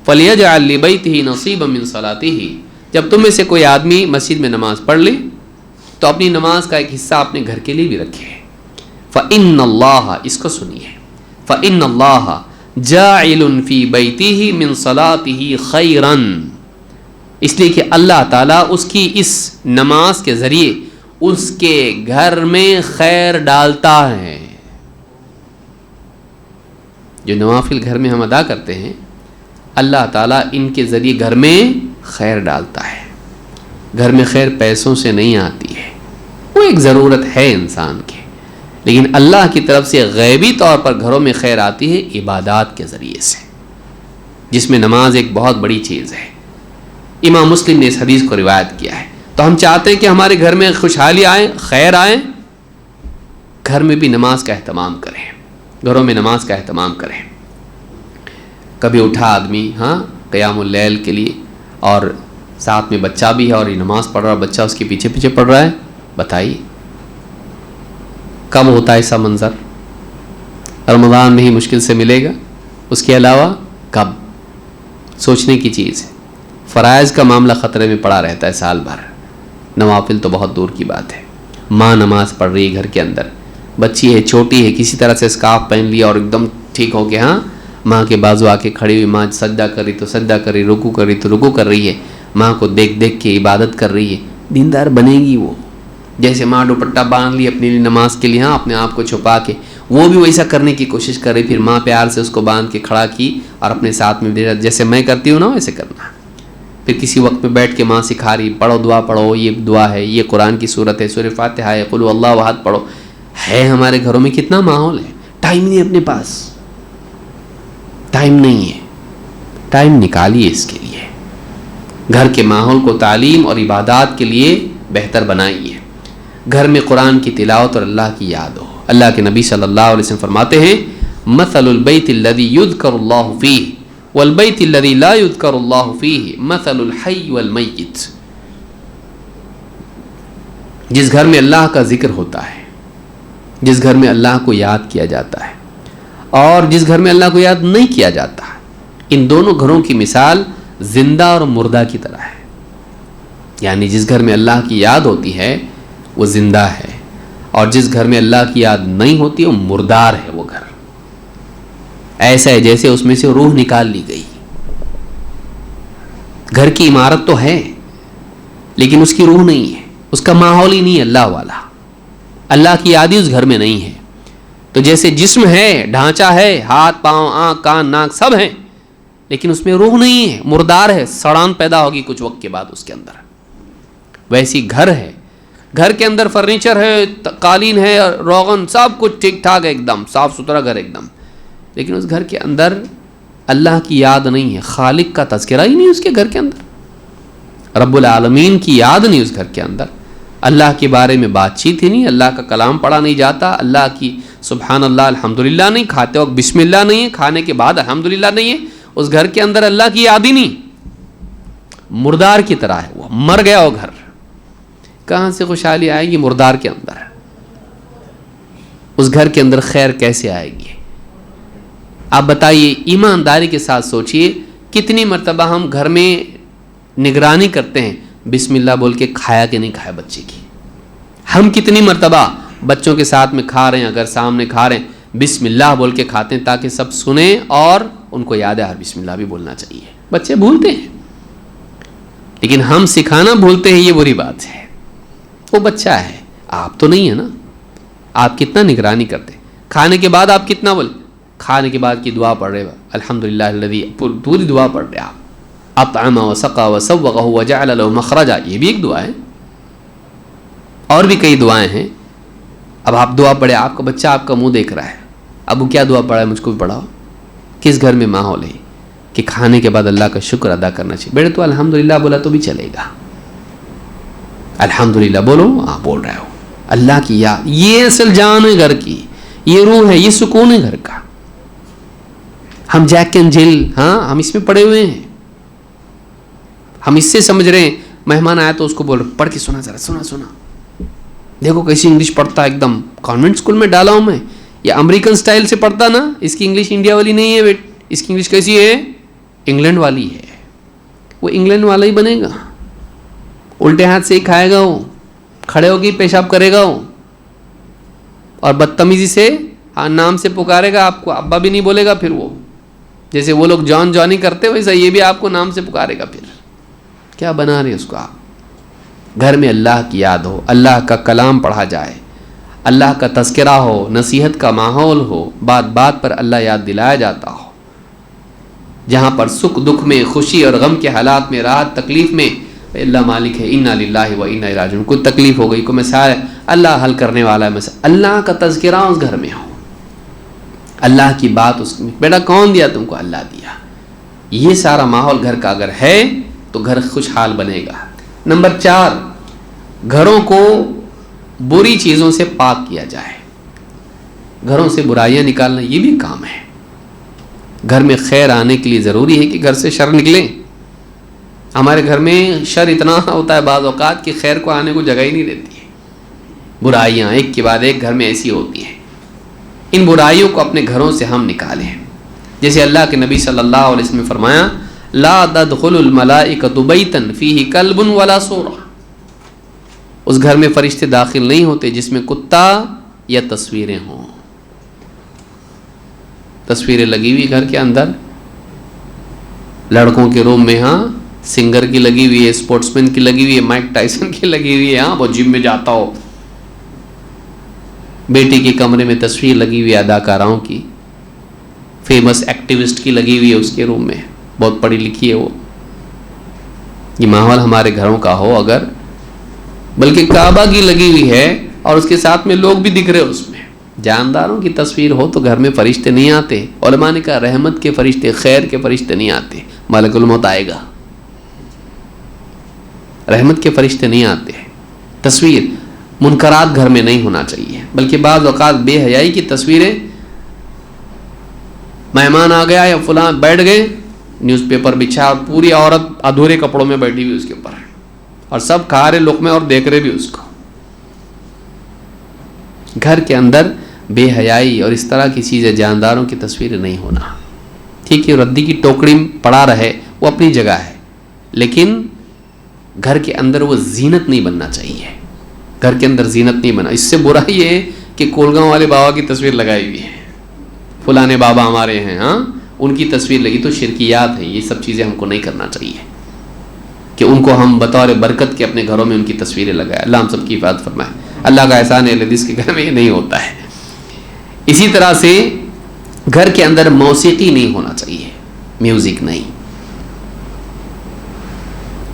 فليجعل لبيته نصيبا من صلاته. جب تم میں سے کوئی آدمی مسجد میں نماز پڑھ لے تو اپنی نماز کا ایک حصہ اپنے گھر کے لیے بھی رکھے. فإن اللہ, اس کو سنیے, فإن اللہ جاعل فی بیتہ من صلاته خیرا. اس لیے کہ اللہ تعالیٰ اس کی اس نماز کے ذریعے اس کے گھر میں خیر ڈالتا ہے. جو نوافل گھر میں ہم ادا کرتے ہیں, اللہ تعالیٰ ان کے ذریعے گھر میں خیر ڈالتا ہے. گھر میں خیر پیسوں سے نہیں آتی ہے, وہ ایک ضرورت ہے انسان کی, لیکن اللہ کی طرف سے غیبی طور پر گھروں میں خیر آتی ہے عبادات کے ذریعے سے, جس میں نماز ایک بہت بڑی چیز ہے. امام مسلم نے اس حدیث کو روایت کیا ہے. تو ہم چاہتے ہیں کہ ہمارے گھر میں خوشحالی آئے, خیر آئے, گھر میں بھی نماز کا اہتمام کریں, گھروں میں نماز کا اہتمام کریں. کبھی اٹھا آدمی, ہاں قیام اللیل کے لیے, اور ساتھ میں بچہ بھی ہے اور یہ نماز پڑھ رہا, بچہ اس کے پیچھے پیچھے پڑھ رہا ہے. بتائیے کب ہوتا ہے ایسا منظر؟ رمضان میں ہی مشکل سے ملے گا, اس کے علاوہ کب؟ سوچنے کی چیز ہے. فرائض کا معاملہ خطرے میں پڑا رہتا ہے سال بھر, نوافل تو بہت دور کی بات ہے. ماں نماز پڑھ رہی ہے گھر کے اندر, بچی ہے چھوٹی ہے, کسی طرح سے اسکارف پہن لیا اور ایک دم ٹھیک ہو کے, ہاں ماں کے بازو آ کے کھڑی ہوئی, ماں سجدہ کر رہی تو سجدہ کر رہی, رکوع کر رہی تو رکوع کر رہی ہے, ماں کو دیکھ دیکھ کے عبادت کر رہی ہے. دیندار بنے گی وہ؟ جیسے ماں دوپٹہ باندھ لی اپنے لیے نماز کے لیے, ہاں اپنے آپ کو چھپا کے, وہ بھی ویسا کرنے کی کوشش کر رہی. پھر ماں پیار سے اس کو باندھ کے کھڑا کی اور اپنے ساتھ میں جیسے میں کرتی ہوں نا ویسے کرنا. پھر کسی وقت پہ بیٹھ کے ماں سکھا رہی, پڑھو دعا پڑھو, یہ دعا ہے, یہ قرآن کی صورت ہے, سورہ فاتحہ ہے, قل هو اللہ احد پڑھو. ہے ہمارے گھروں میں کتنا ماحول ہے, ٹائم نہیں اپنے پاس, ٹائم نہیں ہے. ٹائم نکالیے اس کے لیے, گھر کے ماحول کو تعلیم اور عبادات کے لیے بہتر بنائیے. گھر میں قرآن کی تلاوت اور اللہ کی یاد ہو. اللہ کے نبی صلی اللہ علیہ وسلم فرماتے ہیں, مثل البیت الذی یذکر اللہ فیہ والبیت الذی لا یذکر اللہ فیہ مثل الحی والمیت. جس گھر میں اللہ کا ذکر ہوتا ہے، جس گھر میں اللہ کو یاد کیا جاتا ہے، اور جس گھر میں اللہ کو یاد نہیں کیا جاتا، ان دونوں گھروں کی مثال زندہ اور مردہ کی طرح ہے. یعنی جس گھر میں اللہ کی یاد ہوتی ہے وہ زندہ ہے، اور جس گھر میں اللہ کی یاد نہیں ہوتی وہ مردار ہے. وہ گھر ایسا ہے جیسے اس میں سے روح نکال لی گئی. گھر کی عمارت تو ہے لیکن اس کی روح نہیں ہے، اس کا ماحول ہی نہیں ہے اللہ والا. اللہ کی یاد ہی اس گھر میں نہیں ہے. تو جیسے جسم ہے، ڈھانچہ ہے، ہاتھ پاؤں آنکھ کان ناک سب ہیں، لیکن اس میں روح نہیں ہے، مردار ہے، سڑان پیدا ہوگی کچھ وقت کے بعد اس کے اندر. ویسی گھر ہے، گھر کے اندر فرنیچر ہے، قالین ہے، روغن سب کچھ ٹھیک ٹھاک ہے، ایک دم صاف ستھرا گھر ایک دم، لیکن اس گھر کے اندر اللہ کی یاد نہیں ہے، خالق کا تذکرہ ہی نہیں اس کے گھر کے اندر، رب العالمین کی یاد نہیں اس گھر کے اندر، اللہ کے بارے میں بات چیت ہی نہیں، اللہ کا کلام پڑھا نہیں جاتا، اللہ کی سبحان اللہ الحمدللہ نہیں، کھاتے وقت بسم اللہ نہیں ہے، کھانے کے بعد الحمدللہ نہیں ہے. اس گھر کے اندر اللہ کی یاد ہی نہیں، مردار کی طرح ہے، وہ مر گیا وہ گھر. کہاں سے خوشحالی آئے گی مردار کے اندر؟ اس گھر کے اندر خیر کیسے آئے گی؟ آپ بتائیے، ایمانداری کے ساتھ سوچئے، کتنی مرتبہ ہم گھر میں نگرانی کرتے ہیں بسم اللہ بول کے کھایا کہ نہیں کھایا بچے کی. ہم کتنی مرتبہ بچوں کے ساتھ میں کھا رہے ہیں، اگر سامنے کھا رہے ہیں بسم اللہ بول کے کھاتے ہیں تاکہ سب سنیں اور ان کو یاد ہے ہر بسم اللہ بھی بولنا چاہیے. بچے بھولتے ہیں لیکن ہم سکھانا بھولتے ہیں، یہ بری بات ہے. وہ بچہ ہے، آپ تو نہیں ہے نا. آپ کتنا نگرانی کرتے، کھانے کے بعد آپ کتنا بول، کھانے کے بعد کی دعا پڑھ رہے الحمدللہ الذی، پوری دعا پڑھ رہے آپ، اطعم وسقى وسوغه وجعل له مخرجا، یہ بھی ایک دعا ہے. اور بھی کئی دعائیں ہیں. اب آپ دعا پڑھے، آپ کا بچہ آپ کا منہ دیکھ رہا ہے، ابو کیا دعا پڑھا ہے مجھ کو بھی پڑھاؤ. کس گھر میں ماحول ہے کہ کھانے کے بعد اللہ کا شکر ادا کرنا چاہیے؟ بیٹے تو الحمدللہ بولا تو بھی چلے گا، الحمدللہ بولو. ہاں بول رہے ہو، اللہ کی یاد، یہ اصل جان ہے گھر کی، یہ روح ہے، یہ سکون ہے گھر کا. ہم جیک اینڈ جل، ہاں ہم اس میں پڑے ہوئے ہیں، ہم اس سے سمجھ رہے ہیں. مہمان آیا تو اس کو بول رہے پڑھ کے سنا، ذرا سنا، دیکھو کیسی انگلش پڑھتا ہے، ایک دم کانوینٹ اسکول میں ڈالا ہوں میں، یہ امریکن سٹائل سے پڑھتا نا، اس کی انگلش انڈیا والی نہیں ہے بیٹ، اس کی انگلش کیسی ہے؟ انگلینڈ والی ہے. وہ انگلینڈ والا ہی بنے گا، الٹے ہاتھ سے ہی کھائے گا، وہ کھڑے ہو کے پیشاب کرے گا، وہ اور بدتمیزی سے نام سے پکارے گا آپ کو، ابا بھی نہیں بولے گا. پھر وہ جیسے وہ لوگ جان جانی کرتے ویسا یہ بھی آپ کو نام سے پکارے گا. پھر کیا بنا رہے اس کو آپ؟ گھر میں اللہ کی یاد ہو، اللہ کا کلام پڑھا جائے، اللہ کا تذکرہ ہو، نصیحت کا ماحول ہو، بات بات پر اللہ یاد دلایا جاتا ہو، جہاں پر سکھ دکھ میں، خوشی اور غم کے حالات میں، راحت تکلیف میں اللہ مالک ہے، انا للہ و انا الیہ راجعون. کوئی تکلیف ہو گئی، کوئی مسائل، اللہ حل کرنے والا ہے مسئلہ، اللہ کا تذکرہ اس گھر میں ہو، اللہ کی بات اس میں. بیٹا کون دیا تم کو؟ اللہ دیا. یہ سارا ماحول گھر کا اگر ہے تو گھر خوشحال بنے گا. نمبر 4، گھروں کو بری چیزوں سے پاک کیا جائے. گھروں سے برائیاں نکالنا یہ بھی کام ہے. گھر میں خیر آنے کے لیے ضروری ہے کہ گھر سے شر نکلے. ہمارے گھر میں شر اتنا ہوتا ہے بعض اوقات کہ خیر کو آنے کو جگہ ہی نہیں دیتی ہے. برائیاں ایک کے بعد ایک گھر میں ایسی ہوتی ہیں. ان برائیوں کو اپنے گھروں سے ہم نکالیں. جیسے اللہ کے نبی صلی اللہ علیہ وسلم نے فرمایا، لا تدخل الملائکۃ بیتا فیہ کلب ولا صورہ. اس گھر میں فرشتے داخل نہیں ہوتے جس میں کتا یا تصویریں ہوں. تصویریں لگی ہوئی گھر کے اندر، لڑکوں کے روم میں، ہاں سنگر کی لگی ہوئی ہے، اسپورٹس مین کی لگی ہوئی ہے، مائک ٹائسن کی لگی ہوئی ہے، ہاں وہ جم میں جاتا ہو. بیٹی کے کمرے میں تصویر لگی ہوئی ہے اداکاراؤں کی، فیمس ایکٹیوسٹ کی لگی ہوئی ہے اس کے روم میں، بہت پڑھی لکھی ہے وہ. یہ ماحول ہمارے گھروں کا ہو اگر، بلکہ کعبہ کی لگی ہوئی ہے اور اس کے ساتھ میں لوگ بھی دکھ رہے اس میں، جانداروں کی تصویر ہو تو گھر میں فرشتے نہیں آتے. علماء نے کہا رحمت کے فرشتے، خیر کے فرشتے نہیں آتے، ملک الموت آئے گا، رحمت کے فرشتے نہیں آتے. تصویر منکرات گھر میں نہیں ہونا چاہیے. بلکہ بعض اوقات بے حیائی کی تصویریں، مہمان آ گیا یا فلاں بیٹھ گئے، نیوز پیپر بچھا اور پوری عورت ادھورے کپڑوں میں بیٹھی ہوئی اس کے اوپر، اور سب کھا رہے لقمے اور دیکھ رہے بھی اس کو. گھر کے اندر بے حیائی اور اس طرح کی چیزیں، جانداروں کی تصویریں نہیں ہونا. ٹھیک ہے ردی کی ٹوکری پڑا رہے وہ اپنی جگہ ہے، لیکن گھر کے اندر وہ زینت نہیں بننا چاہیے. گھر کے اندر زینت نہیں بنا. اس سے برا یہ ہے کہ کولگاؤں والے بابا کی تصویر لگائی ہوئی ہے، فلانے بابا ہمارے ہیں، ہاں ان کی تصویر لگی، تو شرکیات ہیں. یہ سب چیزیں ہم کو نہیں کرنا چاہیے کہ ان کو ہم بطور برکت کے اپنے گھروں میں ان کی تصویریں لگائیں. اللہ ہم سب کی حفاظت فرمائے. اللہ کا احسان ہے اہل حدیث کے گھر میں یہ نہیں ہوتا ہے. اسی طرح سے گھر کے اندر موسیقی نہیں ہونا چاہیے، میوزک نہیں.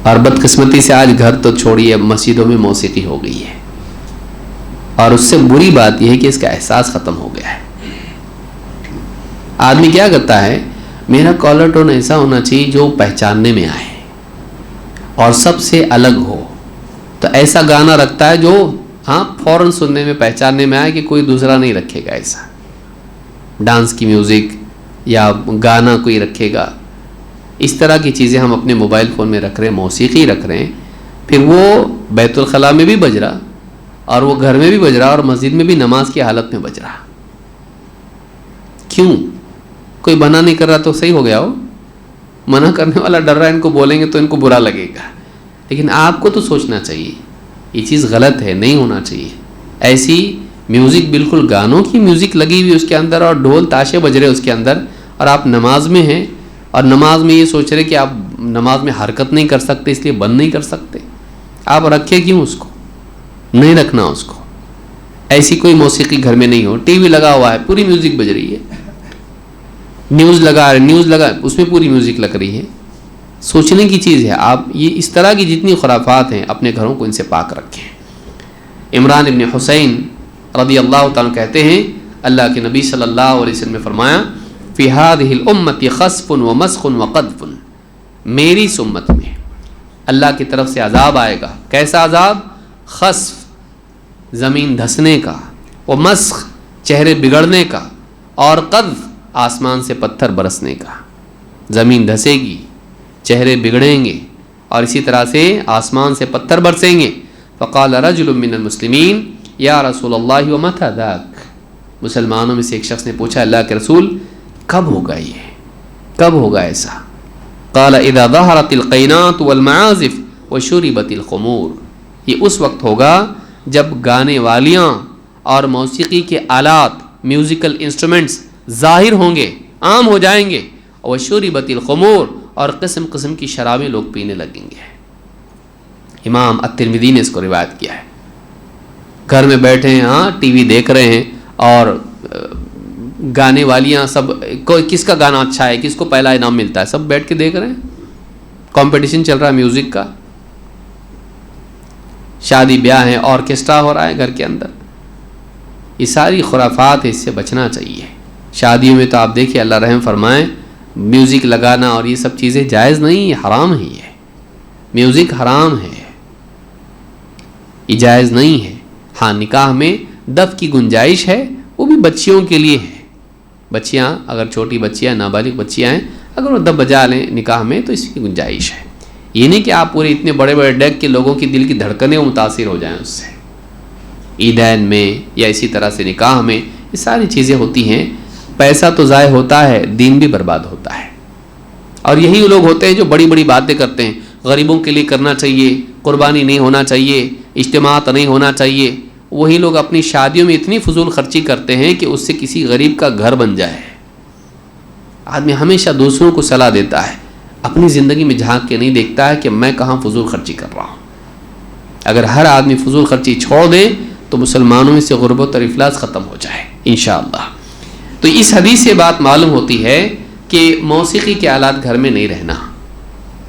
اور بدقسمتی سے آج گھر تو چھوڑیے، مسجدوں میں موسیقی ہو گئی ہے، اور اس سے بری بات یہ ہے کہ اس کا احساس ختم ہو گیا ہے. آدمی کیا کرتا ہے، میرا کالر ٹون ایسا ہونا چاہیے جو پہچاننے میں آئے اور سب سے الگ ہو. تو ایسا گانا رکھتا ہے جو ہاں فوراً سننے میں پہچاننے میں آئے کہ کوئی دوسرا نہیں رکھے گا. ایسا ڈانس کی میوزک یا گانا کوئی رکھے گا. اس طرح کی چیزیں ہم اپنے موبائل فون میں رکھ رہے ہیں، موسیقی رکھ رہے ہیں، پھر وہ بیت الخلاء میں بھی بج رہا اور وہ گھر میں بھی بج رہا اور مسجد میں بھی نماز کی حالت میں بج رہا. کیوں؟ کوئی منع نہیں کر رہا تو صحیح ہو گیا ہو. منع کرنے والا ڈر رہا ہے ان کو بولیں گے تو ان کو برا لگے گا. لیکن آپ کو تو سوچنا چاہیے یہ چیز غلط ہے، نہیں ہونا چاہیے. ایسی میوزک، بالکل گانوں کی میوزک لگی ہوئی اس کے اندر اور ڈھول تاشے بج رہے اس کے اندر، اور آپ نماز میں ہیں اور نماز میں یہ سوچ رہے کہ آپ نماز میں حرکت نہیں کر سکتے اس لیے بند نہیں کر سکتے. آپ رکھے کیوں اس کو؟ نہیں رکھنا اس کو. ایسی کوئی موسیقی گھر میں نہیں ہو. ٹی وی لگا ہوا ہے، پوری میوزک بج رہی ہے. نیوز لگا اس میں پوری میوزک لگ رہی ہے. سوچنے کی چیز ہے. آپ یہ اس طرح کی جتنی خرافات ہیں اپنے گھروں کو ان سے پاک رکھیں. عمران ابن حسین رضی اللہ تعالیٰ کہتے ہیں اللہ کے نبی صلی اللہ علیہ وسلم نے فرمایا فی ہذہ الامۃ خسف ومسخ وقذف، میری امت میں اللہ کی طرف سے عذاب آئے گا. کیسا عذاب؟ خسف زمین دھسنے کا، ومسخ چہرے بگڑنے کا، اور قذف آسمان سے پتھر برسنے کا. زمین دھسے گی، چہرے بگڑیں گے، اور اسی طرح سے آسمان سے پتھر برسیں گے. فقال رجل من المسلمین یا رسول اللہ ومتى ذاک، مسلمانوں میں سے ایک شخص نے پوچھا اللہ کے رسول کب ہوگا یہ، کب ہوگا ایسا؟ قال اذا ظهرت القینات والمعازف وشربت الخمور، یہ اس وقت ہوگا جب گانے والیاں اور موسیقی کے آلات، میوزیکل انسٹرومنٹس ظاہر ہوں گے، عام ہو جائیں گے. وشربت الخمور، اور قسم قسم کی شرابیں لوگ پینے لگیں گے. امام الترمذی نے اس کو روایت کیا ہے. گھر میں بیٹھے ہیں، ہاں ٹی وی دیکھ رہے ہیں، اور گانے والیاں سب، کوئی کس کا گانا اچھا ہے، کس کو پہلا انعام ملتا ہے، سب بیٹھ کے دیکھ رہے ہیں. کمپٹیشن چل رہا ہے میوزک کا. شادی بیاہ ہے، آرکیسٹرا ہو رہا ہے گھر کے اندر. یہ ساری خرافات ہے، اس سے بچنا چاہیے. شادیوں میں تو آپ دیکھیں اللہ رحم فرمائیں، میوزک لگانا اور یہ سب چیزیں جائز نہیں، یہ حرام ہی ہے. میوزک حرام ہے، یہ جائز نہیں ہے. ہاں نکاح میں دف کی گنجائش ہے، وہ بھی بچیوں کے لیے ہے. بچیاں اگر چھوٹی بچیاں، نابالغ بچیاں ہیں، اگر وہ دف بجا لیں نکاح میں تو اس کی گنجائش ہے. یہ نہیں کہ آپ پورے اتنے بڑے بڑے ڈیک کے لوگوں کی دل کی دھڑکنیں متاثر ہو جائیں اس سے. عیدین میں یا اسی طرح سے نکاح میں یہ ساری چیزیں ہوتی ہیں. پیسہ تو ضائع ہوتا ہے، دین بھی برباد ہوتا ہے. اور یہی لوگ ہوتے ہیں جو بڑی بڑی باتیں کرتے ہیں، غریبوں کے لیے کرنا چاہیے، قربانی نہیں ہونا چاہیے، اجتماعات نہیں ہونا چاہیے. وہی لوگ اپنی شادیوں میں اتنی فضول خرچی کرتے ہیں کہ اس سے کسی غریب کا گھر بن جائے. آدمی ہمیشہ دوسروں کو صلاح دیتا ہے، اپنی زندگی میں جھانک کے نہیں دیکھتا ہے کہ میں کہاں فضول خرچی کر رہا ہوں. اگر ہر آدمی فضول خرچی چھوڑ دے تو مسلمانوں میں سے غربت اور افلاس ختم ہو جائے انشاءاللہ. تو اس حدیث سے بات معلوم ہوتی ہے کہ موسیقی کے آلات گھر میں نہیں رہنا،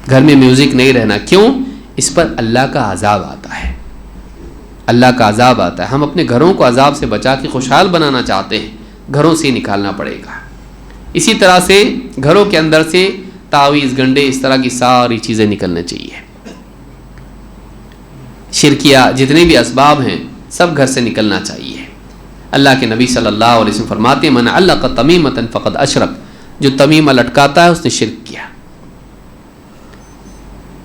گھر میں میوزک نہیں رہنا. کیوں؟ اس پر اللہ کا عذاب آتا ہے، اللہ کا عذاب آتا ہے. ہم اپنے گھروں کو عذاب سے بچا کے خوشحال بنانا چاہتے ہیں، گھروں سے نکالنا پڑے گا. اسی طرح سے گھروں کے اندر سے تعویذ، گنڈے، اس طرح کی ساری چیزیں نکلنے چاہیے. شرکیہ جتنے بھی اسباب ہیں سب گھر سے نکلنا چاہیے. اللہ کے نبی صلی اللہ علیہ وسلم فرماتے ہیں من علق تمیمۃ فقد اشرک، جو تمیمہ لٹکاتا ہے اس نے شرک کیا.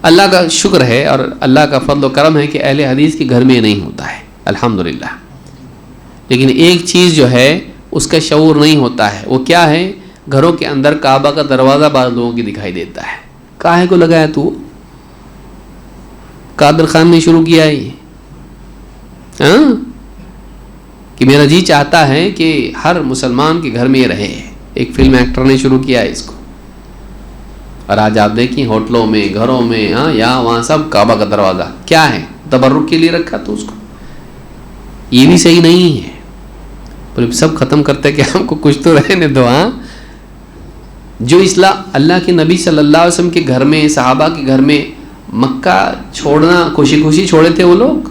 اللہ کا شکر ہے اور اللہ کا فضل و کرم ہے کہ اہل حدیث کے گھر میں یہ نہیں ہوتا ہے الحمدللہ. لیکن ایک چیز جو ہے اس کا شعور نہیں ہوتا ہے، وہ کیا ہے؟ گھروں کے اندر کعبہ کا دروازہ بعض لوگوں کی دکھائی دیتا ہے. کاہے کو لگایا تو؟ قادر خان نے شروع کیا ہے یہ، ہاں، کہ میرا جی چاہتا ہے کہ ہر مسلمان کے گھر میں یہ رہے. ایک فلم ایکٹر نے شروع کیا ہے اس کو، اور آج آپ دیکھیں ہوٹلوں میں، گھروں میں، ہاں، یہاں وہاں سب کعبہ کا دروازہ. کیا ہے؟ تبرک کے لیے رکھا تو اس کو. یہ بھی صحیح نہیں ہے. سب ختم کرتے کہ ہم کو کچھ تو رہنے دو. ہاں، جو اصلاح اللہ کے نبی صلی اللہ علیہ وسلم کے گھر میں، صحابہ کے گھر میں مکہ چھوڑنا خوشی خوشی چھوڑے تھے وہ لوگ،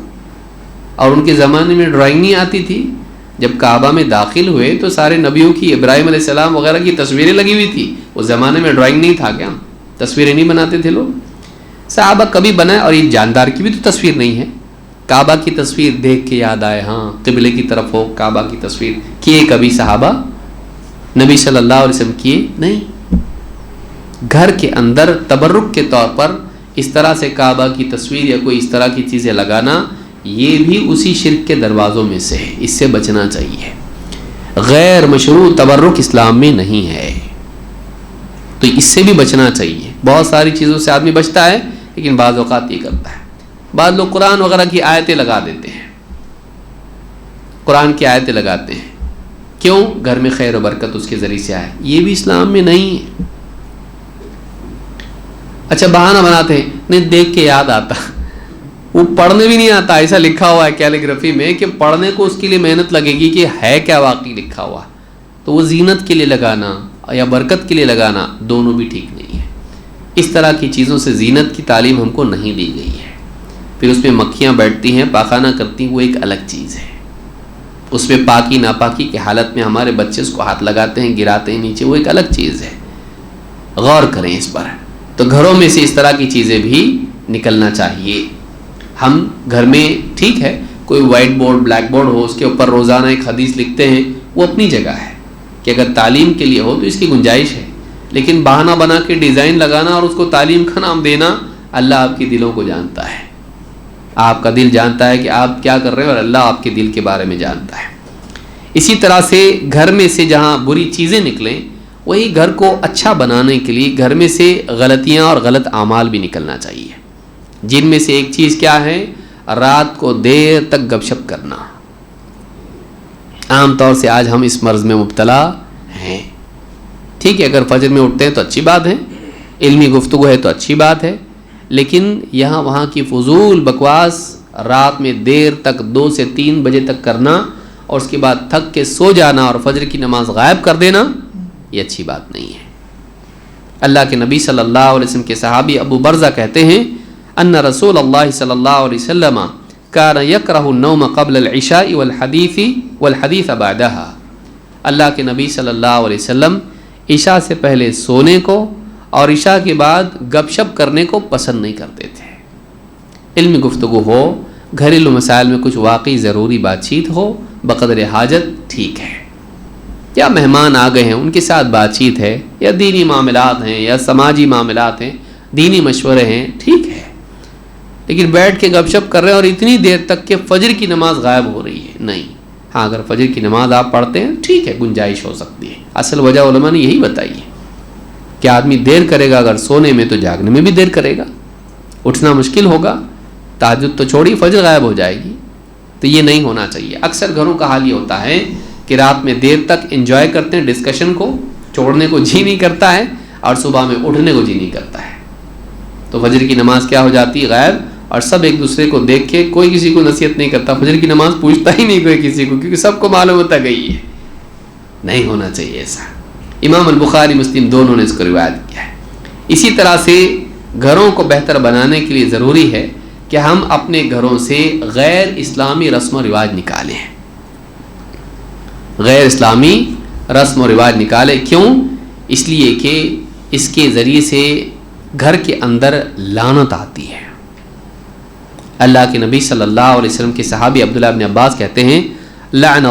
اور ان کے زمانے میں ڈرائنگ نہیں آتی تھی. جب کعبہ میں داخل ہوئے تو سارے نبیوں کی، ابراہیم علیہ السلام وغیرہ کی تصویریں لگی ہوئی تھی. اس زمانے میں ڈرائنگ نہیں تھا کیا؟ تصویریں نہیں بناتے تھے لوگ؟ صحابہ کبھی بنائے. اور یہ جاندار کی بھی تو تصویر نہیں ہے. کعبہ کی تصویر دیکھ کے یاد آئے، ہاں قبلے کی طرف ہو کعبہ کی تصویر. کیے کبھی صحابہ؟ نبی صلی اللہ علیہ وسلم کیے نہیں. گھر کے اندر تبرک کے طور پر اس طرح سے کعبہ کی تصویر یا کوئی اس طرح کی چیزیں لگانا، یہ بھی اسی شرک کے دروازوں میں سے ہے. اس سے بچنا چاہیے. غیر مشروع تبرک اسلام میں نہیں ہے، تو اس سے بھی بچنا چاہیے. بہت ساری چیزوں سے آدمی بچتا ہے، لیکن بعض اوقات یہ کرتا ہے. بعض لوگ قرآن وغیرہ کی آیتیں لگا دیتے ہیں، قرآن کی آیتیں لگاتے ہیں. کیوں؟ گھر میں خیر و برکت اس کے ذریعے سے آئے. یہ بھی اسلام میں نہیں ہے. اچھا، بہانہ بناتے ہیں، نہیں دیکھ کے یاد آتا. وہ پڑھنے بھی نہیں آتا. ایسا لکھا ہوا ہے کیلیگرافی میں کہ پڑھنے کو اس کے لیے محنت لگے گی کہ ہے کیا واقعی لکھا ہوا. تو وہ زینت کے لیے لگانا یا برکت کے لیے لگانا، دونوں بھی ٹھیک نہیں ہے. اس طرح کی چیزوں سے زینت کی تعلیم ہم کو نہیں دی گئی ہے. پھر اس میں مکھیاں بیٹھتی ہیں، پاخانہ کرتی ہیں، وہ ایک الگ چیز ہے. اس میں پاکی ناپاکی کی حالت میں ہمارے بچے اس کو ہاتھ لگاتے ہیں، گراتے ہیں نیچے، وہ ایک الگ چیز ہے. غور کریں اس پر. تو گھروں میں سے اس طرح کی چیزیں بھی نکلنا چاہیے. ہم گھر میں ٹھیک ہے کوئی وائٹ بورڈ، بلیک بورڈ ہو، اس کے اوپر روزانہ ایک حدیث لکھتے ہیں، وہ اپنی جگہ ہے کہ اگر تعلیم کے لیے ہو تو اس کی گنجائش ہے. لیکن بہانہ بنا کے ڈیزائن لگانا اور اس کو تعلیم کا نام دینا، اللہ آپ کے دلوں کو جانتا ہے. آپ کا دل جانتا ہے کہ آپ کیا کر رہے ہیں، اور اللہ آپ کے دل کے بارے میں جانتا ہے. اسی طرح سے گھر میں سے جہاں بری چیزیں نکلیں، وہی گھر کو اچھا بنانے کے لیے گھر میں سے غلطیاں اور غلط اعمال بھی نکلنا چاہیے. جن میں سے ایک چیز کیا ہے؟ رات کو دیر تک گپ شپ کرنا. عام طور سے آج ہم اس مرض میں مبتلا ہیں. ٹھیک ہے، اگر فجر میں اٹھتے ہیں تو اچھی بات ہے، علمی گفتگو ہے تو اچھی بات ہے، لیکن یہاں وہاں کی فضول بکواس رات میں دیر تک 2 سے 3 بجے تک کرنا، اور اس کے بعد تھک کے سو جانا اور فجر کی نماز غائب کر دینا، یہ اچھی بات نہیں ہے. اللہ کے نبی صلی اللہ علیہ وسلم کے صحابی ابو برزہ کہتے ہیں ان رسول اللہ صلی اللہ علیہ وسلم کان یکرہ النوم قبل العشاء والحدیث بعدها. اللہ کے نبی صلی اللہ علیہ وسلم عشاء سے پہلے سونے کو اور عشاء کے بعد گپ شپ کرنے کو پسند نہیں کرتے تھے. علمی گفتگو ہو، گھریلو مسائل میں کچھ واقعی ضروری بات چیت ہو، بقدر حاجت ٹھیک ہے. یا مہمان آ گئے ہیں ان کے ساتھ بات چیت ہے، یا دینی معاملات ہیں یا سماجی معاملات ہیں، دینی مشورے ہیں، ٹھیک ہے. لیکن بیٹھ کے گپ شپ کر رہے ہیں اور اتنی دیر تک کہ فجر کی نماز غائب ہو رہی ہے، نہیں. ہاں، اگر فجر کی نماز آپ پڑھتے ہیں ٹھیک ہے، گنجائش ہو سکتی ہے. اصل وجہ علماء نے یہی بتائی ہے کہ آدمی دیر کرے گا اگر سونے میں تو جاگنے میں بھی دیر کرے گا، اٹھنا مشکل ہوگا. تہجد تو چھوڑی، فجر غائب ہو جائے گی. تو یہ نہیں ہونا چاہیے. اکثر گھروں کا حال یہ ہوتا ہے کہ رات میں دیر تک انجوائے کرتے ہیں، ڈسکشن کو چھوڑنے کو جی نہیں کرتا ہے، اور صبح میں اٹھنے کو جی نہیں کرتا ہے. تو فجر کی نماز کیا ہو جاتی ہے؟ غائب. اور سب ایک دوسرے کو دیکھ کے کوئی کسی کو نصیحت نہیں کرتا، فجر کی نماز پوچھتا ہی نہیں کوئی کسی کو، کیونکہ سب کو معلوم ہوتا گئی ہے. نہیں ہونا چاہیے ایسا. امام البخاری مسلم دونوں نے اس کو روایت کیا ہے. اسی طرح سے گھروں کو بہتر بنانے کے لیے ضروری ہے کہ ہم اپنے گھروں سے غیر اسلامی رسم و رواج نکالیں. غیر اسلامی رسم و رواج نکالیں. کیوں؟ اس لیے کہ اس کے ذریعے سے گھر کے اندر لعنت آتی ہے. اللہ کے نبی صلی اللہ علیہ وسلم کے صحابی عبداللہ بن عباس کہتے ہیں لعن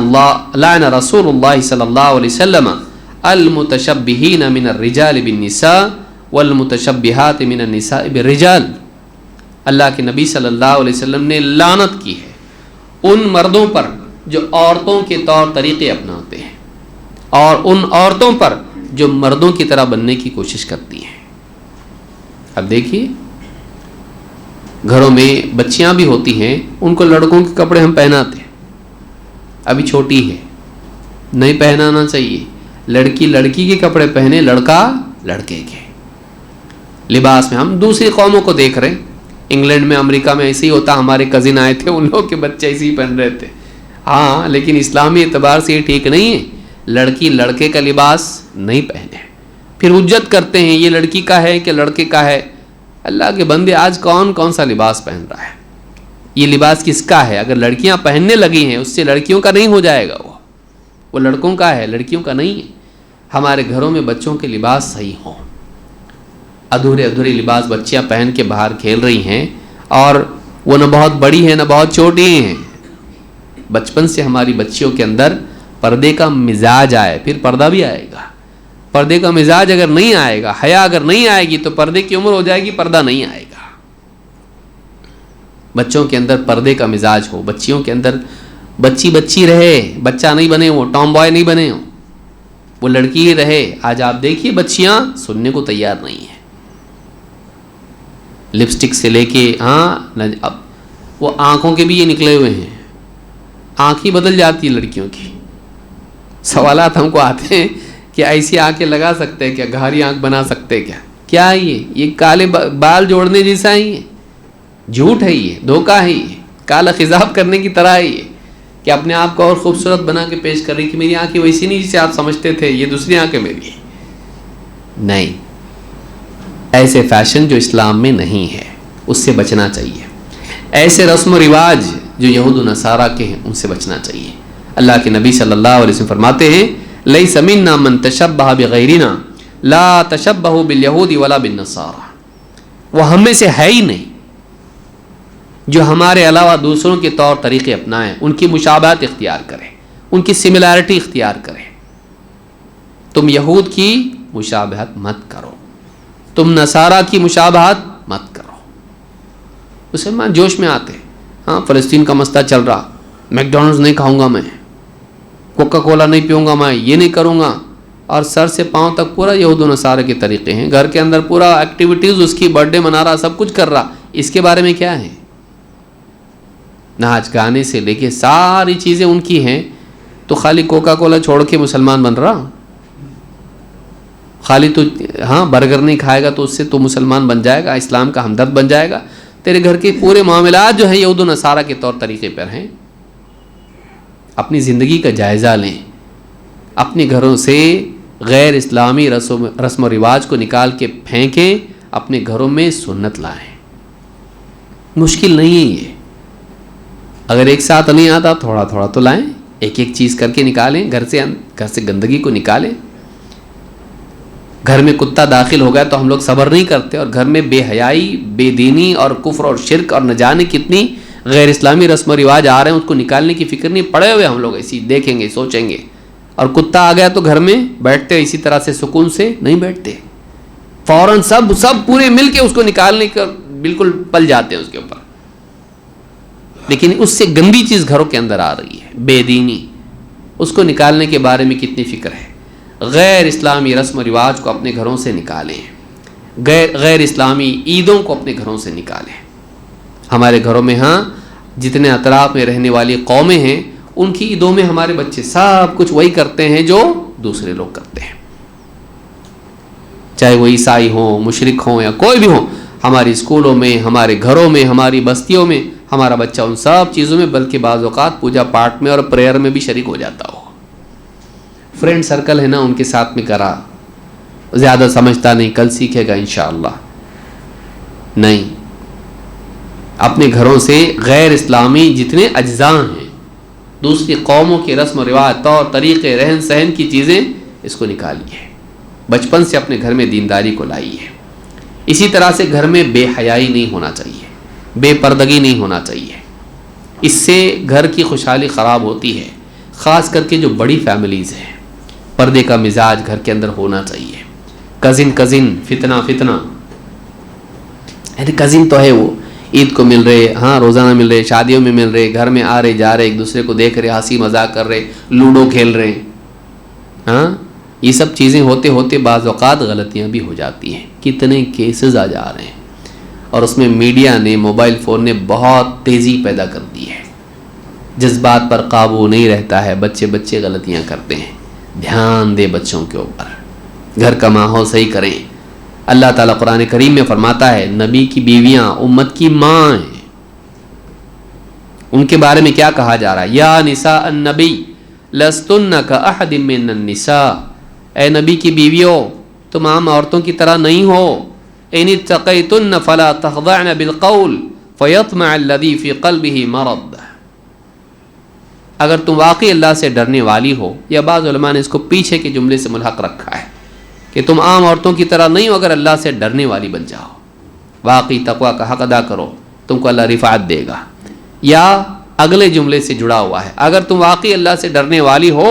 رسول اللہ صلی اللہ علیہ وسلم المتشبہین من الرجال بالنساء والمتشبہات من النساء بالرجال. اللہ کے نبی صلی اللہ علیہ وسلم نے لعنت کی ہے ان مردوں پر جو عورتوں کے طور طریقے اپناتے ہیں اور ان عورتوں پر جو مردوں کی طرح بننے کی کوشش کرتی ہیں. اب دیکھیے گھروں میں بچیاں بھی ہوتی ہیں, ان کو لڑکوں کے کپڑے ہم پہناتے ہیں, ابھی چھوٹی ہے, نہیں پہنانا چاہیے. لڑکی لڑکی کے کپڑے پہنے, لڑکا لڑکے کے. لباس میں ہم دوسری قوموں کو دیکھ رہے ہیں, انگلینڈ میں امریکہ میں ایسے ہی ہوتا. ہمارے کزن آئے تھے, ان لوگوں کے بچے ایسے ہی پہن رہے تھے. ہاں لیکن اسلامی اعتبار سے یہ ٹھیک نہیں ہے. لڑکی لڑکے کا لباس نہیں پہنے, پھر حجت کرتے ہیں یہ لڑکی کا ہے کہ لڑکے کا ہے. اللہ کے بندے, آج کون سا لباس پہن رہا ہے؟ یہ لباس کس کا ہے؟ اگر لڑکیاں پہننے لگی ہیں اس سے لڑکیوں کا نہیں ہو جائے گا, وہ لڑکوں کا ہے, لڑکیوں کا نہیں ہے. ہمارے گھروں میں بچوں کے لباس صحیح ہوں. ادھورے لباس بچیاں پہن کے باہر کھیل رہی ہیں, اور وہ نہ بہت بڑی ہیں نہ بہت چھوٹی ہیں. بچپن سے ہماری بچیوں کے اندر پردے کا مزاج آئے, پھر پردہ بھی آئے گا. پردے کا مزاج اگر نہیں آئے گا, حیا اگر نہیں آئے گی, تو پردے کی عمر ہو جائے گی, پردہ نہیں آئے گا. بچوں کے اندر پردے کا مزاج ہو, بچیوں کے اندر بچی رہے, بچہ نہیں بنے, وہ ٹام بوائے نہیں بنے, وہ لڑکی ہی رہے. آج آپ دیکھیے بچیاں سننے کو تیار نہیں ہیں. لپسٹک سے لے کے, اب وہ آنکھوں کے بھی یہ نکلے ہوئے ہیں, آنکھ ہی بدل جاتی ہے لڑکیوں کی. سوالات ہم کو آتے ہیں کہ ایسی آنکھیں لگا سکتے ہیں کیا, گہری آنکھ بنا سکتے کیا؟ کیا ہے یہ کالے بال جوڑنے جیسا ہی ہے, جھوٹ ہے یہ, دھوکہ ہے یہ, کالا خضاب کرنے کی طرح ہے یہ, کہ اپنے آپ کو اور خوبصورت بنا کے پیش کر رہی کہ میری آنکھیں ویسی نہیں جسے آپ سمجھتے تھے, یہ دوسری آنکھیں میری. نہیں, ایسے فیشن جو اسلام میں نہیں ہے اس سے بچنا چاہیے. ایسے رسم و رواج جو یہود و نصارہ کے ہیں ان سے بچنا چاہیے. اللہ کے نبی صلی اللہ علیہ وسلم فرماتے ہیں, لیس منا من تشبہ بغیرنا لا تشبہ بالیہود ولا بالنصارى. وہ ہم میں سے ہے ہی نہیں جو ہمارے علاوہ دوسروں کے طور طریقے اپنائیں, ان کی مشابہت اختیار کریں, ان کی سملیرٹی اختیار کریں. تم یہود کی مشابہت مت کرو, تم نصارہ کی مشابہت مت کرو. مسلمان جوش میں آتے, ہاں فلسطین کا مسئلہ چل رہا, میک ڈونلڈز نہیں کھاؤں گا میں, کوکا کولا نہیں پیوں گا میں, یہ نہیں کروں گا, اور سر سے پاؤں تک پورا یہود و نصارہ کے طریقے ہیں. گھر کے اندر پورا ایکٹیویٹیز, اس کی برتھ ڈے منا رہا, سب کچھ کر رہا. اس کے بارے میں کیا ہے؟ ناچ گانے سے لے کے ساری چیزیں ان کی ہیں. تو خالی کوکا کولا چھوڑ کے مسلمان بن رہا, خالی تو برگر نہیں کھائے گا تو اس سے تو مسلمان بن جائے گا, اسلام کا ہمدرد بن جائے گا. تیرے گھر کے پورے معاملات جو ہیں یہود و نصارہ کے طور طریقے پر ہیں. اپنی زندگی کا جائزہ لیں, اپنے گھروں سے غیر اسلامی رسم و رواج کو نکال کے پھینکیں, اپنے گھروں میں سنت لائیں. مشکل نہیں ہے یہ, اگر ایک ساتھ نہیں آتا تھوڑا تھوڑا تو لائیں, ایک ایک چیز کر کے نکالیں, گھر سے گندگی کو نکالیں. گھر میں کتا داخل ہو گیا تو ہم لوگ صبر نہیں کرتے, اور گھر میں بے حیائی, بے دینی اور کفر اور شرک اور نہ جانے کتنی غیر اسلامی رسم و رواج آ رہے ہیں, اس کو نکالنے کی فکر نہیں. پڑے ہوئے ہم لوگ ایسی دیکھیں گے, سوچیں گے, اور کتا آ گیا تو گھر میں بیٹھتے اسی طرح سے سکون سے نہیں بیٹھتے, فوراً سب پورے مل کے اس کو نکالنے کا بالکل پل جاتے ہیں اس کے اوپر. لیکن اس سے گندی چیز گھروں کے اندر آ رہی ہے, بے دینی, اس کو نکالنے کے بارے میں کتنی فکر ہے. غیر اسلامی رسم و رواج کو اپنے گھروں سے نکالیں, غیر اسلامی عیدوں کو اپنے گھروں سے نکالیں. ہمارے گھروں میں جتنے اطراف میں رہنے والی قومیں ہیں ان کی عیدوں میں ہمارے بچے سب کچھ وہی کرتے ہیں جو دوسرے لوگ کرتے ہیں, چاہے وہ عیسائی ہوں, مشرک ہوں یا کوئی بھی ہوں. ہماری اسکولوں میں, ہمارے گھروں میں, ہماری بستیوں میں ہمارا بچہ ان سب چیزوں میں, بلکہ بعض اوقات پوجا پاٹ میں اور پریئر میں بھی شریک ہو جاتا ہو. فرینڈ سرکل ہے نا, ان کے ساتھ میں کرا, زیادہ سمجھتا نہیں, کل سیکھے گا انشاءاللہ. نہیں, اپنے گھروں سے غیر اسلامی جتنے اجزاء ہیں, دوسری قوموں کے رسم و رواج, طور طریقے, رہن سہن کی چیزیں, اس کو نکالیے. بچپن سے اپنے گھر میں دینداری کو لائیے. اسی طرح سے گھر میں بے حیائی نہیں ہونا چاہیے, بے پردگی نہیں ہونا چاہیے. اس سے گھر کی خوشحالی خراب ہوتی ہے, خاص کر کے جو بڑی فیملیز ہیں. پردے کا مزاج گھر کے اندر ہونا چاہیے. کزن فتنہ, ارے کزن تو ہے وہ, عید کو مل رہے, ہاں روزانہ مل رہے, شادیوں میں مل رہے, گھر میں آ رہے جا رہے, ایک دوسرے کو دیکھ رہے, ہنسی مذاق کر رہے, لوڈو کھیل رہے. ہاں یہ سب چیزیں ہوتے ہوتے بعض اوقات غلطیاں بھی ہو جاتی ہیں. کتنے کیسز آ جا رہے ہیں, اور اس میں میڈیا نے, موبائل فون نے بہت تیزی پیدا کر دی ہے. جذبات پر قابو نہیں رہتا ہے, بچے غلطیاں کرتے ہیں. دھیان دے بچوں کے اوپر, گھر کا ماحول صحیح کریں. اللہ تعالیٰ قرآن کریم میں فرماتا ہے نبی کی بیویاں امت کی ماں ہیں. ان کے بارے میں کیا کہا جا رہا ہے؟ یا نساء النبی لستن کاحد من النساء, اے نبی کی بیویوں تم عام عورتوں کی طرح نہیں ہو. ان اتقیتن فلا تخضعن بالقول فیطمع الذی فی قلبہ مرض, اگر تم واقعی اللہ سے ڈرنے والی ہو, یا بعض علماء نے اس کو پیچھے کے جملے سے ملحق رکھا ہے کہ تم عام عورتوں کی طرح نہیں ہو, اگر اللہ سے ڈرنے والی بن جاؤ, واقعی تقویٰ کا حق ادا کرو, تم کو اللہ رفعت دے گا. یا اگلے جملے سے جڑا ہوا ہے, اگر تم واقعی اللہ سے ڈرنے والی ہو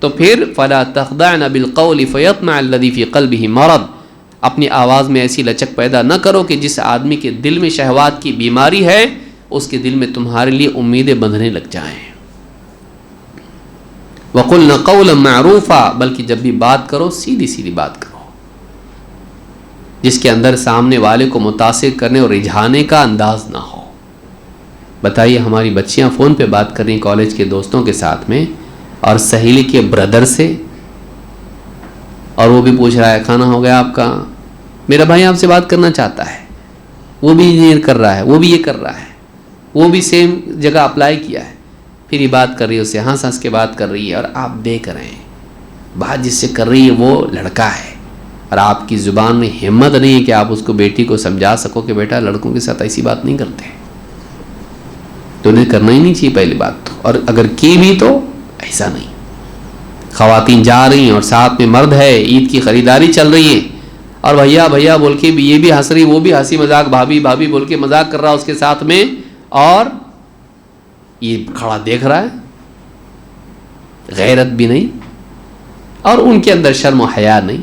تو پھر فلا تخضعن بالقول فیطمع الذی فی قلبہ مرض, اپنی آواز میں ایسی لچک پیدا نہ کرو کہ جس آدمی کے دل میں شہوات کی بیماری ہے اس کے دل میں تمہارے لیے امیدیں بندھنے لگ جائیں. وَقُلْنَا قَوْلًا مَعْرُوفًا, بلکہ جب بھی بات کرو سیدھی بات کرو, جس کے اندر سامنے والے کو متاثر کرنے اور رجھانے کا انداز نہ ہو. بتائیے ہماری بچیاں فون پہ بات کر رہی کالج کے دوستوں کے ساتھ میں, اور سہیلی کے بردر سے, اور وہ بھی پوچھ رہا ہے کھانا ہو گیا آپ کا, میرا بھائی آپ سے بات کرنا چاہتا ہے, وہ بھی انجینئر کر رہا ہے, وہ بھی یہ کر رہا ہے, وہ بھی سیم جگہ اپلائی کیا ہے, پھر یہ بات کر رہی ہے, اس سے ہنس کے بات کر رہی ہے, اور آپ دیکھ رہے ہیں بات جس سے کر رہی ہے وہ لڑکا ہے, اور آپ کی زبان میں ہمت نہیں ہے کہ آپ اس کو, بیٹی کو سمجھا سکو کہ بیٹا لڑکوں کے ساتھ ایسی بات نہیں کرتے, تو انہیں کرنا ہی نہیں چاہیے پہلی بات تو, اور اگر کی بھی تو ایسا نہیں. خواتین جا رہی ہیں اور ساتھ میں مرد ہے, عید کی خریداری چل رہی ہے, اور بھیا بول کے بھی یہ بھی ہنس رہی, وہ بھی ہنسی مذاق, بھابھی بول کے مذاق کر رہا اس کے ساتھ میں, اور یہ کھڑا دیکھ رہا ہے, غیرت بھی نہیں, اور ان کے اندر شرم و حیا نہیں.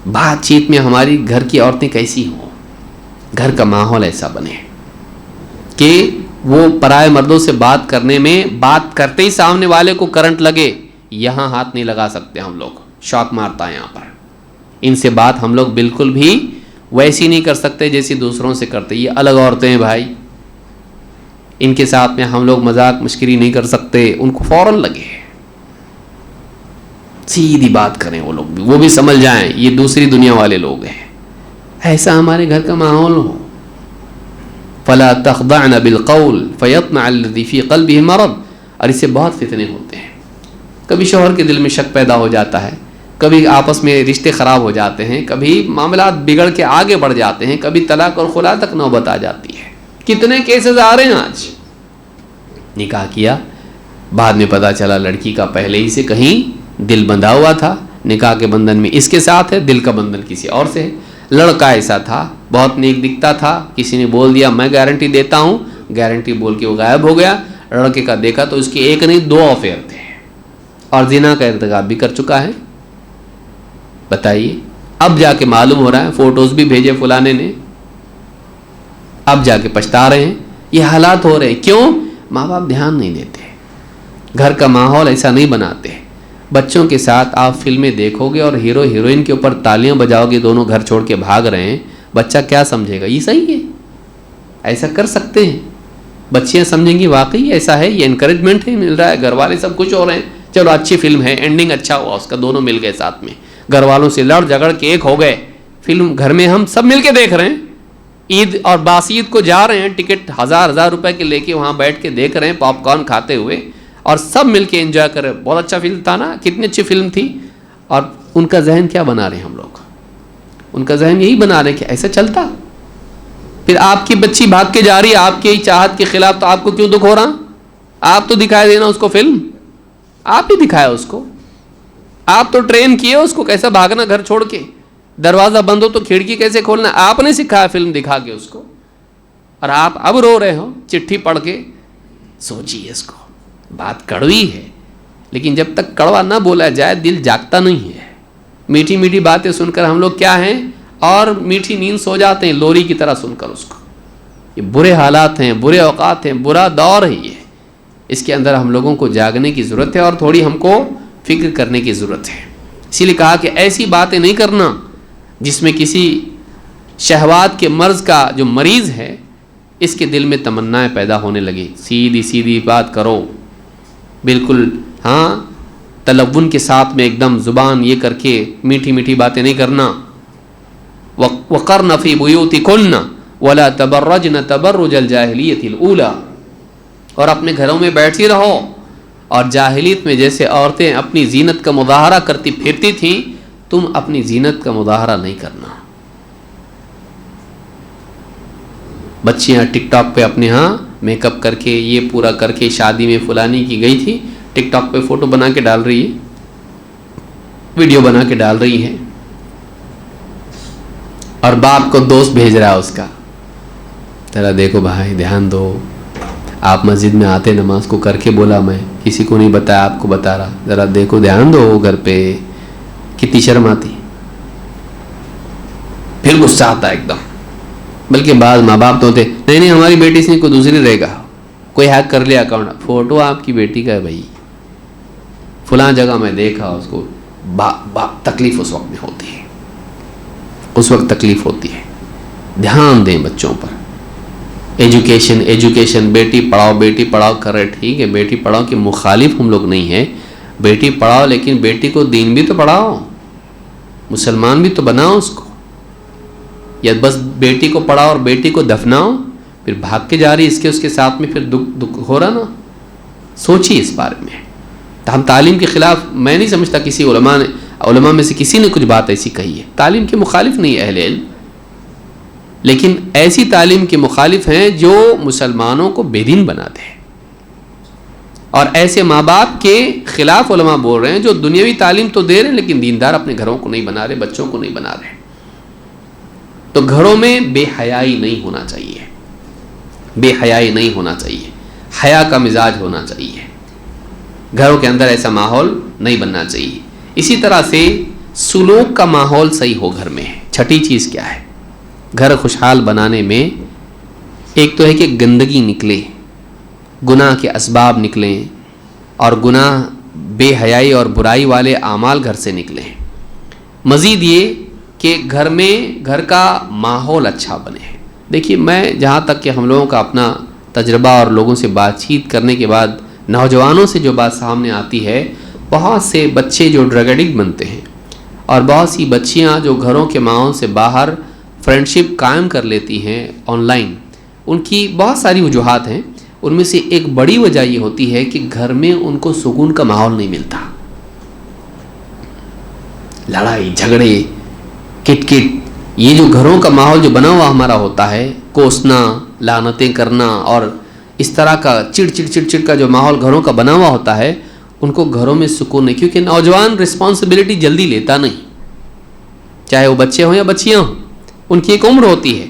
بات چیت میں ہماری گھر کی عورتیں کیسی ہوں, گھر کا ماحول ایسا بنے کہ وہ پرائے مردوں سے بات کرنے میں, بات کرتے ہی سامنے والے کو کرنٹ لگے. یہاں ہاتھ نہیں لگا سکتے ہم لوگ, شوق مارتا ہے یہاں پر. ان سے بات ہم لوگ بالکل بھی ویسی نہیں کر سکتے جیسی دوسروں سے کرتے. یہ الگ عورتیں ہیں بھائی, ان کے ساتھ میں ہم لوگ مذاق مشکری نہیں کر سکتے. ان کو فوراً لگے, سیدھی بات کریں وہ لوگ بھی, وہ بھی سمجھ جائیں یہ دوسری دنیا والے لوگ ہیں. ایسا ہمارے گھر کا ماحول ہو. فلا تخضعن بالقول فیطمع الذی فی قلبہ مرض, اور اس سے بہت فتنے ہوتے ہیں. کبھی شوہر کے دل میں شک پیدا ہو جاتا ہے, کبھی آپس میں رشتے خراب ہو جاتے ہیں, کبھی معاملات بگڑ کے آگے بڑھ جاتے ہیں, کبھی طلاق اور خلا تک نوبت آ جاتی ہے. کتنے کیسز آ رہے ہیں آج. نکاح کیا, بعد میں پتہ چلا لڑکی کا پہلے ہی سے کہیں دل بندھا ہوا تھا, نکاح کے بندھن میں اس کے ساتھ ہے, دل کا بندھن کسی اور سے ہے. لڑکا ایسا تھا, بہت نیک دکھتا تھا, کسی نے بول دیا میں گارنٹی دیتا ہوں, گارنٹی بول کے وہ غائب ہو گیا. لڑکے کا دیکھا تو اس کے ایک نہیں 2 افیئر تھے, اور زنا کا ارتکاب بھی کر چکا ہے. بتائیے, اب جا کے معلوم ہو رہا ہے, فوٹوز بھی بھیجے فلانے نے, اب جا کے پچھتا رہے ہیں. یہ حالات ہو رہے ہیں, کیوں؟ ماں باپ دھیان نہیں دیتے, گھر کا ماحول ایسا نہیں بناتے. بچوں کے ساتھ آپ فلمیں دیکھو گے اور ہیرو ہیروئن کے اوپر تالیاں بجاؤ گے, دونوں گھر چھوڑ کے بھاگ رہے ہیں, بچہ کیا سمجھے گا؟ یہ صحیح ہے, ایسا کر سکتے ہیں. بچیاں سمجھیں گی واقعی ایسا ہے, یہ انکریجمنٹ ہے, مل رہا ہے, گھر والے سب کچھ ہو رہے ہیں, چلو اچھی فلم ہے, اینڈنگ اچھا ہوا اس کا, دونوں مل گئے ساتھ میں, گھر والوں سے لڑ جھگڑ کے ایک ہو گئے. فلم گھر میں ہم سب مل کے دیکھ رہے ہیں, عید اور باسید کو جا رہے ہیں, ٹکٹ 1000 روپے کے لے کے وہاں بیٹھ کے دیکھ رہے ہیں, پاپ کارن کھاتے ہوئے, اور سب مل کے انجوائے کر رہے. بہت اچھا فلم تھا نا, کتنی اچھی فلم تھی. اور ان کا ذہن کیا بنا رہے ہیں ہم لوگ؟ ان کا ذہن یہی بنا رہے ہیں کہ ایسا چلتا. پھر آپ کی بچی بھاگ کے جا رہی ہے آپ کی چاہت کے خلاف, تو آپ کو کیوں دکھ ہو رہا؟ آپ تو دکھائے دینا اس کو فلم, آپ ہی دکھایا اس کو, آپ تو ٹرین کیے اس کو کیسا بھاگنا گھر چھوڑ کے, دروازہ بند ہو تو کھڑکی کیسے کھولنا, آپ نے سکھایا فلم دکھا کے اس کو, اور آپ اب رو رہے ہو چٹھی پڑھ کے. سوچیے اس کو, بات کڑوی ہے, لیکن جب تک کڑوا نہ بولا جائے دل جاگتا نہیں ہے. میٹھی میٹھی باتیں سن کر ہم لوگ کیا ہیں, اور میٹھی نیند سو جاتے ہیں لوری کی طرح سن کر اس کو. یہ برے حالات ہیں، برے اوقات ہیں، برا دور ہے یہ. اس کے اندر ہم لوگوں کو جاگنے کی ضرورت ہے اور تھوڑی ہم کو فکر کرنے کی ضرورت ہے. اسی لیے کہا کہ ایسی باتیں نہیں کرنا جس میں کسی شہوات کے مرض کا جو مریض ہے اس کے دل میں تمنائیں پیدا ہونے لگے. سیدھی سیدھی بات کرو، بالکل ہاں تلون کے ساتھ میں ایک دم زبان یہ کر کے میٹھی میٹھی باتیں نہیں کرنا. وَقَرْنَ فِي بُيُوتِكُنَّ وَلَا تَبَرَّجْنَ تَبَرُّجَ الْجَاهِلِيَّةِ الْأُولَى. اور اپنے گھروں میں بیٹھی رہو اور جاہلیت میں جیسے عورتیں اپنی زینت کا مظاہرہ کرتی پھرتی تھیں تم اپنی زینت کا مظاہرہ نہیں کرنا. بچیاں ٹک ٹاک پہ اپنے ہاں میک اپ کر کے یہ پورا کر کے شادی میں فلانی کی گئی تھی، ٹک ٹاک پہ فوٹو بنا کے ڈال رہی ہے، ویڈیو بنا کے ڈال رہی ہے، اور باپ کو دوست بھیج رہا ہے اس کا، ذرا دیکھو بھائی دھیان دو، آپ مسجد میں آتے نماز کو کر کے بولا میں کسی کو نہیں بتایا آپ کو بتا رہا، ذرا دیکھو دھیان دو گھر پہ. کتنی شرم آتی. پھر غصہ آتا ہے ایک دم. بلکہ بعض ماں باپ تو ہوتے نہیں نہیں ہماری بیٹی سے کوئی دوسری رہے گا، کوئی ہیک کر لیا اکاؤنٹ، فوٹو آپ کی بیٹی کا ہے بھائی، فلاں جگہ میں دیکھا اس کو. تکلیف اس وقت میں ہوتی ہے، اس وقت تکلیف ہوتی ہے. دھیان دیں بچوں پر. ایجوکیشن بیٹی پڑھاؤ کر رہے، ٹھیک ہے بیٹی پڑھاؤ کے مخالف ہم لوگ نہیں ہیں، بیٹی پڑھاؤ لیکن بیٹی کو دین بھی تو پڑھاؤ، مسلمان بھی تو بناؤ اس کو. یا بس بیٹی کو پڑھاؤ اور بیٹی کو دفناؤ پھر بھاگ کے جا رہی اس کے ساتھ میں پھر دکھ ہو رہا نا. سوچیے اس بارے میں. ہم تعلیم کے خلاف، میں نہیں سمجھتا کسی علماء میں سے کسی نے کچھ بات ایسی کہی ہے، تعلیم کے مخالف نہیں اہل علم، لیکن ایسی تعلیم کے مخالف ہیں جو مسلمانوں کو بے دین بناتے ہیں. اور ایسے ماں باپ کے خلاف علماء بول رہے ہیں جو دنیاوی تعلیم تو دے رہے ہیں لیکن دیندار اپنے گھروں کو نہیں بنا رہے، بچوں کو نہیں بنا رہے. تو گھروں میں بے حیائی نہیں ہونا چاہیے، بے حیائی نہیں ہونا چاہیے، حیا کا مزاج ہونا چاہیے. گھروں کے اندر ایسا ماحول نہیں بننا چاہیے. اسی طرح سے سلوک کا ماحول صحیح ہو گھر میں. چھٹی چیز کیا ہے گھر خوشحال بنانے میں؟ ایک تو ہے کہ گندگی نکلے، گناہ کے اسباب نکلیں، اور گناہ بے حیائی اور برائی والے اعمال گھر سے نکلیں. مزید یہ کہ گھر میں گھر کا ماحول اچھا بنے. دیکھیے میں جہاں تک کہ ہم لوگوں کا اپنا تجربہ اور لوگوں سے بات چیت کرنے کے بعد نوجوانوں سے جو بات سامنے آتی ہے، بہت سے بچے جو ڈرگ ایڈکٹ بنتے ہیں اور بہت سی بچیاں جو گھروں کے ماحول سے باہر فرینڈشپ قائم کر لیتی ہیں آن لائن، ان کی بہت ساری وجوہات ہیں. ان میں سے ایک بڑی وجہ یہ ہوتی ہے کہ گھر میں ان کو سکون کا ماحول نہیں ملتا. لڑائی جھگڑے کٹ کٹ، یہ جو گھروں کا ماحول جو بنا ہوا ہمارا ہوتا ہے، کوسنا لعنتیں کرنا اور اس طرح کا چڑ چڑ کا جو ماحول گھروں کا بنا ہوا ہوتا ہے، ان کو گھروں میں سکون نہیں. کیونکہ نوجوان رسپانسبلٹی جلدی لیتا نہیں، چاہے وہ بچے ہوں یا بچیاں ہوں. ان کی ایک عمر ہوتی ہے،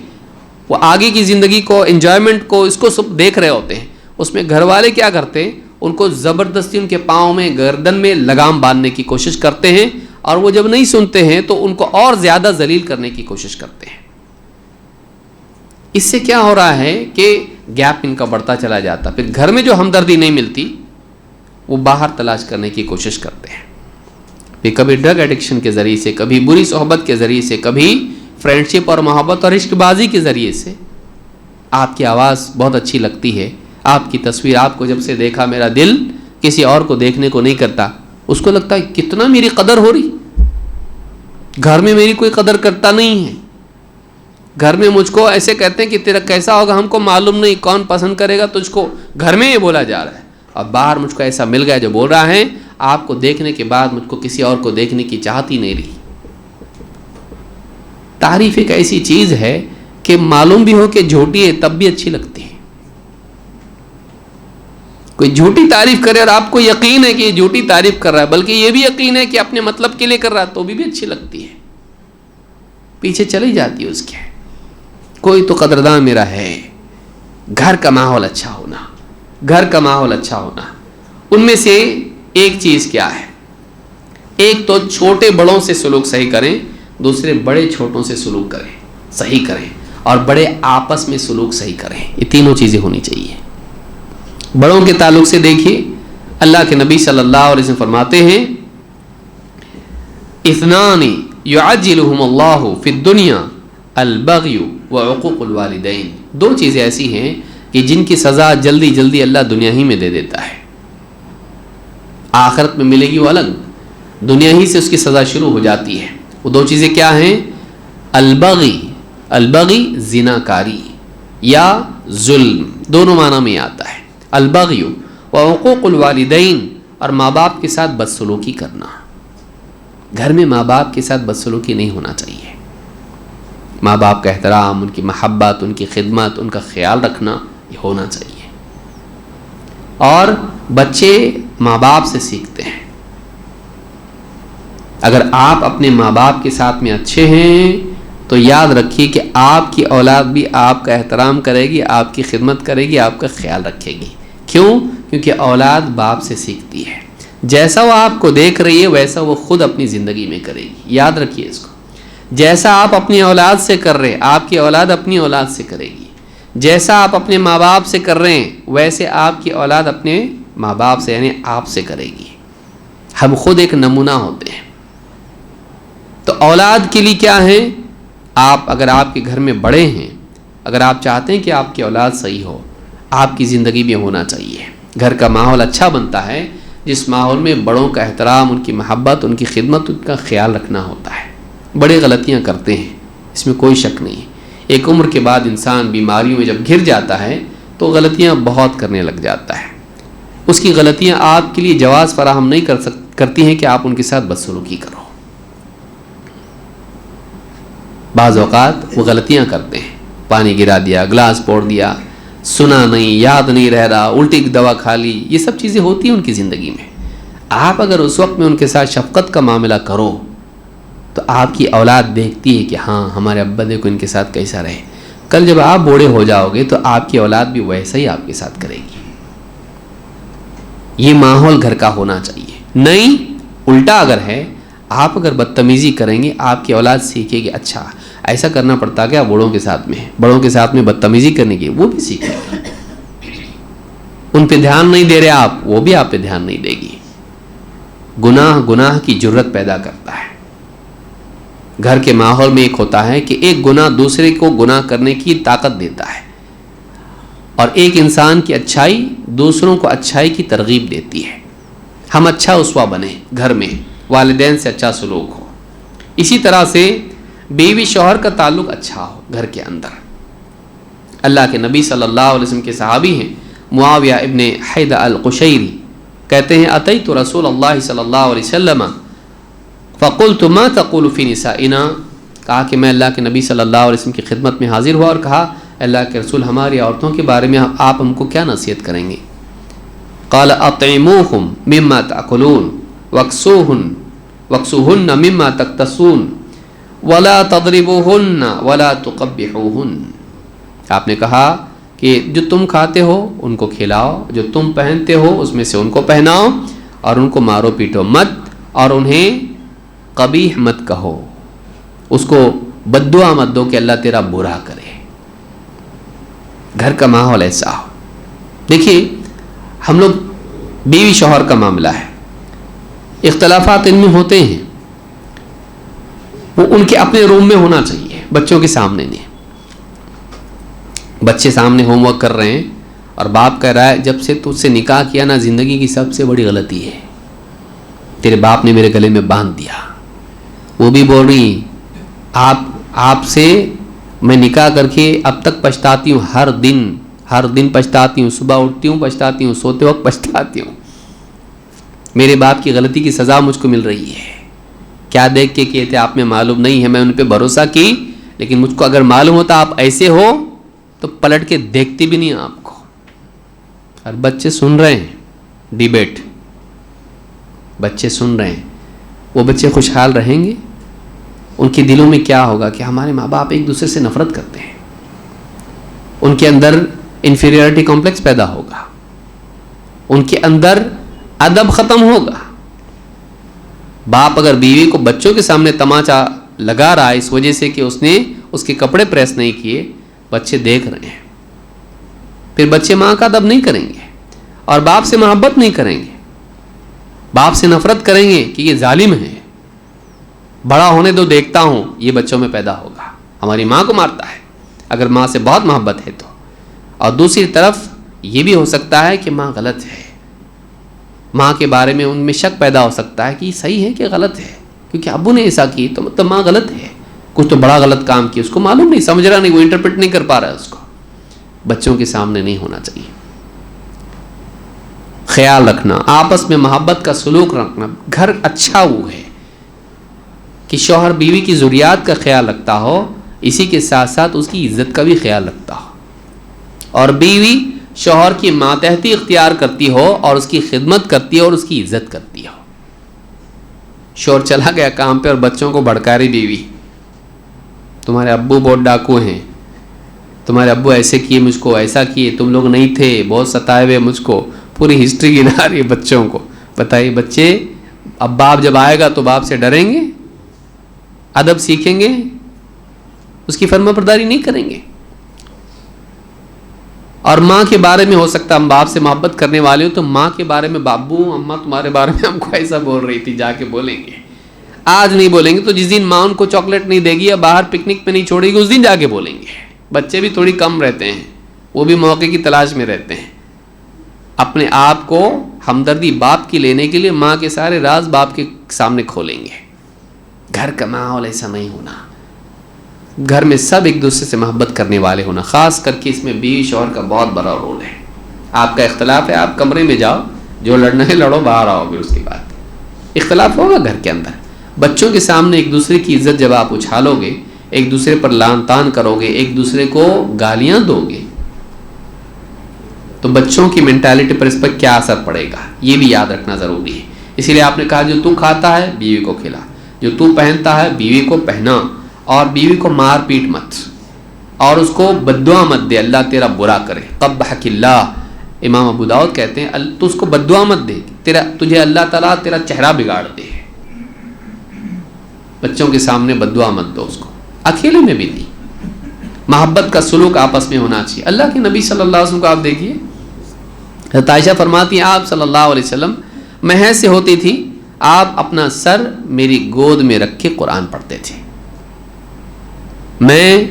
وہ آگے کی زندگی کو، انجوائمنٹ کو، اس کو سب دیکھ رہے ہوتے ہیں. اس میں گھر والے کیا کرتے ہیں؟ ان کو زبردستی ان کے پاؤں میں، گردن میں لگام باندھنے کی کوشش کرتے ہیں، اور وہ جب نہیں سنتے ہیں تو ان کو اور زیادہ ذلیل کرنے کی کوشش کرتے ہیں. اس سے کیا ہو رہا ہے کہ گیپ ان کا بڑھتا چلا جاتا. پھر گھر میں جو ہمدردی نہیں ملتی وہ باہر تلاش کرنے کی کوشش کرتے ہیں. پھر کبھی ڈرگ ایڈکشن کے ذریعے سے، کبھی بری صحبت کے ذریعے سے، کبھی فرینڈشپ اور محبت اور عشق بازی کے ذریعے سے. آپ کی آواز بہت اچھی لگتی ہے، آپ کی تصویر، آپ کو جب سے دیکھا میرا دل کسی اور کو دیکھنے کو نہیں کرتا. اس کو لگتا ہے کتنا میری قدر ہو رہی، گھر میں میری کوئی قدر کرتا نہیں ہے. گھر میں مجھ کو ایسے کہتے ہیں کہ تیرا کیسا ہوگا ہم کو معلوم نہیں، کون پسند کرے گا تجھ کو. گھر میں یہ بولا جا رہا ہے، اور باہر مجھ کو ایسا مل گیا جو بول رہا ہے آپ کو دیکھنے کے بعد مجھ کو کسی اور کو دیکھنے کی چاہت ہی نہیں رہی. تعریف ایک ایسی چیز ہے کہ معلوم بھی ہو کہ جھوٹی ہے تب بھی اچھی لگتی ہے. کوئی جھوٹی تعریف کرے اور آپ کو یقین ہے کہ یہ جھوٹی تعریف کر رہا ہے، بلکہ یہ بھی یقین ہے کہ اپنے مطلب کے لیے کر رہا ہے، تو بھی اچھی لگتی ہے، پیچھے چلی جاتی ہے اس کے. کوئی تو قدردان میرا ہے. گھر کا ماحول اچھا ہونا، گھر کا ماحول اچھا ہونا. ان میں سے ایک چیز کیا ہے؟ ایک تو چھوٹے بڑوں سے سلوک صحیح کریں، دوسرے بڑے چھوٹوں سے سلوک کریں، صحیح کریں. اور بڑے آپس میں سلوک صحیح کریں. یہ تینوں چیزیں ہونی چاہیے. بڑوں کے تعلق سے دیکھیے اللہ کے نبی صلی اللہ علیہ وسلم فرماتے ہیں اثنان یعجلہم اللہ فی الدنیا البغی وعقوق الوالدین. دو چیزیں ایسی ہیں کہ جن کی سزا جلدی جلدی اللہ دنیا ہی میں دے دیتا ہے. آخرت میں ملے گی وہ الگ, دنیا ہی سے اس کی سزا شروع ہو جاتی ہے. وہ دو چیزیں کیا ہیں؟ البغی, البغی زنا کاری یا ظلم, دونوں معنی میں آتا ہے. البغی وعقوق الوالدین, اور ماں باپ کے ساتھ بدسلوکی کرنا. گھر میں ماں باپ کے ساتھ بدسلوکی نہیں ہونا چاہیے. ماں باپ کا احترام, ان کی محبت, ان کی خدمت, ان کا خیال رکھنا یہ ہونا چاہیے. اور بچے ماں باپ سے سیکھتے ہیں. اگر آپ اپنے ماں باپ کے ساتھ میں اچھے ہیں تو یاد رکھیے کہ آپ کی اولاد بھی آپ کا احترام کرے گی, آپ کی خدمت کرے گی, آپ کا خیال رکھے گی. کیوں؟ کیونکہ اولاد باپ سے سیکھتی ہے. جیسا وہ آپ کو دیکھ رہی ہے ویسا وہ خود اپنی زندگی میں کرے گی. یاد رکھیے اس کو. جیسا آپ اپنی اولاد سے کر رہے ہیں آپ کی اولاد اپنی اولاد سے کرے گی. جیسا آپ اپنے ماں باپ سے کر رہے ہیں ویسے آپ کی اولاد اپنے ماں باپ سے یعنی آپ سے کرے گی. ہم خود ایک نمونہ ہوتے ہیں. تو اولاد کے لیے کیا ہے؟ آپ اگر آپ کے گھر میں بڑے ہیں, اگر آپ چاہتے ہیں کہ آپ کی اولاد صحیح ہو, آپ کی زندگی میں ہونا چاہیے. گھر کا ماحول اچھا بنتا ہے جس ماحول میں بڑوں کا احترام, ان کی محبت, ان کی خدمت, ان کا خیال رکھنا ہوتا ہے. بڑے غلطیاں کرتے ہیں, اس میں کوئی شک نہیں. ایک عمر کے بعد انسان بیماریوں میں جب گر جاتا ہے تو غلطیاں بہت کرنے لگ جاتا ہے. اس کی غلطیاں آپ کے لیے جواز فراہم نہیں کرتی ہیں کہ آپ ان کے ساتھ بدسلوکی کرو. بعض اوقات وہ غلطیاں کرتے ہیں, پانی گرا دیا, گلاس پھوڑ دیا, سنا نہیں, یاد نہیں رہ رہا, الٹی کی دوا کھا لی, یہ سب چیزیں ہوتی ہیں ان کی زندگی میں. آپ اگر اس وقت میں ان کے ساتھ شفقت کا معاملہ کرو تو آپ کی اولاد دیکھتی ہے کہ ہاں ہمارے ابا دیکھو ان کے ساتھ کیسا رہے. کل جب آپ بوڑھے ہو جاؤ گے تو آپ کی اولاد بھی ویسا ہی آپ کے ساتھ کرے گی. یہ ماحول گھر کا ہونا چاہیے. نہیں الٹا اگر ہے, آپ اگر بدتمیزی کریں گے آپ کی اولاد سیکھے گی اچھا ایسا کرنا پڑتا کیا بڑوں کے ساتھ میں, بڑوں کے ساتھ میں بدتمیزی کرنے کی, وہ بھی سیکھے گی. ان پہ دھیان نہیں دے رہے آپ, وہ بھی آپ پہ دھیان نہیں دے گی. گناہ کی جرت پیدا کرتا ہے. گھر کے ماحول میں ایک ہوتا ہے کہ ایک گناہ دوسرے کو گناہ کرنے کی طاقت دیتا ہے, اور ایک انسان کی اچھائی دوسروں کو اچھائی کی ترغیب دیتی ہے. ہم اچھا اسوہ بنیں, گھر میں والدین سے اچھا سلوک ہو. اسی طرح سے بیوی شوہر کا تعلق اچھا ہو گھر کے اندر. اللہ کے نبی صلی اللہ علیہ وسلم کے صحابی ہیں معاویہ ابن حیدہ القشیری, کہتے ہیں اتیت رسول اللہ صلی اللہ علیہ وسلم فقلت ما تقول فی نسائنا, کہا کہ میں اللہ کے نبی صلی اللہ علیہ وسلم کی خدمت میں حاضر ہوا اور کہا اللہ کے رسول ہماری عورتوں کے بارے میں آپ ہم کو کیا نصیحت کریں گے؟ قال اطعموہم مما تاکلون واکسوہن مما تکتسون ولا تضربوہن ولا تقبحوہن. آپ نے کہا کہ جو تم کھاتے ہو ان کو کھلاؤ, جو تم پہنتے ہو اس میں سے ان کو پہناؤ, اور ان کو مارو پیٹو مت, اور انہیں قبیح مت کہو, اس کو بد دعا مت دو کہ اللہ تیرا برا کرے. گھر کا ماحول ایسا ہو. دیکھیے ہم لوگ بیوی شوہر کا معاملہ ہے, اختلافات ان میں ہوتے ہیں, وہ ان کے اپنے روم میں ہونا چاہیے, بچوں کے سامنے نہیں. بچے سامنے ہوم ورک کر رہے ہیں اور باپ کہہ رہا ہے جب سے تجھ سے نکاح کیا نا زندگی کی سب سے بڑی غلطی ہے, تیرے باپ نے میرے گلے میں باندھ دیا. وہ بھی بول رہی آپ سے میں نکاح کر کے اب تک پچھتاتی ہوں, ہر دن پچھتاتی ہوں, صبح اٹھتی ہوں پچھتاتی ہوں, سوتے وقت پچھتاتی ہوں. میرے باپ کی غلطی کی سزا مجھ کو مل رہی ہے. کیا دیکھ کے کیے تھے آپ میں معلوم نہیں ہے, میں ان پہ بھروسہ کی, لیکن مجھ کو اگر معلوم ہوتا آپ ایسے ہو تو پلٹ کے دیکھتی بھی نہیں آپ کو. اور بچے سن رہے ہیں ڈیبیٹ, بچے سن رہے ہیں. وہ بچے خوشحال رہیں گے؟ ان کے دلوں میں کیا ہوگا کہ ہمارے ماں باپ ایک دوسرے سے نفرت کرتے ہیں. ان کے اندر انفیریئرٹی کمپلیکس پیدا ہوگا, ان کے اندر ادب ختم ہوگا. باپ اگر بیوی کو بچوں کے سامنے تماچا لگا رہا ہے اس وجہ سے کہ اس نے اس کے کپڑے پریس نہیں کیے، بچے دیکھ رہے ہیں، پھر بچے ماں کا ادب نہیں کریں گے اور باپ سے محبت نہیں کریں گے، باپ سے نفرت کریں گے کہ یہ ظالم ہے، بڑا ہونے دو دیکھتا ہوں، یہ بچوں میں پیدا ہوگا، ہماری ماں کو مارتا ہے اگر ماں سے بہت محبت ہے تو۔ اور دوسری طرف یہ بھی ہو سکتا ہے کہ ماں غلط ہے، ماں کے بارے میں ان میں شک پیدا ہو سکتا ہے کہ یہ صحیح ہے کہ غلط ہے، کیونکہ ابو نے ایسا کی تو مطلب ماں غلط ہے، کچھ تو بڑا غلط کام کیا، اس کو معلوم نہیں، سمجھ رہا نہیں، وہ انٹرپریٹ نہیں کر پا رہا ہے اس کو۔ بچوں کے سامنے نہیں ہونا چاہیے۔ خیال رکھنا، آپس میں محبت کا سلوک رکھنا، گھر اچھا وہ ہے کہ شوہر بیوی کی ضروریات کا خیال رکھتا ہو، اسی کے ساتھ ساتھ اس کی عزت کا بھی خیال رکھتا ہو، اور بیوی شوہر کی ماتحتی اختیار کرتی ہو اور اس کی خدمت کرتی ہو اور اس کی عزت کرتی ہو۔ شوہر چلا گیا کام پہ اور بچوں کو بھڑکا رہی بیوی، تمہارے ابو بہت ڈاکو ہیں، تمہارے ابو ایسے کیے مجھ کو، ایسا کیے، تم لوگ نہیں تھے، بہت ستائے ہوئے مجھ کو، پوری ہسٹری گنا رہی ہے بچوں کو۔ بتائیے بچے اب باپ جب آئے گا تو باپ سے ڈریں گے، ادب سیکھیں گے، اس کی فرما برداری نہیں کریں گے۔ اور ماں کے بارے میں ہو سکتا ہے ہم باپ سے محبت کرنے والے ہوں تو ماں کے بارے میں بابو اماں تمہارے بارے میں ہم کو ایسا بول رہی تھی، جا کے بولیں گے۔ آج نہیں بولیں گے تو جس دن ماں ان کو چاکلیٹ نہیں دے گی یا باہر پکنک پہ نہیں چھوڑے گی اس دن جا کے بولیں گے۔ بچے بھی تھوڑی کم رہتے ہیں، وہ بھی موقع کی تلاش میں رہتے ہیں، اپنے آپ کو ہمدردی باپ کی لینے کے لیے ماں کے سارے راز باپ کے سامنے کھولیں گے۔ گھر کا ماحول ایسا نہیں ہونا، گھر میں سب ایک دوسرے سے محبت کرنے والے ہونا، خاص کر کے اس میں بیوی شوہر کا بہت بڑا رول ہے۔ آپ کا اختلاف ہے، آپ کمرے میں جاؤ، جو لڑنا ہے لڑو، باہر آؤ گے، اس کے بعد اختلاف ہوگا گھر کے اندر۔ بچوں کے سامنے ایک دوسرے کی عزت جب آپ اچھالو گے، ایک دوسرے پر لعن طعن کرو گے، ایک دوسرے کو گالیاں دو گے، تو بچوں کی مینٹالٹی پر اس پر کیا اثر پڑے گا، یہ بھی یاد رکھنا ضروری ہے۔ اسی لیے آپ نے کہا جو تو کھاتا ہے بیوی کو کھلا، جو تو پہنتا ہے بیوی کو پہنا، اور بیوی کو مار پیٹ مت، اور اس کو بددعا مت دے، اللہ تیرا برا کرے، قبحک اللہ۔ امام ابو داؤد کہتے ہیں تو اس کو بددعا مت دے، تجھے اللہ تعالیٰ تیرا چہرہ بگاڑ دے۔ بچوں کے سامنے بددعا مت دو اس کو، اکیلے میں بھی نہیں۔ محبت کا سلوک آپس میں ہونا چاہیے۔ اللہ کے نبی صلی اللہ علیہ وسلم کو آپ دیکھیے، حضرت عائشہ فرماتی ہیں آپ صلی اللہ علیہ وسلم محض سے ہوتی تھی، آپ اپنا سر میری گود میں رکھ کے قرآن پڑھتے تھے، میں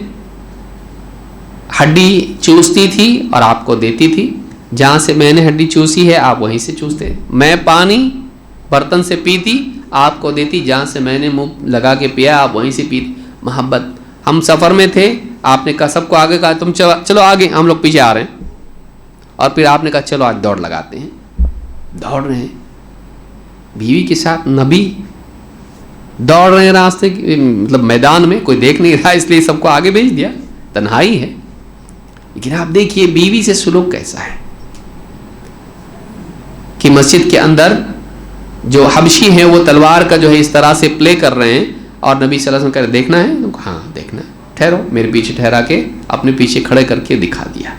ہڈی چوستی تھی اور آپ کو دیتی تھی، جہاں سے میں نے ہڈی چوسی ہے آپ وہیں سے چوستے، میں پانی برتن سے پیتی آپ کو دیتی، جہاں سے میں نے منہ لگا کے پیا آپ وہیں سے پیتی۔ محبت۔ ہم سفر میں تھے، آپ نے کہا سب کو آگے کہا تم چلو آگے، ہم لوگ پیچھے آ رہے ہیں، اور پھر آپ نے کہا چلو آج دوڑ لگاتے ہیں، دوڑ رہے ہیں بیوی کے ساتھ، نبی دوڑ رہے ہیں راستے مطلب میدان میں، کوئی دیکھ نہیں رہا اس لیے سب کو آگے بھیج دیا، تنہائی ہے۔ لیکن آپ دیکھیے بیوی سے سلوک کیسا ہے کہ مسجد کے اندر جو حبشی ہیں وہ تلوار کا جو ہے اس طرح سے پلے کر رہے ہیں، اور نبی صلی اللہ علیہ وسلم کہہ رہے دیکھنا ہے، ہاں دیکھنا ہے، ٹھہرو، میرے پیچھے ٹھہرا کے اپنے پیچھے کھڑے کر کے دکھا دیا۔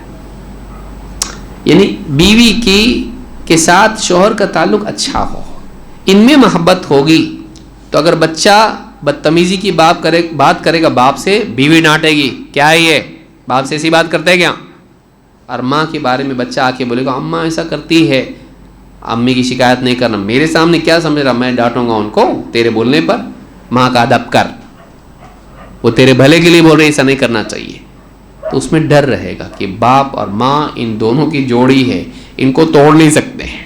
یعنی بیوی کے ساتھ شوہر کا تعلق اچھا ہو، ان میں محبت ہوگی تو اگر بچہ بدتمیزی کی بات کرے گا باپ سے، بیوی ڈانٹے گی، کیا ہے یہ باپ سے ایسی بات کرتے ہیں کیا؟ اور ماں کے بارے میں بچہ آ کے بولے گا اماں ایسا کرتی ہے، امی کی شکایت نہیں کرنا، میرے سامنے کیا سمجھ رہا، میں ڈانٹوں گا ان کو تیرے بولنے پر، ماں کا ادب کر، وہ تیرے بھلے کے لیے بول رہے ایسا نہیں کرنا چاہیے۔ تو اس میں ڈر رہے گا کہ باپ اور ماں ان دونوں کی جوڑی ہے، ان کو توڑ نہیں سکتے ہیں،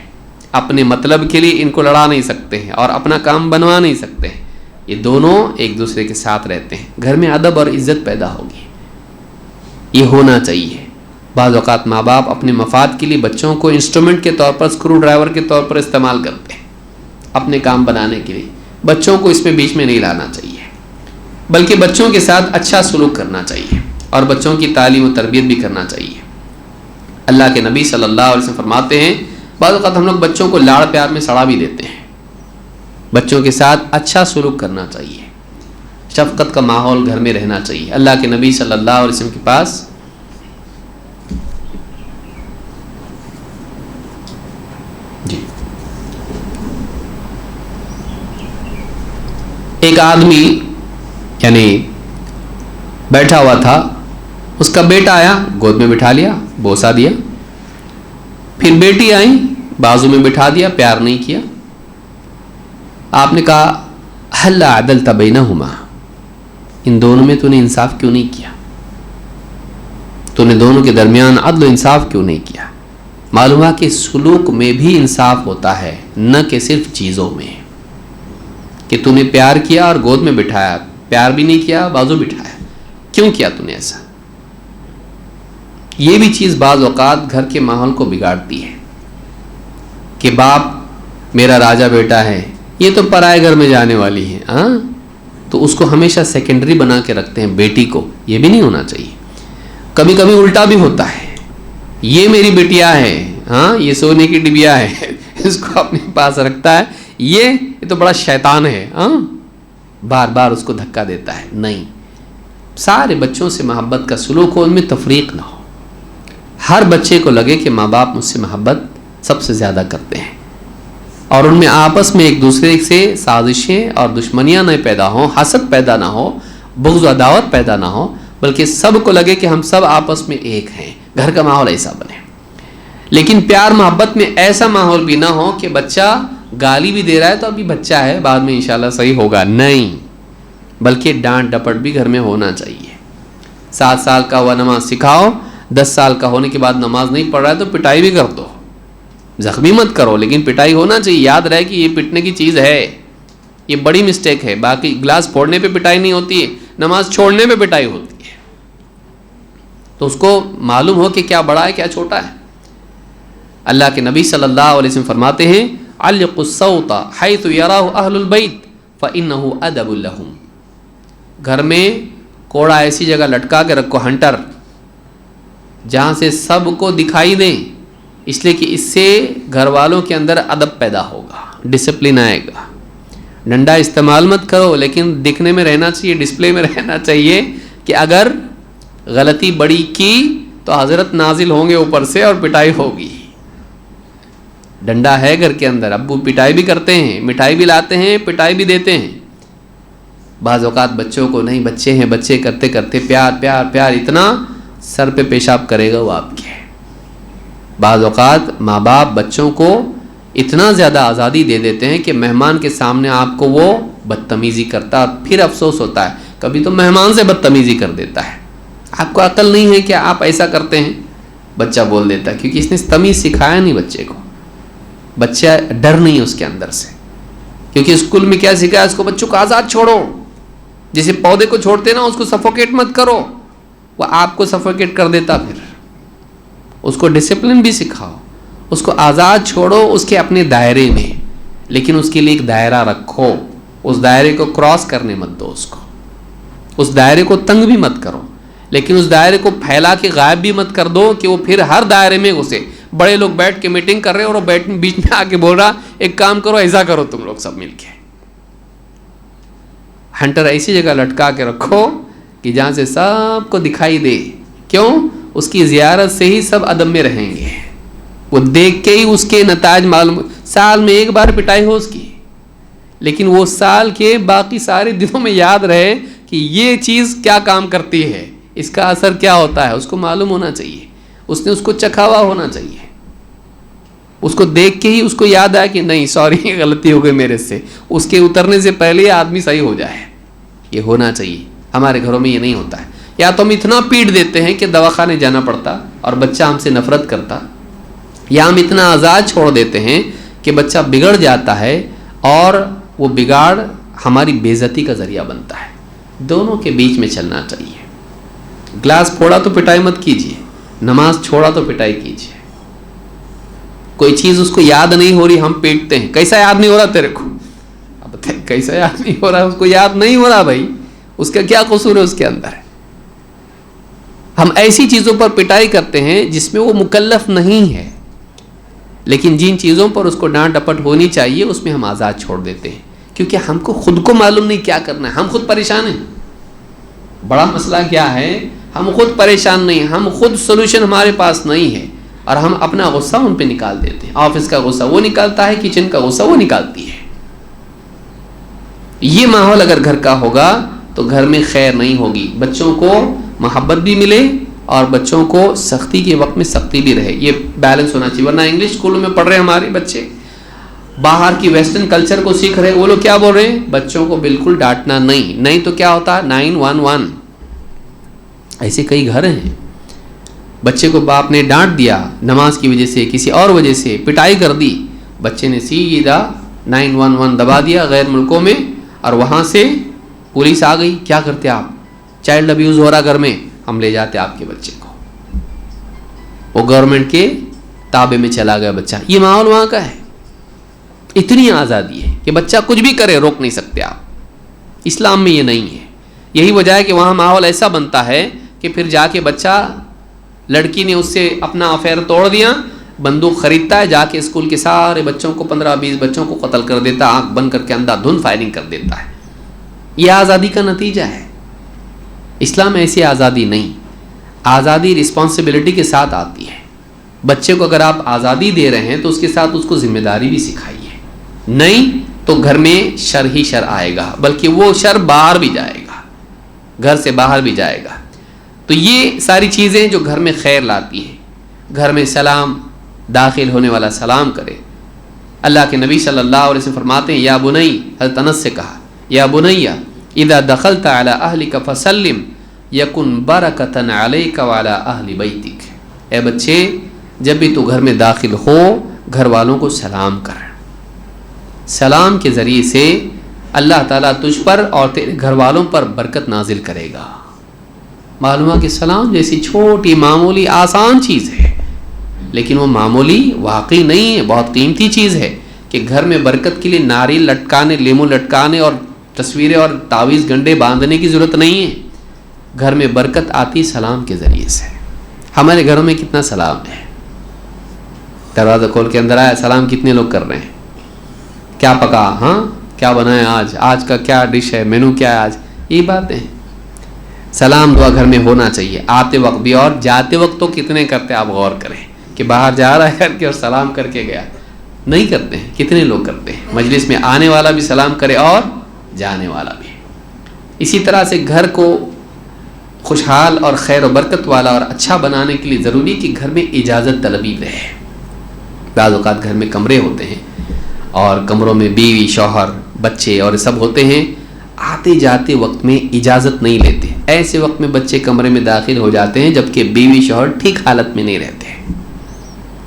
اپنے مطلب کے لیے ان کو لڑا نہیں سکتے ہیں اور اپنا کام بنوا نہیں سکتے ہیں، یہ دونوں ایک دوسرے کے ساتھ رہتے ہیں، گھر میں ادب اور عزت پیدا ہوگی، یہ ہونا چاہیے۔ بعض اوقات ماں باپ اپنے مفاد کے لیے بچوں کو انسٹرومنٹ کے طور پر، اسکرو ڈرائیور کے طور پر استعمال کرتے ہیں اپنے کام بنانے کے لیے، بچوں کو اس میں بیچ میں نہیں لانا چاہیے، بلکہ بچوں کے ساتھ اچھا سلوک کرنا چاہیے اور بچوں کی تعلیم و تربیت بھی کرنا چاہیے۔ اللہ کے نبی صلی اللہ علیہ وسلم فرماتے ہیں بعض اوقات ہم لوگ بچوں کو لاڑ پیار میں سڑا بھی دیتے ہیں، بچوں کے ساتھ اچھا سلوک کرنا چاہیے، شفقت کا ماحول گھر میں رہنا چاہیے۔ اللہ کے نبی صلی اللہ علیہ وسلم کے پاس جی ایک آدمی یعنی بیٹھا ہوا تھا, اس کا بیٹا آیا, گود میں بٹھا لیا, بوسا دیا. پھر بیٹی آئی, بازو میں بٹھا دیا, پیار نہیں کیا. آپ نے کہا ہل عدلت بینہما, ان دونوں میں تو نے انصاف کیوں نہیں کیا, تو نے دونوں کے درمیان عدل و انصاف کیوں نہیں کیا. معلوم ہے کہ سلوک میں بھی انصاف ہوتا ہے, نہ کہ صرف چیزوں میں. کہ تو نے پیار کیا اور گود میں بٹھایا, پیار بھی نہیں کیا, بازو بٹھایا, کیوں کیا تو نے ایسا؟ یہ بھی چیز بعض اوقات گھر کے ماحول کو بگاڑتی ہے کہ باپ میرا راجا بیٹا ہے, یہ تو پرائے گھر میں جانے والی ہے, ہاں, تو اس کو ہمیشہ سیکنڈری بنا کے رکھتے ہیں بیٹی کو. یہ بھی نہیں ہونا چاہیے. کبھی کبھی الٹا بھی ہوتا ہے, یہ میری بیٹیا ہے, ہاں, یہ سونے کی ڈبیا ہے, اس کو اپنے پاس رکھتا ہے, یہ تو بڑا شیطان ہے, ہاں, بار بار اس کو دھکا دیتا ہے. نہیں, سارے بچوں سے محبت کا سلوک ہو, ان میں تفریق نہ ہو. ہر بچے کو لگے کہ ماں باپ مجھ سے محبت سب سے زیادہ کرتے ہیں, اور ان میں آپس میں ایک دوسرے سے سازشیں اور دشمنیاں نہ پیدا ہوں, حسد پیدا نہ ہو, بغض و عداوت پیدا نہ ہو, بلکہ سب کو لگے کہ ہم سب آپس میں ایک ہیں. گھر کا ماحول ایسا بنے. لیکن پیار محبت میں ایسا ماحول بھی نہ ہو کہ بچہ گالی بھی دے رہا ہے تو ابھی بچہ ہے, بعد میں انشاءاللہ صحیح ہوگا, نہیں, بلکہ ڈانٹ ڈپٹ بھی گھر میں ہونا چاہیے. 7 سال کا ہوا نماز سکھاؤ, 10 سال کا ہونے کے بعد نماز نہیں پڑھ رہا ہے تو پٹائی بھی کر دو, زخمی مت کرو, لیکن پٹائی ہونا چاہیے. یاد رہے کہ یہ پٹنے کی چیز ہے, یہ بڑی مسٹیک ہے. باقی گلاس پھوڑنے پہ پٹائی نہیں ہوتی ہے, نماز چھوڑنے پہ پٹائی ہوتی ہے. تو اس کو معلوم ہو کہ کیا بڑا ہے کیا چھوٹا ہے. اللہ کے نبی صلی اللہ علیہ وسلم فرماتے ہیں علق الصوت حيث يراه اهل البيت فانه ادب لهم. گھر میں کوڑا ایسی جگہ لٹکا کے رکھو, ہنٹر, جہاں سے سب کو دکھائی دیں, اس لیے کہ اس سے گھر والوں کے اندر ادب پیدا ہوگا, ڈسپلن آئے گا. ڈنڈا استعمال مت کرو, لیکن دکھنے میں رہنا چاہیے, ڈسپلے میں رہنا چاہیے کہ اگر غلطی بڑی کی تو حضرت نازل ہوں گے اوپر سے اور پٹائی ہوگی. ڈنڈا ہے گھر کے اندر, ابو پٹائی بھی کرتے ہیں, مٹھائی بھی لاتے ہیں, پٹائی بھی دیتے ہیں. بعض اوقات بچوں کو نہیں, بچے ہیں, بچے کرتے کرتے پیار پیار پیار, اتنا سر پہ پیشاب کرے گا وہ آپ کے. بعض اوقات ماں باپ بچوں کو اتنا زیادہ آزادی دے دیتے ہیں کہ مہمان کے سامنے آپ کو وہ بدتمیزی کرتا, پھر افسوس ہوتا ہے. کبھی تو مہمان سے بدتمیزی کر دیتا ہے. آپ کو عقل نہیں ہے کہ آپ ایسا کرتے ہیں, بچہ بول دیتا ہے, کیونکہ اس نے تمیز سکھایا نہیں بچے کو. بچہ ڈر نہیں اس کے اندر سے, کیونکہ اسکول میں کیا سکھایا اس کو, بچوں کو آزاد چھوڑو, جیسے پودے کو چھوڑتے نا, اس کو سفوکیٹ مت کرو, وہ آپ کو سفوکیٹ کر دیتا. پھر اس کو ڈسپلن بھی سکھاؤ, اس کو آزاد چھوڑو اس کے اپنے دائرے میں, لیکن اس کے لیے ایک دائرہ رکھو. اس دائرے کو کراس کرنے مت دو, اس دائرے کو تنگ بھی مت کرو, لیکن اس دائرے کو پھیلا کے غائب بھی مت کر دو کہ وہ پھر ہر دائرے میں گھسے. بڑے لوگ بیٹھ کے میٹنگ کر رہے ہیں اور وہ بیچ میں آ کے بول رہا ایک کام کرو, ایسا کرو تم لوگ سب مل کے. ہنٹر ایسی جگہ لٹکا کے رکھو کہ جہاں سے سب کو دکھائی دے. کیوں؟ اس کی زیارت سے ہی سب ادب میں رہیں گے, وہ دیکھ کے ہی اس کے نتائج معلوم. سال میں ایک بار پٹائی ہو اس کی, لیکن وہ سال کے باقی سارے دنوں میں یاد رہے کہ یہ چیز کیا کام کرتی ہے, اس کا اثر کیا ہوتا ہے, اس کو معلوم ہونا چاہیے. اس نے اس کو چکھاوا ہونا چاہیے. اس کو دیکھ کے ہی اس کو یاد آیا کہ نہیں سوری غلطی ہو گئی میرے سے, اس کے اترنے سے پہلے ہی آدمی صحیح ہو جائے. یہ ہونا چاہیے. ہمارے گھروں میں یہ نہیں ہوتا ہے. یا تو ہم اتنا پیٹ دیتے ہیں کہ دواخانے جانا پڑتا اور بچہ ہم سے نفرت کرتا, یا ہم اتنا آزاد چھوڑ دیتے ہیں کہ بچہ بگڑ جاتا ہے اور وہ بگاڑ ہماری بے عزتی کا ذریعہ بنتا ہے. دونوں کے بیچ میں چلنا چاہیے. گلاس پھوڑا تو پٹائی مت کیجیے, نماز چھوڑا تو پٹائی کیجیے. کوئی چیز اس کو یاد نہیں ہو رہی, ہم پیٹتے ہیں, کیسا یاد نہیں ہو رہا تیرے کو, اب کیسا یاد نہیں ہو رہا, اس کو یاد نہیں ہو رہا بھائی, اس کا کیا قصور ہے اس کے اندر. ہم ایسی چیزوں پر پٹائی کرتے ہیں جس میں وہ مکلف نہیں ہے, لیکن جن چیزوں پر اس کو ڈانٹ ڈپٹ ہونی چاہیے اس میں ہم آزاد چھوڑ دیتے ہیں, کیونکہ ہم کو خود کو معلوم نہیں کیا کرنا ہے. ہم خود پریشان ہیں. بڑا مسئلہ کیا ہے, ہم خود پریشان نہیں, ہم خود سولوشن ہمارے پاس نہیں ہے, اور ہم اپنا غصہ ان پہ نکال دیتے ہیں. آفس کا غصہ وہ نکالتا ہے, کچن کا غصہ وہ نکالتی ہے. یہ ماحول اگر گھر کا ہوگا تو گھر میں خیر نہیں ہوگی. بچوں کو محبت بھی ملے اور بچوں کو سختی کے وقت میں سختی بھی رہے, یہ بیلنس ہونا چاہیے. ورنہ انگلش اسکولوں میں پڑھ رہے ہیں ہمارے بچے, باہر کی ویسٹرن کلچر کو سیکھ رہے ہیں, وہ لوگ کیا بول رہے ہیں, بچوں کو بالکل ڈانٹنا نہیں تو کیا ہوتا ہے 911. ایسے کئی گھر ہیں, بچے کو باپ نے ڈانٹ دیا نماز کی وجہ سے, کسی اور وجہ سے پٹائی کر دی, بچے نے سیدھا 911 دبا دیا غیر ملکوں میں, اور وہاں سے پولیس آ گئی. کیا کرتے آپ, چائلڈ ابیوز ہو رہا گھر میں, ہم لے جاتے آپ کے بچے کو, وہ گورنمنٹ کے تابع میں چلا گیا بچہ. یہ ماحول وہاں کا ہے. اتنی آزادی ہے کہ بچہ کچھ بھی کرے, روک نہیں سکتے آپ. اسلام میں یہ نہیں ہے. یہی وجہ ہے کہ وہاں ماحول ایسا بنتا ہے کہ پھر جا کے بچہ, لڑکی نے اس سے اپنا افیئر توڑ دیا, بندوق خریدتا ہے, جا کے اسکول کے سارے بچوں کو 15-20 بچوں کو قتل کر دیتا, آنکھ بند کر کے اندھا دھند فائرنگ کر دیتا ہے. یہ آزادی کا نتیجہ ہے. اسلام میں ایسی آزادی نہیں. آزادی رسپانسبلٹی کے ساتھ آتی ہے. بچے کو اگر آپ آزادی دے رہے ہیں تو اس کے ساتھ اس کو ذمہ داری بھی سکھائیے, نہیں تو گھر میں شر ہی شر آئے گا, بلکہ وہ شر باہر بھی جائے گا, گھر سے باہر بھی جائے گا. تو یہ ساری چیزیں جو گھر میں خیر لاتی ہیں. گھر میں سلام, داخل ہونے والا سلام کرے. اللہ کے نبی صلی اللہ علیہ وسلم فرماتے ہیں, یا بنی, حضرت انس سے کہا, یا بنی اذا دخلت علی اہلک فسلم یکن برکۃ علیک وعلی اہل بیتک. اے بچے, جب بھی تو گھر میں داخل ہو گھر والوں کو سلام کر. سلام کے ذریعے سے اللہ تعالیٰ تجھ پر اور تیرے گھر والوں پر برکت نازل کرے گا. معلوم ہے کہ سلام جیسی چھوٹی معمولی آسان چیز ہے, لیکن وہ معمولی واقعی نہیں ہے, بہت قیمتی چیز ہے. کہ گھر میں برکت کے لیے ناریل لٹکانے, لیمو لٹکانے اور تصویریں اور تعویذ گنڈے باندھنے کی ضرورت نہیں ہے. گھر میں برکت آتی سلام کے ذریعے سے. ہمارے گھروں میں کتنا سلام ہے, دروازہ کھول کے اندر آیا, سلام کتنے لوگ کر رہے ہیں, کیا پکا, ہاں کیا بنایا آج کا کیا ڈش ہے, مینو کیا ہے آج, یہی باتیں ہیں. سلام دعا گھر میں ہونا چاہیے, آتے وقت بھی, اور جاتے وقت تو کتنے کرتے آپ غور کریں, کہ باہر جا رہا ہے کر کے اور سلام کر کے گیا, نہیں کرتے ہیں. کتنے لوگ کرتے ہیں, مجلس میں آنے والا بھی سلام کرے اور جانے والا بھی. اسی طرح سے گھر کو خوشحال اور خیر و برکت والا اور اچھا بنانے کے لیے ضروری کہ گھر میں اجازت طلبی رہے. بعض اوقات گھر میں کمرے ہوتے ہیں اور کمروں میں بیوی, شوہر, بچے اور سب ہوتے ہیں, آتے جاتے وقت میں اجازت نہیں لیتے. ایسے وقت میں بچے کمرے میں داخل ہو جاتے ہیں جبکہ بیوی شوہر ٹھیک حالت میں نہیں رہتے.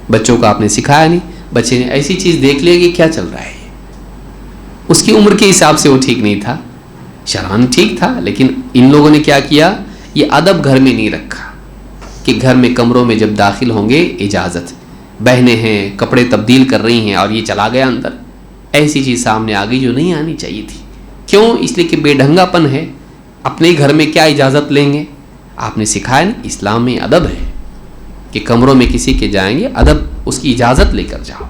بچوں کو آپ نے سکھایا نہیں, بچے نے ایسی چیز دیکھ لیا کہ کیا چل رہا ہے, اس کی عمر کے حساب سے وہ ٹھیک نہیں تھا, شرعاً ٹھیک تھا, لیکن ان لوگوں نے کیا کیا, یہ ادب گھر میں نہیں رکھا کہ گھر میں کمروں میں جب داخل ہوں گے اجازت. بہنیں ہیں کپڑے تبدیل کر رہی ہیں اور یہ چلا گیا اندر, ایسی چیز سامنے آ گئی جو نہیں آنی چاہیے تھی. کیوں, اس لیے کہ بے ڈھنگا پن ہے. اپنے گھر میں کیا اجازت لیں گے, آپ نے سکھایا نہیں. اسلام میں ادب ہے کہ کمروں میں کسی کے جائیں گے, ادب, اس کی اجازت لے کر جاؤ.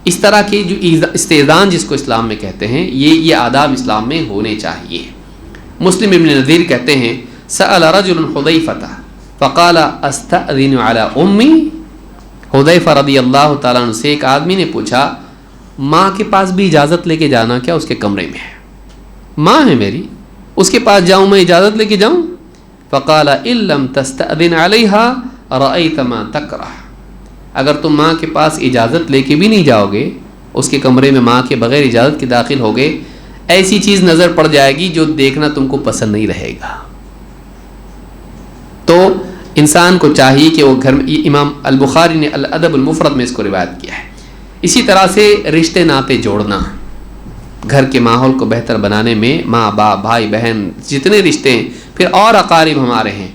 اس طرح کے جو استئذان جس کو اسلام میں کہتے ہیں, یہ آداب اسلام میں ہونے چاہیے. مسلم ابن نذیر کہتے ہیں, سأل رجل حذیفۃ فقال استأذن علی امی. حذیفہ رضی اللہ تعالیٰ عنہ سے ایک آدمی نے پوچھا, ماں کے پاس بھی اجازت لے کے جانا کیا, اس کے کمرے میں ہے, ماں ہے میری, اس کے پاس جاؤں, میں اجازت لے کے جاؤں. فقال ان لم تستأذن علیہا رأیت ما تکرہ. اگر تم ماں کے پاس اجازت لے کے بھی نہیں جاؤ گے, اس کے کمرے میں ماں کے بغیر اجازت کے داخل ہوگے, ایسی چیز نظر پڑ جائے گی جو دیکھنا تم کو پسند نہیں رہے گا. تو انسان کو چاہیے کہ وہ گھر میں, امام البخاری نے الادب المفرد میں اس کو روایت کیا ہے. اسی طرح سے رشتے ناطے جوڑنا, گھر کے ماحول کو بہتر بنانے میں ماں باپ, بھائی بہن, جتنے رشتے ہیں, پھر اور اقارب ہمارے ہیں,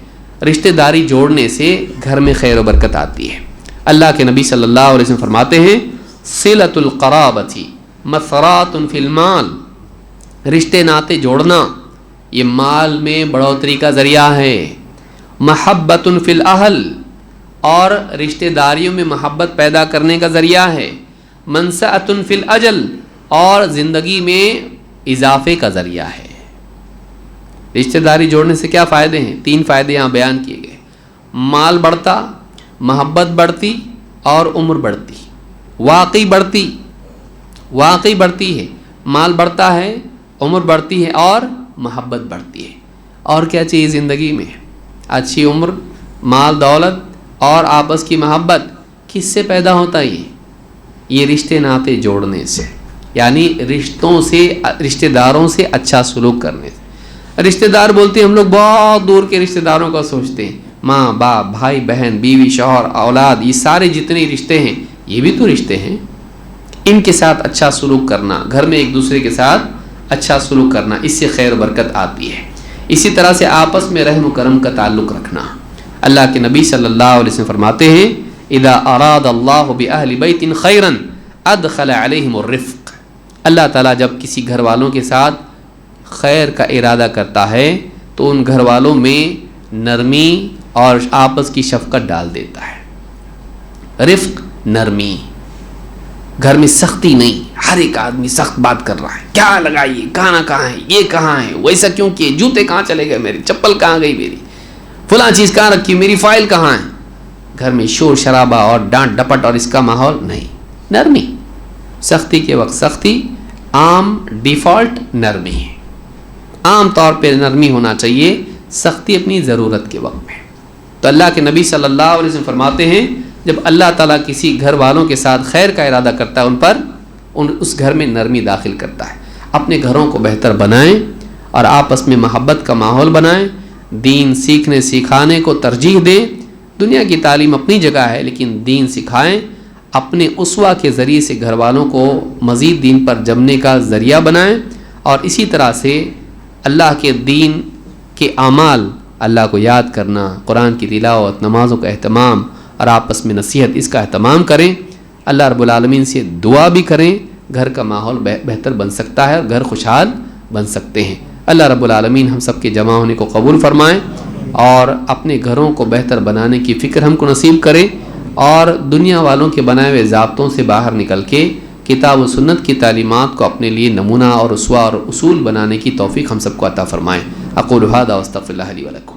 رشتہ داری جوڑنے سے گھر میں خیر و برکت آتی ہے. اللہ کے نبی صلی اللہ علیہ وسلم فرماتے ہیں, صلۃ القرابۃ مثرات فی المال. رشتے ناطے جوڑنا یہ مال میں بڑھوتری کا ذریعہ ہے. محبت فی الاہل, اور رشتہ داریوں میں محبت پیدا کرنے کا ذریعہ ہے. منسأۃ فی الاجل, اور زندگی میں اضافے کا ذریعہ ہے. رشتہ داری جوڑنے سے کیا فائدے ہیں, 3 فائدے یہاں بیان کیے گئے. مال بڑھتا, محبت بڑھتی اور عمر بڑھتی. واقعی بڑھتی ہے, مال بڑھتا ہے, عمر بڑھتی ہے اور محبت بڑھتی ہے۔ اور کیا چاہیے زندگی میں؟ اچھی عمر، مال دولت اور آپس کی محبت۔ کس سے پیدا ہوتا ہے یہ رشتے ناطے جوڑنے سے، یعنی رشتہ داروں سے اچھا سلوک کرنے سے۔ رشتہ دار بولتے ہیں ہم لوگ بہت دور کے رشتہ داروں کا سوچتے ہیں، ماں باپ، بھائی بہن، بیوی شوہر، اولاد، یہ سارے جتنے رشتے ہیں یہ بھی تو رشتے ہیں۔ ان کے ساتھ اچھا سلوک کرنا، گھر میں ایک دوسرے کے ساتھ اچھا سلوک کرنا، اس سے خیر برکت آتی ہے۔ اسی طرح سے آپس میں رحم و کرم کا تعلق رکھنا۔ اللہ کے نبی صلی اللہ علیہ وسلم فرماتے ہیں اذا اراد اللہ بأہل بیت خیرا ادخل علیہم الرفق۔ اللہ تعالیٰ جب کسی گھر والوں کے ساتھ خیر کا ارادہ کرتا ہے تو ان گھر والوں میں نرمی اور آپس کی شفقت ڈال دیتا ہے۔ رفق، نرمی، گھر میں سختی نہیں۔ ہر ایک آدمی سخت بات کر رہا ہے، کیا لگائیے، کھانا کہاں ہے، یہ کہاں ہے، ویسا کیوں کیے، جوتے کہاں چلے گئے میرے، چپل کہاں گئی میری، فلاں چیز کہاں رکھی، میری فائل کہاں ہے۔ گھر میں شور شرابہ اور ڈانٹ ڈپٹ اور اس کا ماحول نہیں۔ نرمی، سختی کے وقت سختی، عام ڈیفالٹ نرمی ہے، عام طور پہ نرمی ہونا چاہیے، سختی اپنی ضرورت کے وقت میں۔ تو اللہ کے نبی صلی اللہ علیہ وسلم فرماتے ہیں جب اللہ تعالیٰ کسی گھر والوں کے ساتھ خیر کا ارادہ کرتا ہے ان پر اس گھر میں نرمی داخل کرتا ہے۔ اپنے گھروں کو بہتر بنائیں اور آپس میں محبت کا ماحول بنائیں، دین سیکھنے سکھانے کو ترجیح دیں۔ دنیا کی تعلیم اپنی جگہ ہے لیکن دین سکھائیں، اپنے اسوہ کے ذریعے سے گھر والوں کو مزید دین پر جمنے کا ذریعہ بنائیں، اور اسی طرح سے اللہ کے دین کے اعمال، اللہ کو یاد کرنا، قرآن کی تلاوت، نمازوں کا اہتمام اور آپس میں نصیحت، اس کا اہتمام کریں۔ اللہ رب العالمین سے دعا بھی کریں، گھر کا ماحول بہتر بن سکتا ہے اور گھر خوشحال بن سکتے ہیں۔ اللہ رب العالمین ہم سب کے جمع ہونے کو قبول فرمائیں اور اپنے گھروں کو بہتر بنانے کی فکر ہم کو نصیب کریں، اور دنیا والوں کے بنائے ہوئے ضابطوں سے باہر نکل کے کتاب و سنت کی تعلیمات کو اپنے لیے نمونہ اور اسوہ اور اصول بنانے کی توفیق ہم سب کو عطا فرمائیں۔ اقول ھذا واستغفر اللہ لی ولکم۔